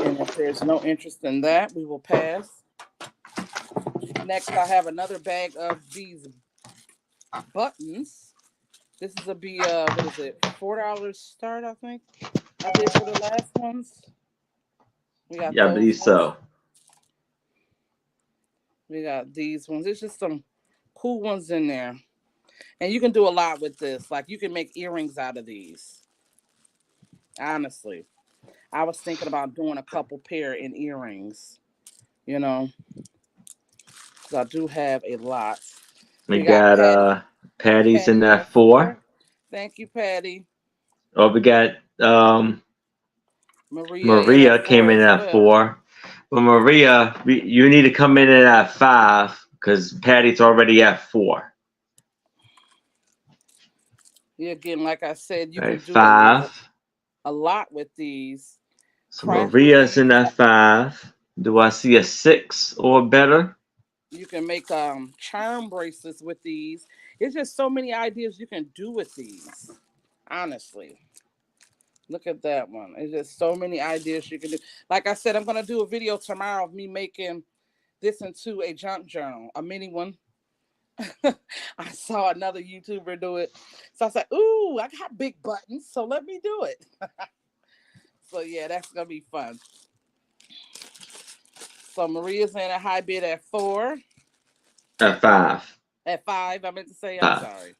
And if there's no interest in that, we will pass. Next, I have another bag of these buttons. This is a be what is it? $4 start, I think. I did for the last ones. We got Yeah, I those believe ones. so. We got these ones. There's just some cool ones in there. And you can do a lot with this. Like you can make earrings out of these. Honestly. I was thinking about doing a couple pair in earrings. You know. So I do have a lot. We got Patty. Patty's in Patty that 4. Thank you, Patty. Oh, we got Maria came in at 4. But Maria, you need to come in at 5 because Patty's already at 4. Yeah, again, like I said, you All right, can do 5. a lot with these. So Maria's in these. at 5. Do I see a 6 or better? You can make charm bracelets with these. It's just so many ideas you can do with these. Honestly. Look at that one. It's just so many ideas you can do. Like I said, I'm going to do a video tomorrow of me making this into a junk journal, a mini one. I saw another YouTuber do it. So I said, ooh, I got big buttons, so let me do it. So yeah, that's going to be fun. So Maria's in a high bid at 4. At 5. At 5, I meant to say. 5. I'm sorry.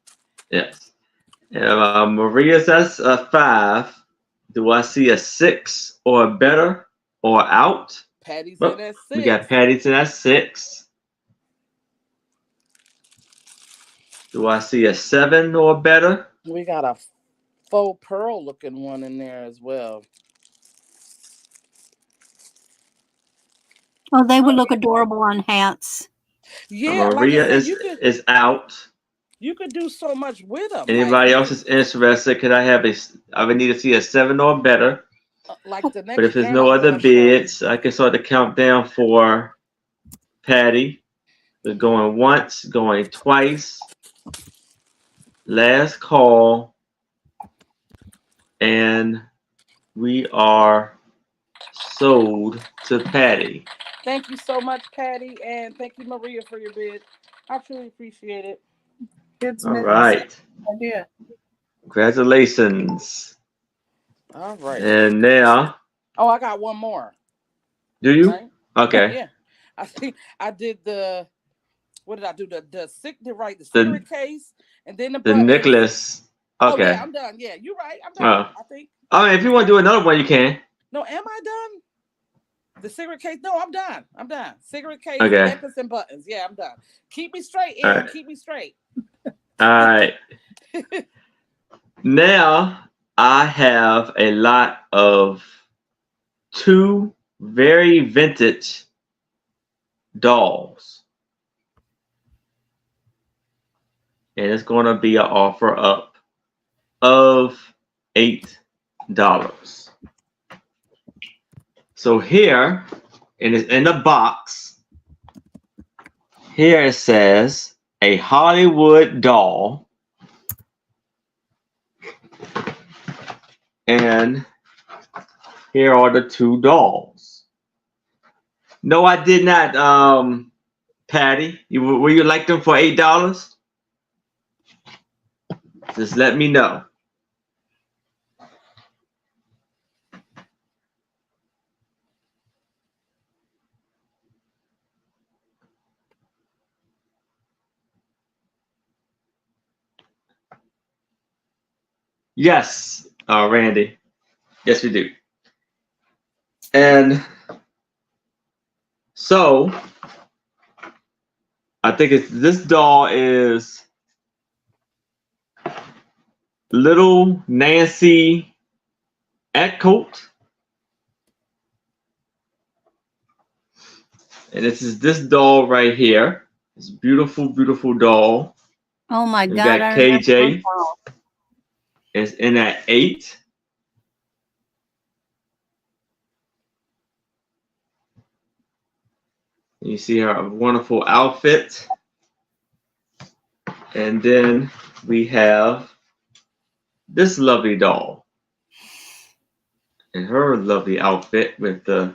Yes. Maria's at a 5. Do I see a 6 or better or out? Patty's in at 6. We got Patty's in at 6. Do I see a 7 or better? We got a faux pearl looking one in there as well. Oh, they would look adorable on hats. Yeah, Maria like is out. You could do so much with them. Anybody else is interested? Could I have I would need to see a 7 or better. Like the next. But if there's no other bids, I can start the countdown for Patty. We're going once, going twice. Last call. And we are sold to Patty. Thank you so much, Patty. And thank you, Maria, for your bid. I truly appreciate it. All right. Idea. Congratulations. All right. And now. Oh, I got one more. Do you? Right? Okay. Yeah. I think I did the. What did I do? The cigarette case, and then the necklace. Okay. Oh, yeah, I'm done. Yeah, you're right. I'm done. I think. I mean, if you want to do another one, you can. No, am I done? The cigarette case? No, I'm done. I'm done. Cigarette case, okay. necklace, and buttons. Yeah, I'm done. Keep me straight, Aaron. Right. Keep me straight. All right. Now I have a lot of 2 very vintage dolls. And it's going to be an offer up of $8. So here, in the box, here it says a Hollywood doll. And here are the 2 dolls. No, I did not, Patty. Will you like them for $8? Just let me know. Yes, Randy. Yes, we do. And so I think this doll is Little Nancy Eckholt. And this doll right here. This beautiful, beautiful doll. Oh my God. We got KJ. It's in at 8. You see her wonderful outfit. And then we have this lovely doll. And her lovely outfit with the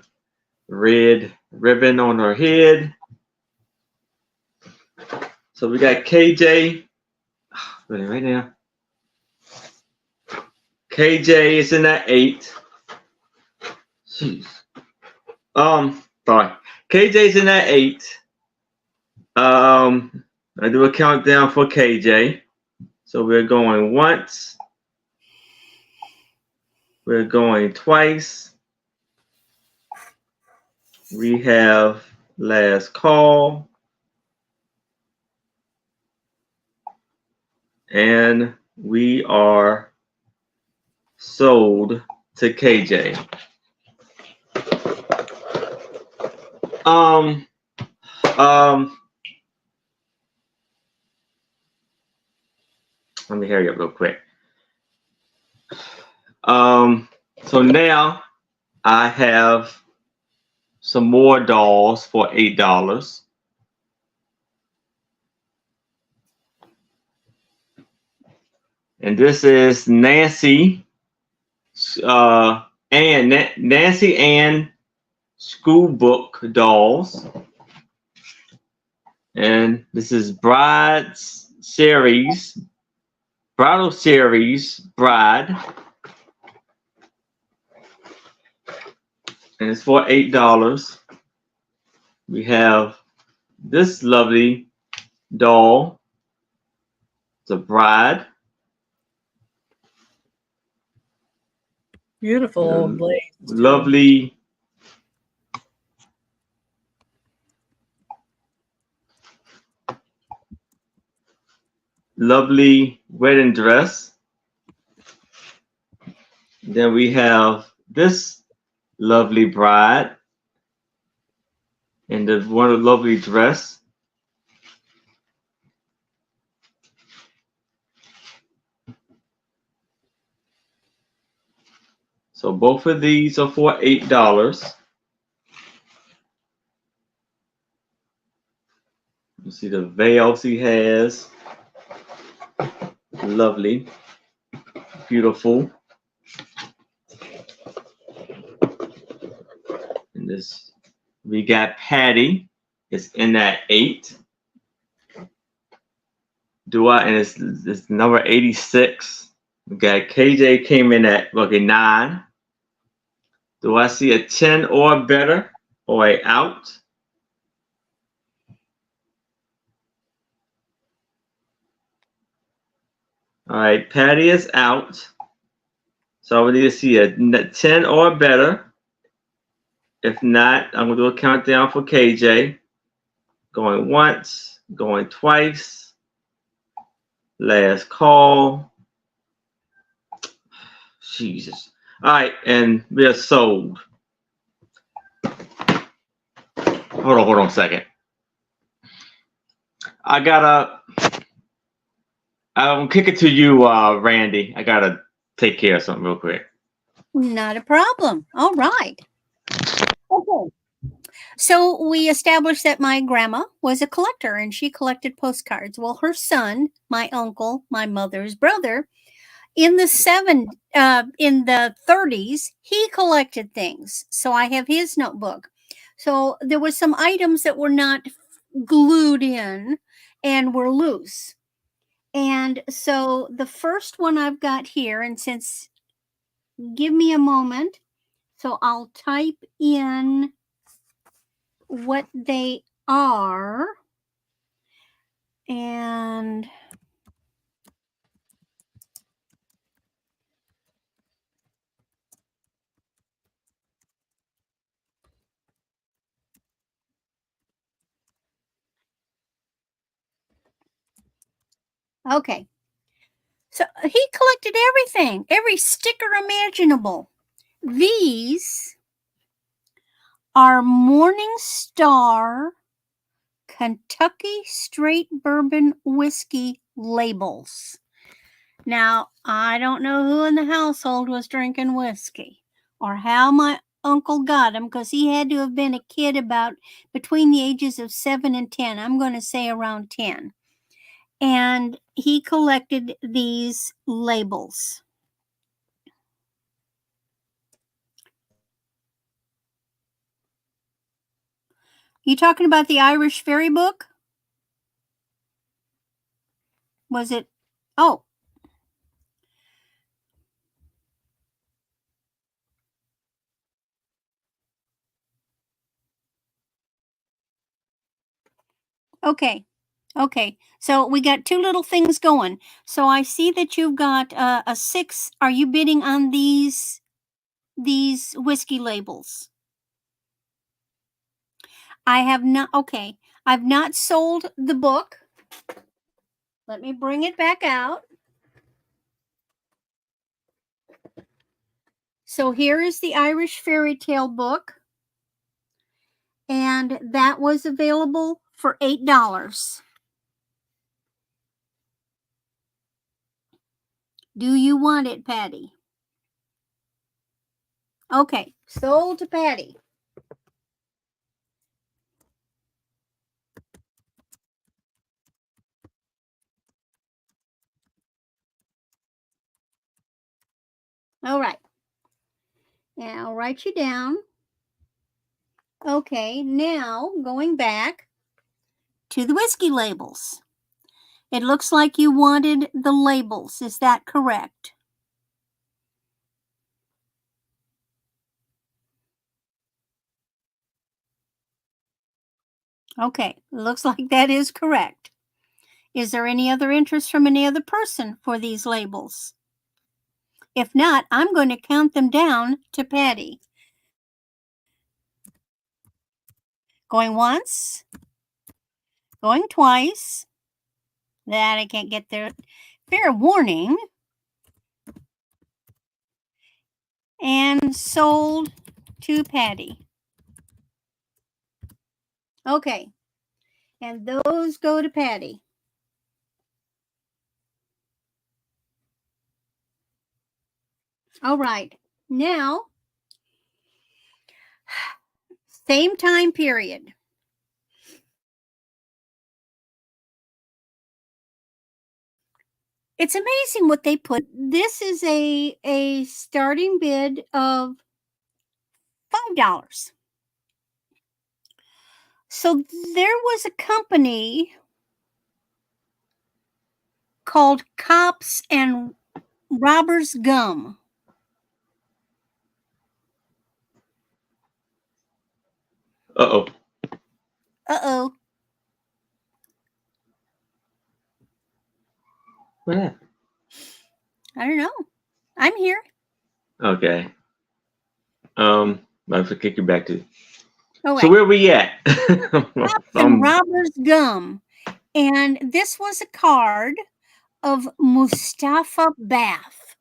red ribbon on her head. So we got KJ. Right now. KJ is in at 8. Jeez. Sorry. KJ's in at 8. I do a countdown for KJ. So we're going once. We're going twice. We have last call. And we are sold to KJ. Let me hurry up real quick. So now I have some more dolls for $8. And this is Nancy Nancy Ann school book dolls. And this is Bridal Series Bride. And it's for $8. We have this lovely doll. It's a bride. Beautiful old blades. Lovely. Lovely wedding dress. Then we have this lovely bride in the one lovely dress. So both of these are for $8. You see the veils he has. Lovely. Beautiful. And this, we got Patty. It's in at 8. And it's number 86. We got KJ came in at 9. Do I see a 10 or better or a out? All right, Patty is out. So we need to see a 10 or better. If not, I'm going to do a countdown for KJ. Going once, going twice. Last call. Jesus. All right, and we are sold. Hold on a second. I'll kick it to you, Randy. I gotta take care of something real quick. Not a problem. All right. Okay. So we established that my grandma was a collector and she collected postcards. Well, her son, my uncle, my mother's brother, in the 30s, he collected things. So I have his notebook. So there were some items that were not glued in and were loose. And so the first one I've got here, and give me a moment, so I'll type in what they are. And okay. So he collected everything, every sticker imaginable. These are Morning Star Kentucky Straight Bourbon Whiskey labels. Now, I don't know who in the household was drinking whiskey or how my uncle got them, because he had to have been a kid about between the ages of 7 and 10. I'm going to say around 10. And he collected these labels. You talking about the Irish Fairy book? Was it? Oh. Okay. Okay. So we got two little things going. So I see that you've got a 6. Are you bidding on these whiskey labels? I have not. Okay. I've not sold the book. Let me bring it back out. So here is the Irish fairy tale book. And that was available for $8. Do you want it, Patty? Okay, sold to Patty. All right. Now I'll write you down. Okay, now going back to the whiskey labels. It looks like you wanted the labels. Is that correct? Okay, looks like that is correct. Is there any other interest from any other person for these labels? If not, I'm going to count them down to Patty. Going once, going twice. That I can't get there. Fair warning. And sold to Patty. Okay. And those go to Patty. All right. Now, same time period. It's amazing what they put. This is a starting bid of $5. So there was a company called Cops and Robbers Gum. Uh-oh. Uh-oh. What happened? I don't know. I'm here. Okay. I have to kick you back to. Oh, So where we at? Cops and Robbers Gum. And this was a card of Mustafa Bath.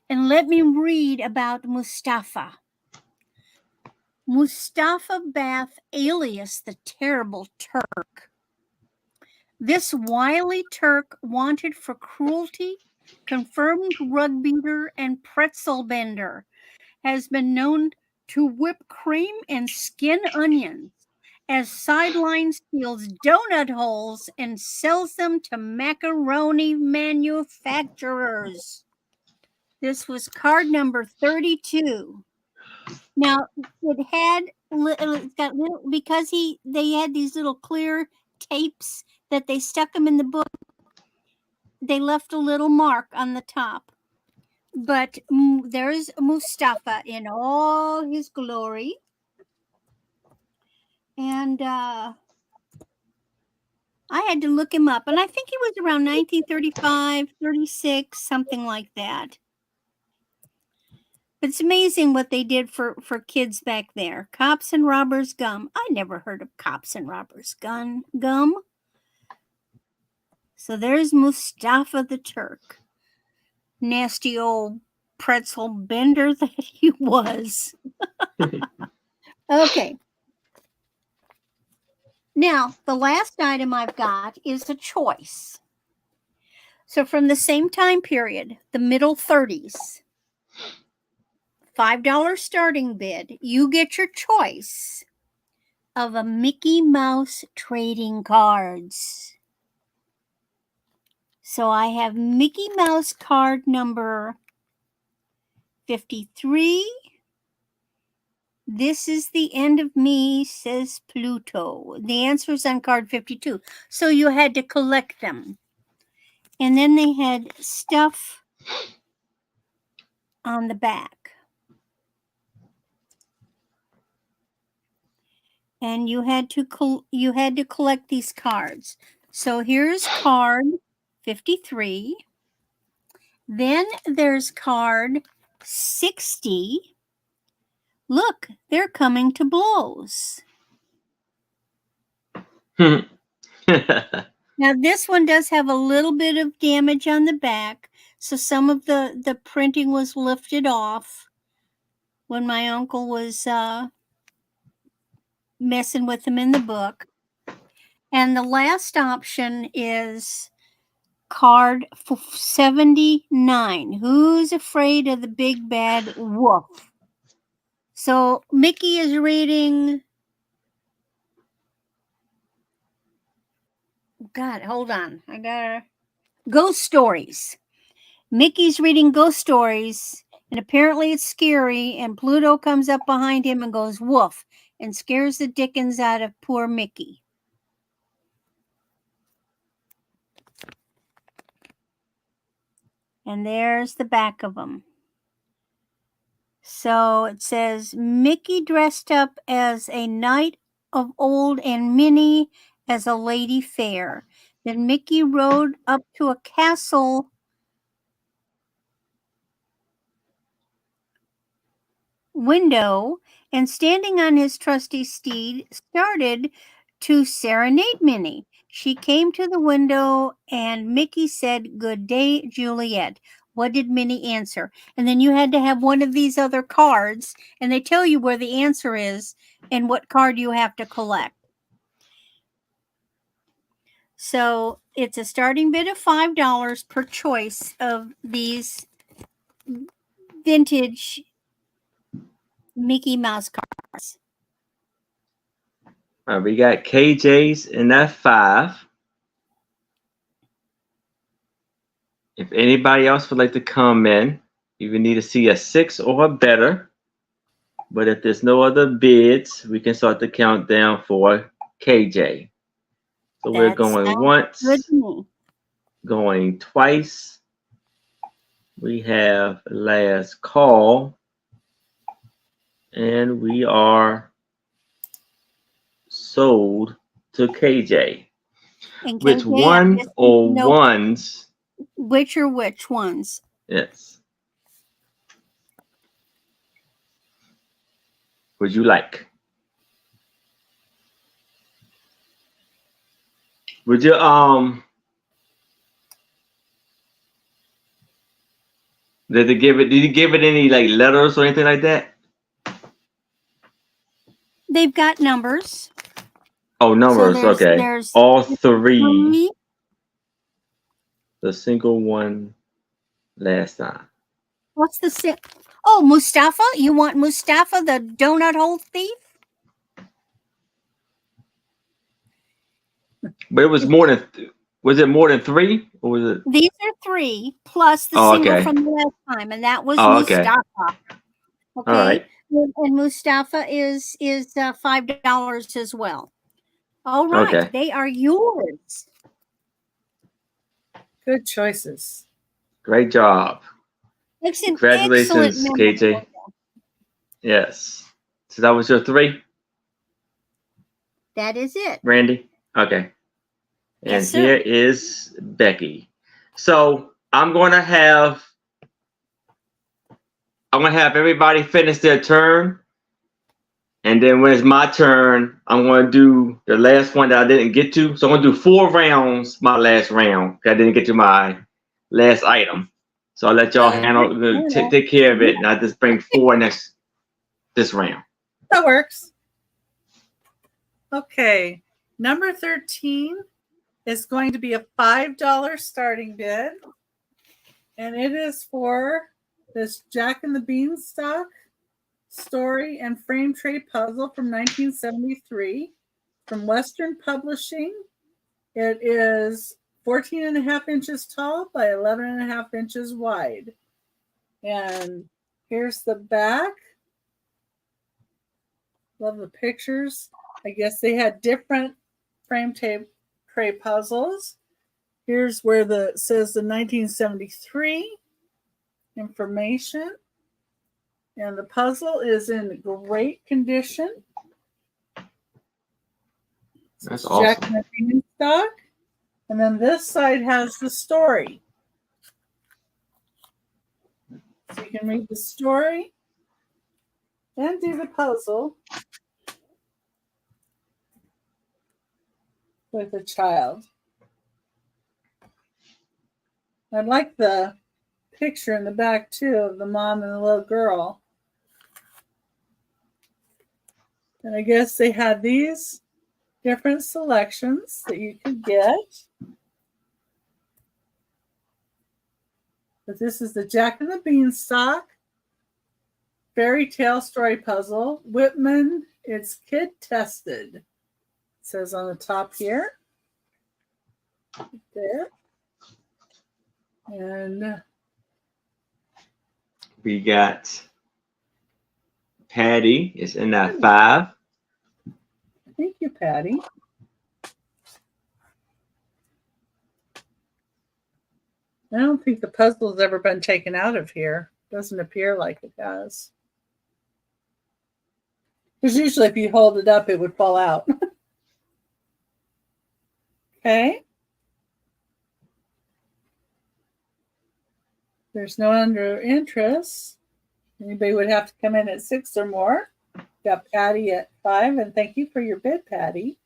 And let me read about Mustafa. Mustafa Bath, alias the Terrible Turk. This wily Turk, wanted for cruelty, confirmed rug beater, and pretzel bender, has been known to whip cream and skin onions as sideline steals donut holes and sells them to macaroni manufacturers. This was card number 32. Now it's got little, because they had these little clear tapes that they stuck them in the book. They left a little mark on the top. But there's Mustafa in all his glory. And I had to look him up. And I think he was around 1935, 36, something like that. But it's amazing what they did for kids back there. Cops and Robbers Gum. I never heard of Cops and Robbers Gum. So there's Mustafa the Turk. Nasty old pretzel bender that he was. Okay. Now, the last item I've got is a choice. So from the same time period, the middle 30s, $5 starting bid, you get your choice of a Mickey Mouse trading cards. So I have Mickey Mouse card number 53. This is the end of me, says Pluto. The answer is on card 52. So you had to collect them. And then they had stuff on the back. and you had to collect these cards. So here's card 53. Then there's card 60. Look, they're coming to blows. Now this one does have a little bit of damage on the back, so some of the printing was lifted off when my uncle was messing with them in the book. And the last option is card 79. Who's afraid of the big bad wolf? So Mickey is reading. God, hold on. I gotta. Ghost stories. Mickey's reading ghost stories, and apparently it's scary. And Pluto comes up behind him and goes woof and scares the dickens out of poor Mickey. And there's the back of them. So it says Mickey dressed up as a knight of old and Minnie as a lady fair. Then Mickey rode up to a castle window and standing on his trusty steed started to serenade Minnie. She came to the window and Mickey said, "Good day, Juliet." What did Minnie answer? And then you had to have one of these other cards, and they tell you where the answer is and what card you have to collect. So it's a starting bid of $5 per choice of these vintage Mickey Mouse cards. All right, we got KJ's in that 5. If anybody else would like to come in, you would need to see a 6 or better. But if there's no other bids, we can start the countdown for KJ. So we're going once, going twice. We have last call. And we are sold to KJ. And Which one or ones? Which or which ones? Yes. Would you like? Would you did you give it any like letters or anything like that? They've got numbers. Oh, numbers. So okay. There's all three. The single one last time. What's the Oh, Mustafa? You want Mustafa, the donut hole thief? But it was more than. Was it more than 3, or was it? These are 3 plus the single from the last time, and that was Mustafa. Okay. All right. And Mustafa is $5 as well. All right. Okay. They are yours. Good choices. Great job. Congratulations, KJ. Yes. So that was your 3? That is it. Randy? Okay. And yes, here is Becky. So I'm gonna have everybody finish their turn. And then when it's my turn, I'm going to do the last one that I didn't get to. So I'm going to do 4 rounds, my last round. I didn't get to my last item. So I'll let y'all handle, take care of it. And I just bring 4 this round. That works. Okay. Number 13 is going to be a $5 starting bid. And it is for this Jack and the Beanstalk story and frame tray puzzle from 1973 from Western Publishing. It is 14.5 inches tall by 11.5 inches wide. And here's the back. Love the pictures. I guess they had different frame tray puzzles. Here's where it says the 1973 information. And the puzzle is in great condition. That's Jack awesome. and the Beanstalk. And then this side has the story. So you can read the story and do the puzzle with a child. I like the picture in the back too of the mom and the little girl. And I guess they had these different selections that you could get. But this is the Jack and the Beanstalk fairy tale story puzzle. Whitman, it's kid tested. It says on the top here. There. And We got Patty is in that 5. thank you, Patty. I don't think the puzzle's ever been taken out of here. Doesn't appear like it has. Because usually if you hold it up, it would fall out. Okay. There's no under interest. Anybody would have to come in at 6 or more. Got Patty at 5, and thank you for your bid, Patty.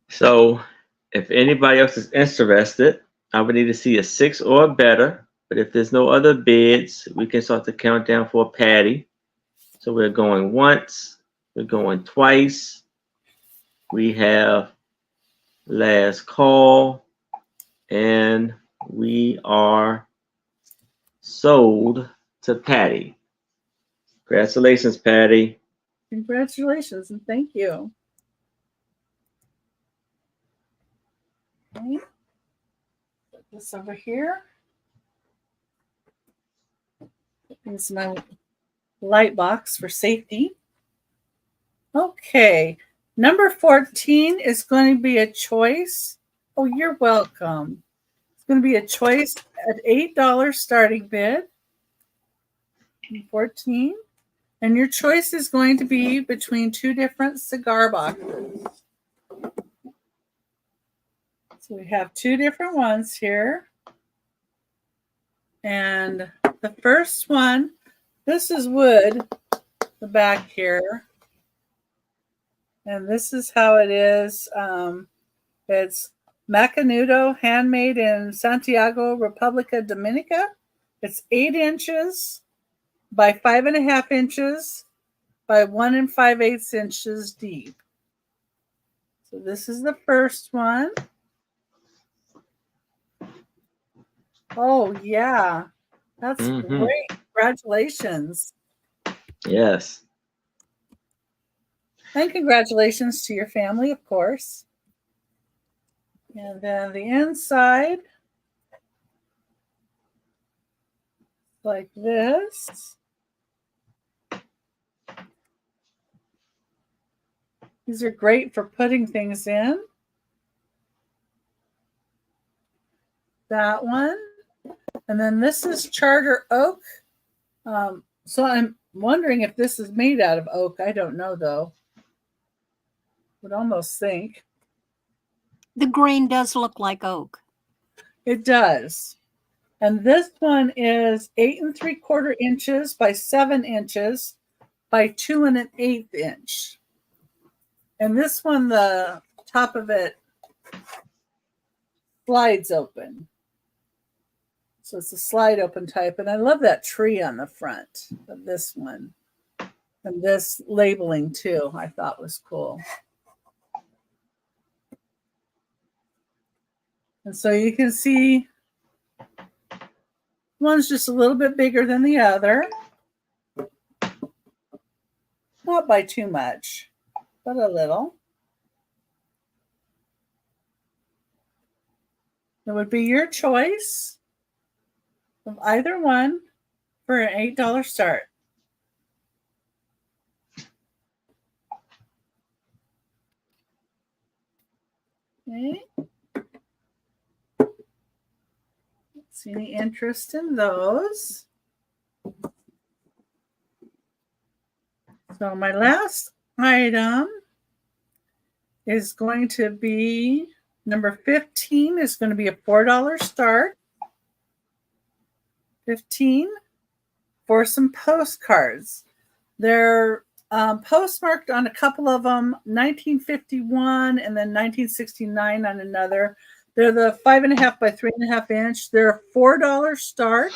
So if anybody else is interested, I would need to see a 6 or better. But if there's no other bids, we can start the countdown for Patty. So we're going once, we're going twice. We have last call, and we are sold to Patty. Congratulations, Patty. Congratulations, and thank you. Okay. Put this over here. Here's my light box for safety. Okay. Number 14 is going to be a choice. Oh, you're welcome. It's going to be a choice at $8 starting bid. 14. And your choice is going to be between 2 different cigar boxes. So we have 2 different ones here. And the first one, this is wood, the back here. And this is how it is. It's Macanudo, handmade in Santiago, República Dominica. It's 8 inches by 5.5 inches by 1 5/8 inches deep. So this is the first one. Oh, yeah. That's great. Congratulations. Yes. And congratulations to your family, of course. And then the inside, like this. These are great for putting things in. That one. And then this is Charter Oak. So I'm wondering if this is made out of oak. I don't know, though. Would almost think. The grain does look like oak. It does. And this one is 8 3/4 inches by 7 inches by 2 1/8 inch. And this one, the top of it slides open. So it's a slide open type. And I love that tree on the front of this one. And this labeling too, I thought was cool. And so you can see one's just a little bit bigger than the other. Not by too much, but a little. It would be your choice of either one for an $8 start. Okay. See any interest in those? So my last item is going to be number 15 is going to be a $4 start. 15 for some postcards. They're postmarked on a couple of them, 1951 and then 1969 on another. They're the 5.5 by 3.5 inch. They're a $4 start.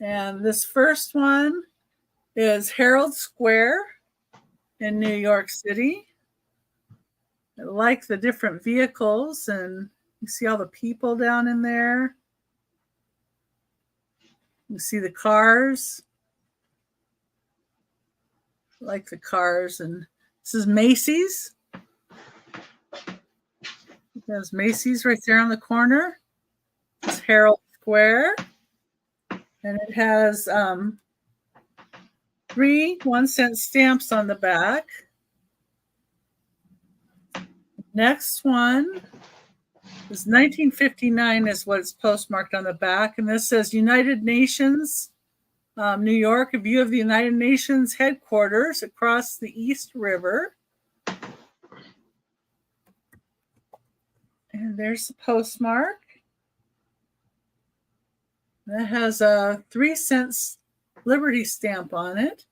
And this first one is Herald Square in New York City. I like the different vehicles, and you see all the people down in there. You see the cars. I like the cars. And this is Macy's. There's Macy's right there on the corner. It's Herald Square. And it has 3 1-cent stamps on the back. Next one is 1959 is what it's postmarked on the back. And this says United Nations, New York, a view of the United Nations headquarters across the East River. And there's the postmark. That has a 3-cent Liberty stamp on it.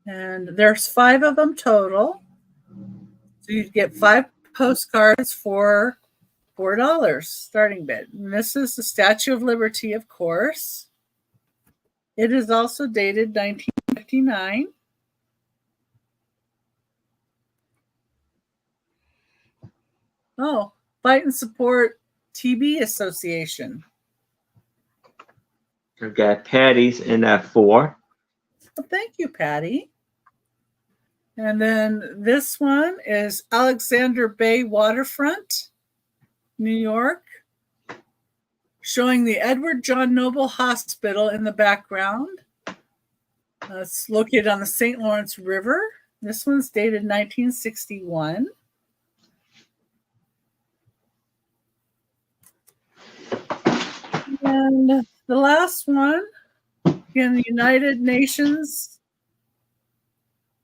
And there's 5 of them total. So you get 5 postcards for $4 starting bid. And this is the Statue of Liberty, of course. It is also dated 1959. Oh, Fight and Support TB Association. We've got Patty's in that 4. Well, thank you, Patty. And then this one is Alexander Bay Waterfront, New York, showing the Edward John Noble Hospital in the background. It's located on the St. Lawrence River. This one's dated 1961. And the last one, in the United Nations,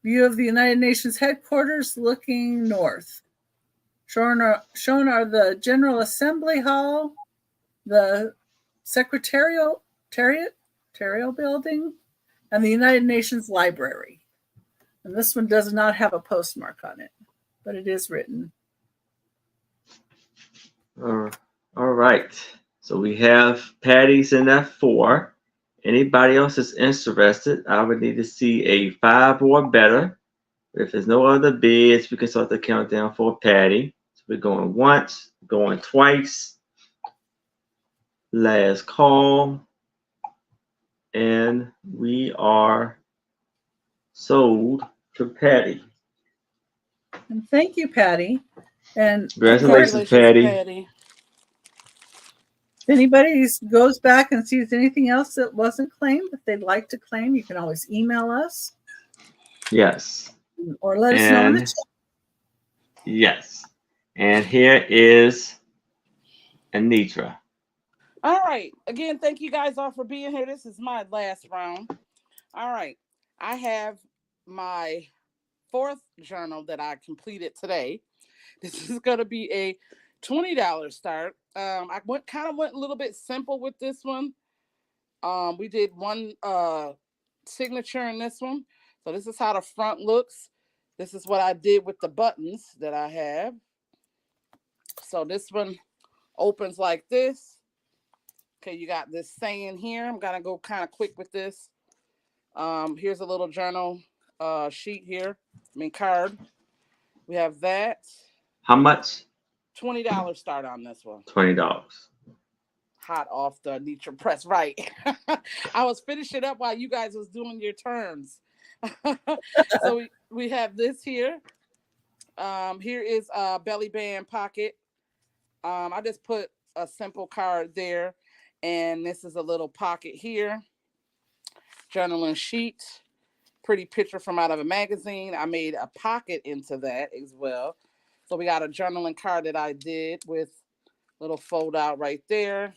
view of the United Nations headquarters looking north. Shown are the General Assembly Hall, the Secretarial Building, and the United Nations Library. And this one does not have a postmark on it, but it is written. All right. So we have Patty's in that 4. Anybody else is interested, I would need to see a 5 or better. If there's no other bids, we can start the countdown for Patty. So we're going once, going twice. Last call. And we are sold to Patty. And thank you, Patty. And Congratulations, Patty. If anybody goes back and sees anything else that wasn't claimed that they'd like to claim, you can always email us. Yes. Or let us know in the chat. Yes. And here is Antria. All right. Again, thank you guys all for being here. This is my last round. All right. I have my 4th journal that I completed today. This is going to be a $20 start. I went a little bit simple with this one. We did one signature in this one. So this is how the front looks. This is what I did with the buttons that I have. So this one opens like this. Okay, you got this saying here. I'm going to go kind of quick with this. Here's a little journal sheet here. Card. We have that. How much? $20 start on this one. $20. Hot off the Antria press, right? I was finishing up while you guys was doing your turns. So we have this here. Here is a belly band pocket. I just put a simple card there, and this is a little pocket here. Journaling sheet. Pretty picture from out of a magazine. I made a pocket into that as well. So we got a journaling card that I did with Little fold out right there.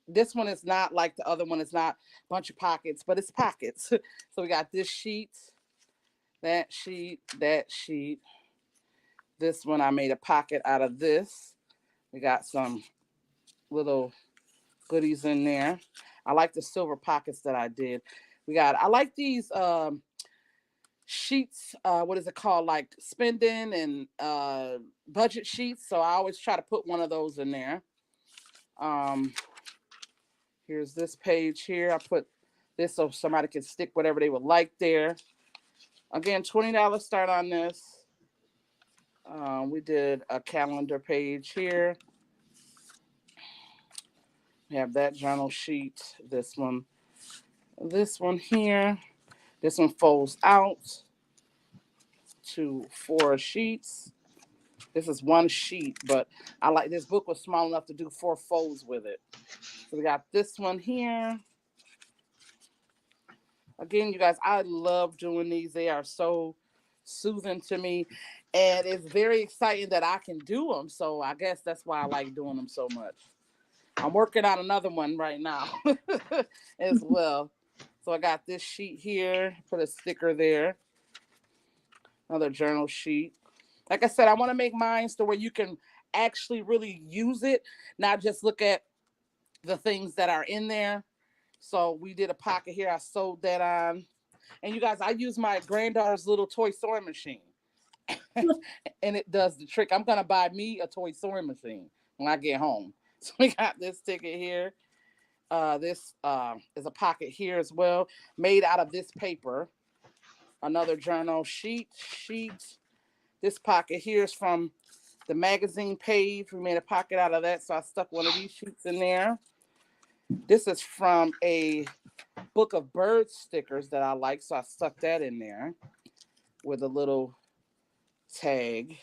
This one is not like the other one. It's not a bunch of pockets, but it's pockets. So we got this sheet, that sheet, that sheet. This one I made a pocket out of this. We got some little goodies in there. I like the silver pockets that I did. I like these sheets, what is it called, like spending and budget sheets. So I always try to put one of those in there. Here's this page here. I put this so somebody can stick whatever they would like there. Again, $20 start on this. We did a calendar page here. We have that journal sheet. This one here. This one folds out to 4 sheets. This is one sheet, but I like this book was small enough to do 4 folds with it. So we got this one here. Again, you guys, I love doing these. They are so soothing to me, and it's very exciting that I can do them. So I guess that's why I like doing them so much. I'm working on another one right now as well. So I got this sheet here, put a sticker there. Another journal sheet. Like I said, I want to make mine so where you can actually really use it, not just look at the things that are in there. So we did a pocket here. I sewed that on. And you guys, I use my granddaughter's little toy sewing machine. And it does the trick. I'm going to buy me a toy sewing machine when I get home. So we got this ticket here. This is a pocket here as well, made out of this paper. Another journal sheet. This pocket here is from the magazine page. We made a pocket out of that, so I stuck one of these sheets in there. This is from a book of bird stickers that I like, so I stuck that in there with a little tag.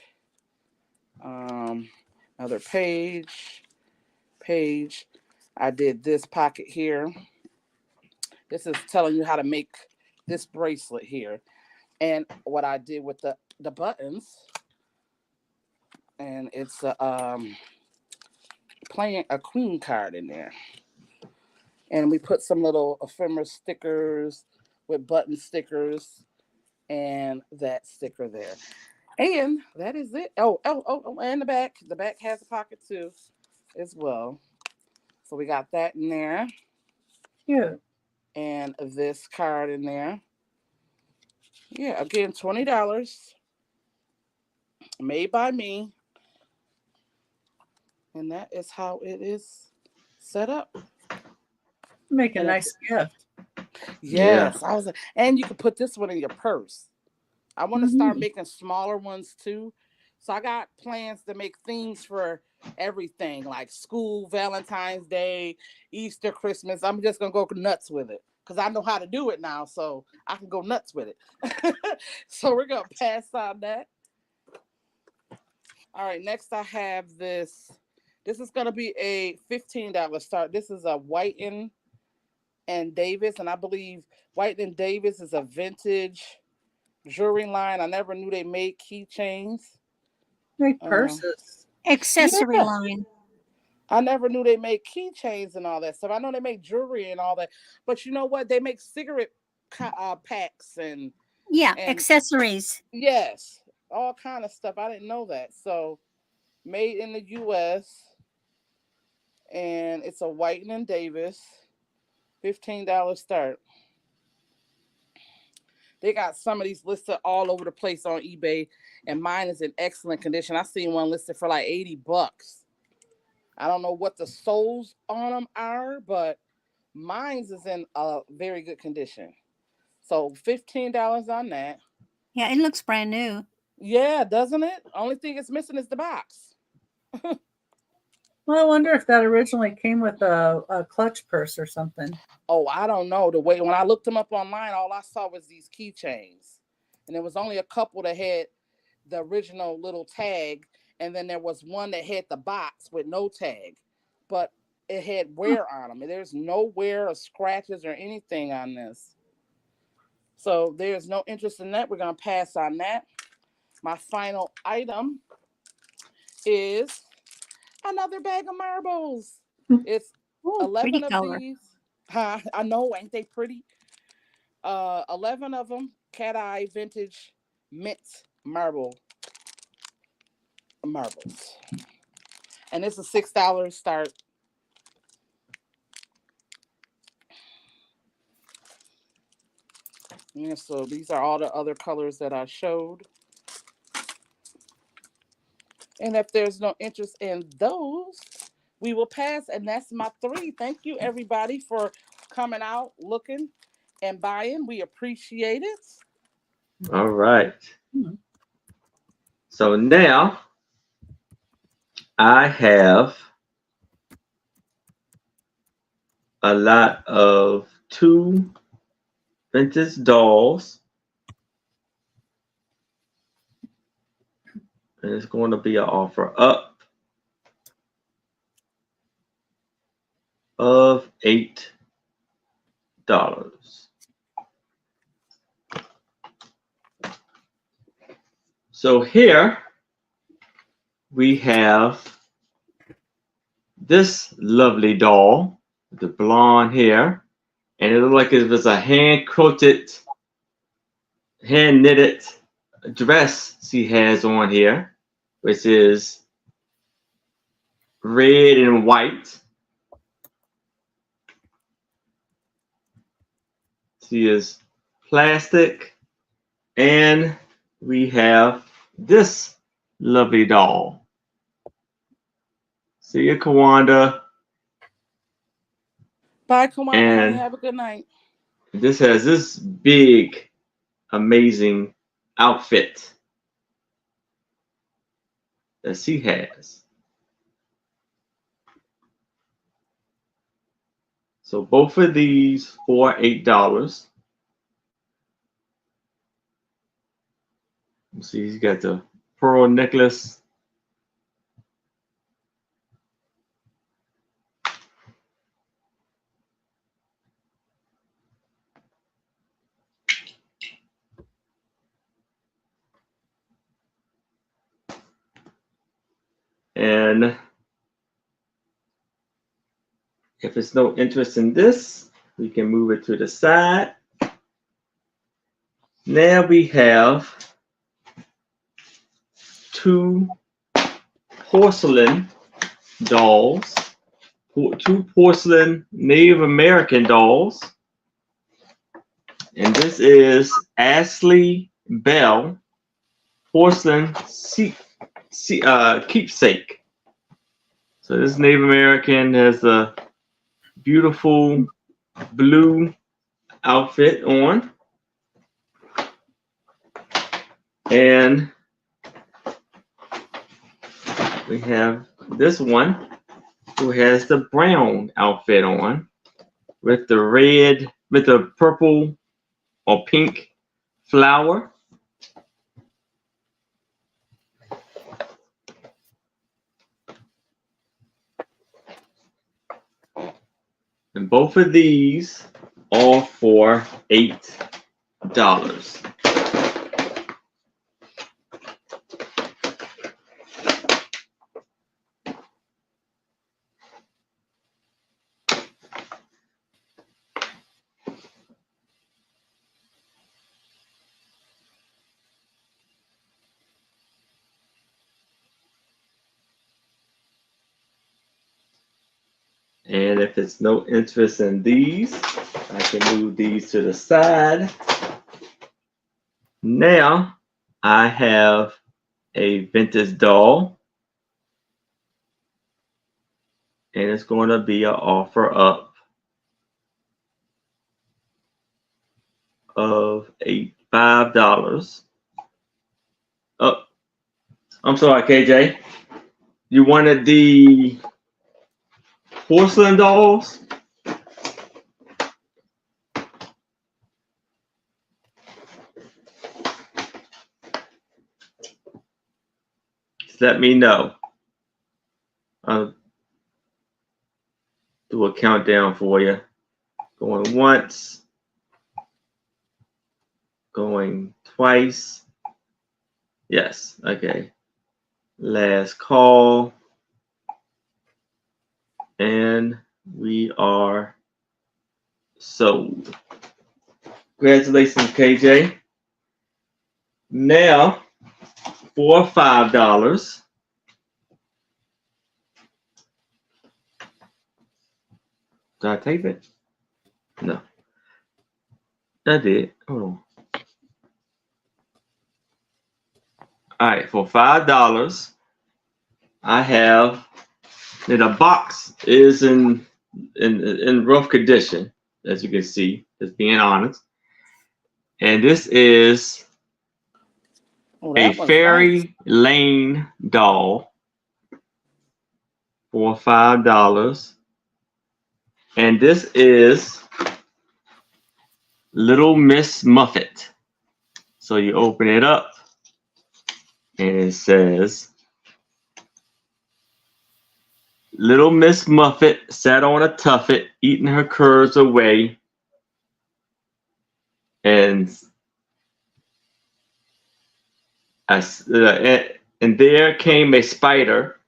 Another page. I did this pocket here. This is telling you how to make this bracelet here. And what I did with the buttons, and it's playing a queen card in there. And we put some little ephemera stickers with button stickers and that sticker there. And that is it. Oh, and the back. The back has a pocket too as well. So we got that in there. Cute. And this card in there. Yeah, again, $20. Made by me. And that is how it is set up. Make a nice gift. Yes. Yeah. And you can put this one in your purse. I want to start making smaller ones too. So I got plans to make themes for everything, like school, Valentine's Day, Easter, Christmas. I'm just going to go nuts with it because I know how to do it now. So I can go nuts with it. So we're going to pass on that. All right. Next I have this. This is going to be a $15 start. This is a Whiten and Davis. And I believe Whiten and Davis is a vintage jewelry line. I never knew they made keychains. Make purses. Accessory line. I never knew they made keychains and all that stuff. I know they make jewelry and all that. But you know what? They make cigarette packs and accessories. Yes. All kind of stuff. I didn't know that. So made in the U.S. And it's a Whiten and Davis. $15 start. They got some of these listed all over the place on eBay, and mine is in excellent condition. I seen one listed for like $80. I don't know what the soles on them are, but mine's is in a very good condition. So $15 on that. Yeah, it looks brand new. Yeah, doesn't it? Only thing it's missing is the box. Well, I wonder if that originally came with a clutch purse or something. Oh, I don't know. The way when I looked them up online, all I saw was these keychains. And there was only a couple that had the original little tag. And then there was one that had the box with no tag. But it had wear on them. And there's no wear or scratches or anything on this. So there's no interest in that. We're going to pass on that. My final item is Another bag of marbles. Hmm. It's Ooh, 11 pretty of color. these. Huh, I know, ain't they pretty? 11 of them cat eye vintage mint marbles. And it's a $6 start. Yeah, so these are all the other colors that I showed. And if there's no interest in those, we will pass. And that's my 3. Thank you, everybody, for coming out, looking, and buying. We appreciate it. All right. Hmm. So now I have a lot of 2 vintage dolls. And it's going to be an offer up of $8. So here we have this lovely doll with the blonde hair, and it looks like it was a hand quilted, hand knitted dress she has on here, which is red and white. She is plastic, and we have this lovely doll. See you, Kawanda. Bye, Kawanda, honey. And Have a good night. this has this big, amazing outfit that she has. So both of these for $8. You see, he's got the pearl necklace. And if it's no interest in this, we can move it to the side. Now we have 2 porcelain dolls, 2 porcelain Native American dolls. And this is Ashley Bell porcelain keepsake. So this Native American has a beautiful blue outfit on. And we have this one who has the brown outfit on with the red, with the purple or pink flower. And both of these all for $8. And if it's no interest in these, I can move these to the side. Now I have a vintage doll, and it's going to be an offer up of $5. Oh, I'm sorry, KJ. You wanted the porcelain dolls? Just let me know. I'll do a countdown for you. Going once, going twice. Yes, okay. Last call. and we are sold. Congratulations, KJ. Now, for $5. Did I tape it? No. I did. Hold on. All right, for $5, I have that the box is in rough condition, as you can see, just being honest. And this is Oh, a that one's Fairy nice. Lane doll for $5. And this is Little Miss Muffet. So you open it up and it says, Little Miss Muffet sat on a tuffet, eating her curds away. And and there came a spider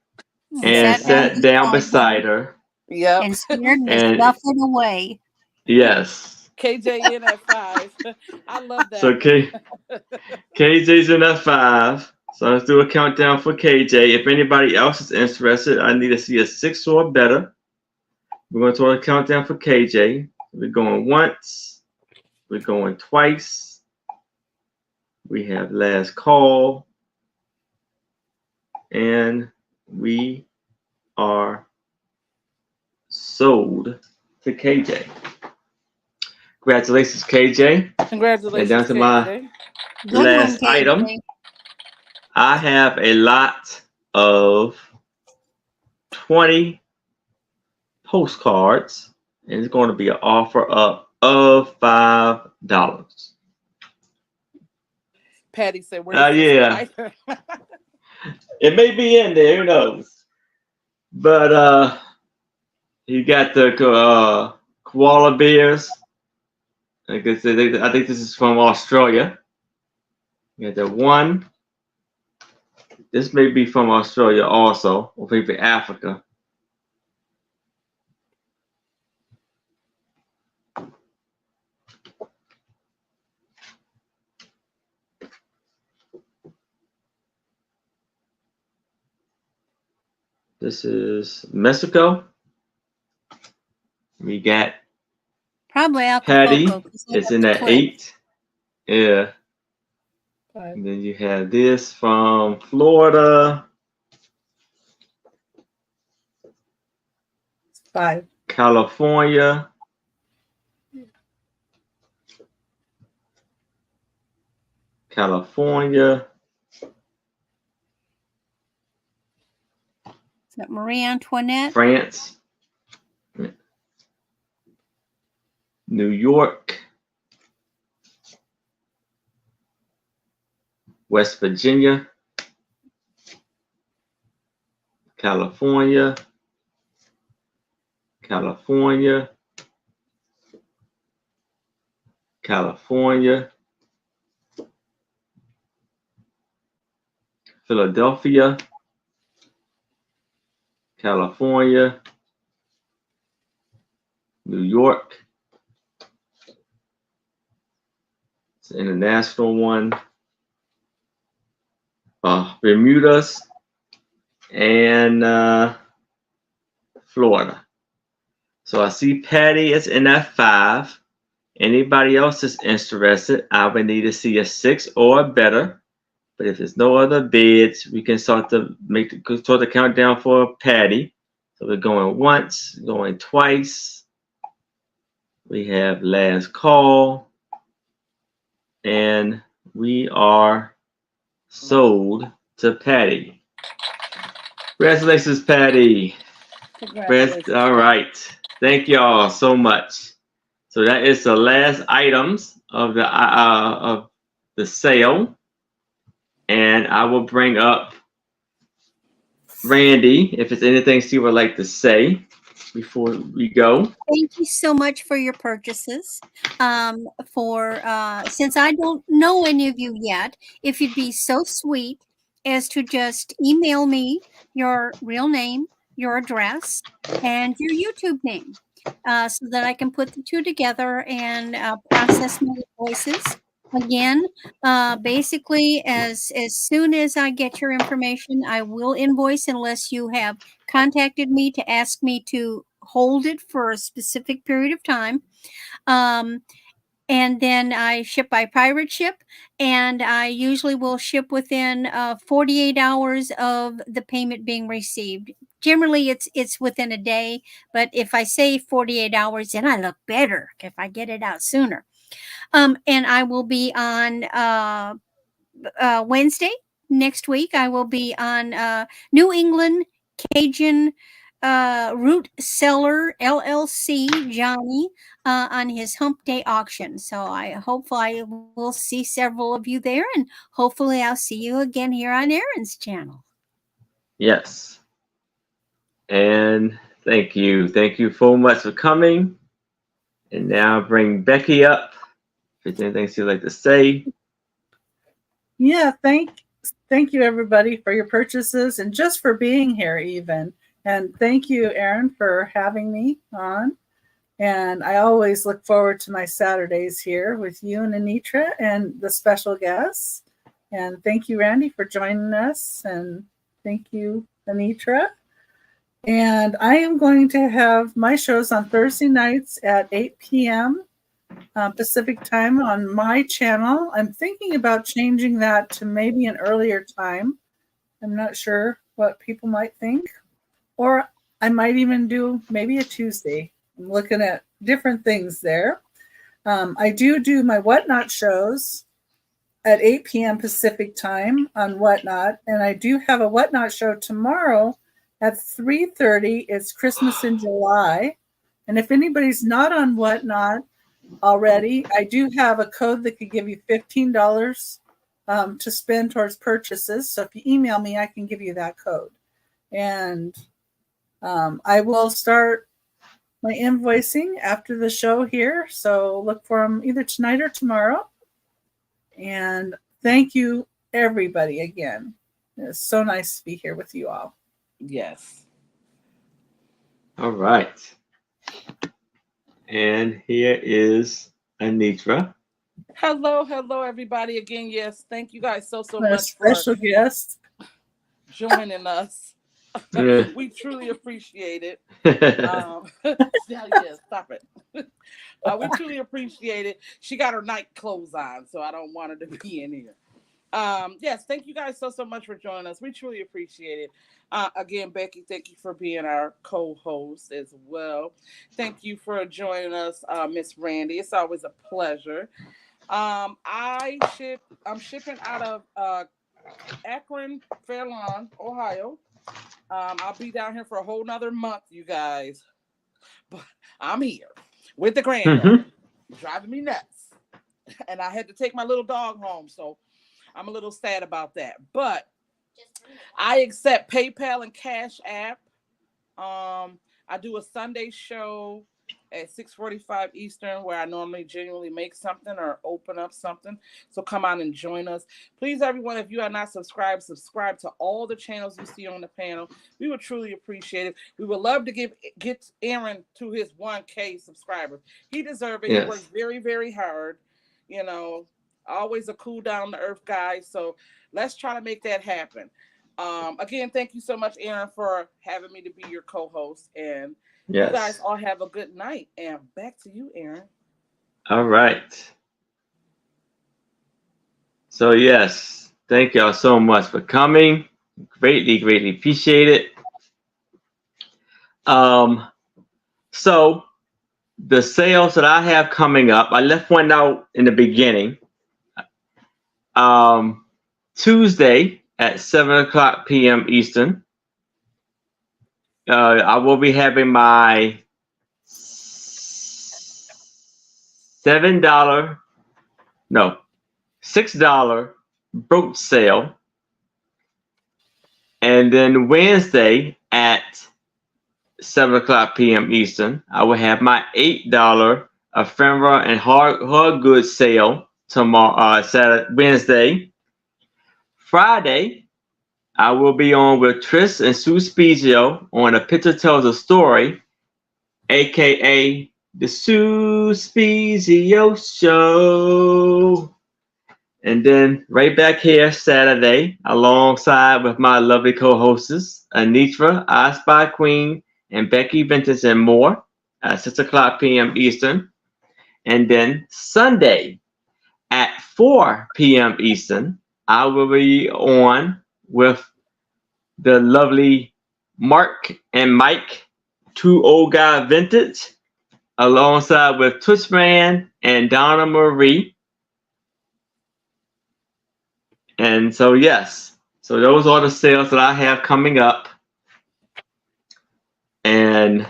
and sat down beside her. Yep. and scared Miss And Buffett away. yes. KJ in at 5. I love that. So KJ's in at 5. So let's do a countdown for KJ. If anybody else is interested, I need to see a 6 or better. We're going to do a countdown for KJ. We're going once. We're going twice. We have last call. And we are sold to KJ. Congratulations, KJ. Congratulations, And down to KJ. my Good last one, KJ. item. I have a lot of 20 postcards, and it's going to be an offer up of $5. Patty said, "Where's the Yeah, spider?" it may be in there. Who knows? But you got the koala bears. I think this is from Australia. You got the one. This may be from Australia also, or maybe Africa. This is Mexico. We got Probably Patty. Acapulco. It's in at 8. Yeah. 5. And then you have this from Florida, 5. California, Is that Marie Antoinette? France, New York, West Virginia, California, California, California, Philadelphia, California, New York. It's an international one. Bermudas and Florida. So I see Patty is in at 5. Anybody else is interested, I would need to see a 6 or better. But if there's no other bids, we can start to start the countdown for Patty. So we're going once, going twice. We have last call. And we are sold to Patty. Congratulations, Patty. Congratulations. All right. Thank you all so much. So that is the last items of the sale. And I will bring up Randy if it's anything she would like to say before we go. Thank you so much for your purchases. Since I don't know any of you yet, if you'd be so sweet as to just email me your real name, your address, and your YouTube name, so that I can put the two together and process my invoices. Again, basically, as soon as I get your information, I will invoice unless you have contacted me to ask me to hold it for a specific period of time. Um, and then I ship by pirate ship, and I usually will ship within 48 hours of the payment being received. Generally, it's within a day, but if I say 48 hours, then I look better if I get it out sooner. And I will be on Wednesday next week. I will be on New England Cajun Root Seller LLC Johnny on his Hump Day auction. So I will see several of you there, and hopefully I'll see you again here on Aaron's channel. Yes. And thank you. Thank you so much for coming. And now bring Becky up. If there's anything she'd like to say. Yeah, thank you everybody for your purchases and just for being here even. And thank you, Aaron, for having me on. And I always look forward to my Saturdays here with you and Anitra and the special guests. And thank you, Randy, for joining us. And thank you, Anitra. And I am going to have my shows on Thursday nights at 8 p.m. Pacific time on my channel. I'm thinking about changing that to maybe an earlier time. I'm not sure what people might think. Or I might even do maybe a Tuesday. I'm looking at different things there. I do my Whatnot shows at 8 p.m. Pacific time on Whatnot. And I do have a Whatnot show tomorrow at 3:30. It's Christmas in July. And if anybody's not on Whatnot already, I do have a code that could give you $15 to spend towards purchases. So if you email me, I can give you that code. And I will start my invoicing after the show here. So look for them either tonight or tomorrow. And thank you, everybody, again. It's so nice to be here with you all. Yes. All right. And here is Anitra. Hello, everybody. Again, yes, thank you guys so A much special guest. joining us. Yeah. We truly appreciate it. Yeah, stop it. We truly appreciate it. She got her night clothes on, so I don't want her to be in here. Yes, thank you guys so much for joining us. We truly appreciate it. Again, Becky, thank you for being our co-host as well. Thank you for joining us, Miss Randy. It's always a pleasure. I'm shipping out of Akron, Fairlawn, Ohio. I'll be down here for a whole nother month, you guys. But I'm here with the granddaughter, driving me nuts. And I had to take my little dog home, so I'm a little sad about that. But I accept PayPal and Cash App. I do a Sunday show at 6:45 Eastern where I normally genuinely make something or open up something. So come on and join us. Please, everyone, if you are not subscribed, subscribe to all the channels you see on the panel. We would truly appreciate it. We would love to get Aaron to his 1K subscribers. He deserves it. Yes. He works very, very hard. You know, always a cool down to earth guy. So let's try to make that happen. Again, thank you so much, Aaron, for having me to be your co-host. And yes, you guys all have a good night. And back to you, Aaron. All right. So, yes, thank y'all so much for coming. Greatly, greatly appreciate it. So the sales that I have coming up, I left one out in the beginning. Tuesday at 7:00 p.m. Eastern. I will be having my $6 brooch sale. And then Wednesday at 7:00 p.m. Eastern, I will have my $8 ephemera and hard goods sale tomorrow, Wednesday. Friday, I will be on with Tris and Sue Spezio on A Picture Tells a Story, aka the Sue Spezio Show. And then right back here Saturday, alongside with my lovely co-hosts, Anitra, I Spy Queen, and Becky Ventus and more at 6 o'clock p.m. Eastern. And then Sunday at 4 p.m. Eastern, I will be on with the lovely Mark and Mike, Two Old Guy Vintage, alongside with Twitchman and Donna Marie. And so, yes, so those are the sales that I have coming up. And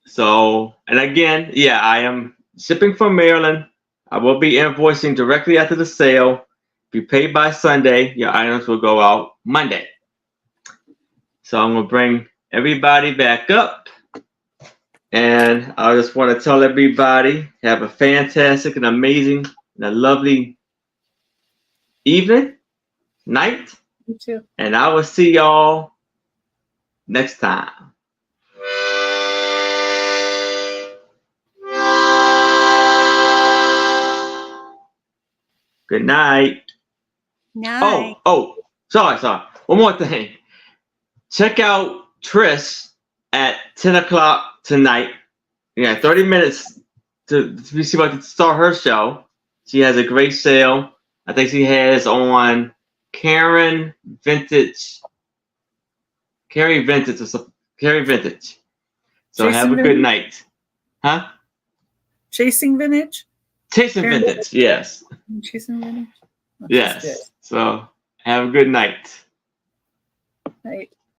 so, and again, yeah, I am shipping from Maryland. I will be invoicing directly after the sale. If you pay by Sunday, your items will go out Monday. So I'm going to bring everybody back up. And I just want to tell everybody, have a fantastic and amazing and a lovely evening, night. You too. And I will see y'all next time. Good night. Night. Oh, sorry. One more thing. Check out Trish at 10 o'clock tonight. Yeah, 30 minutes to see about to start her show. She has a great sale. I think she has on Carrie Vintage or something. Carrie Vintage. So Chasing have a good Vintage? night. Huh? Chasing Vintage? Chasing Carrie Vintage, yes. Chasing Vintage? That's Yes. So have a good night. good. Night.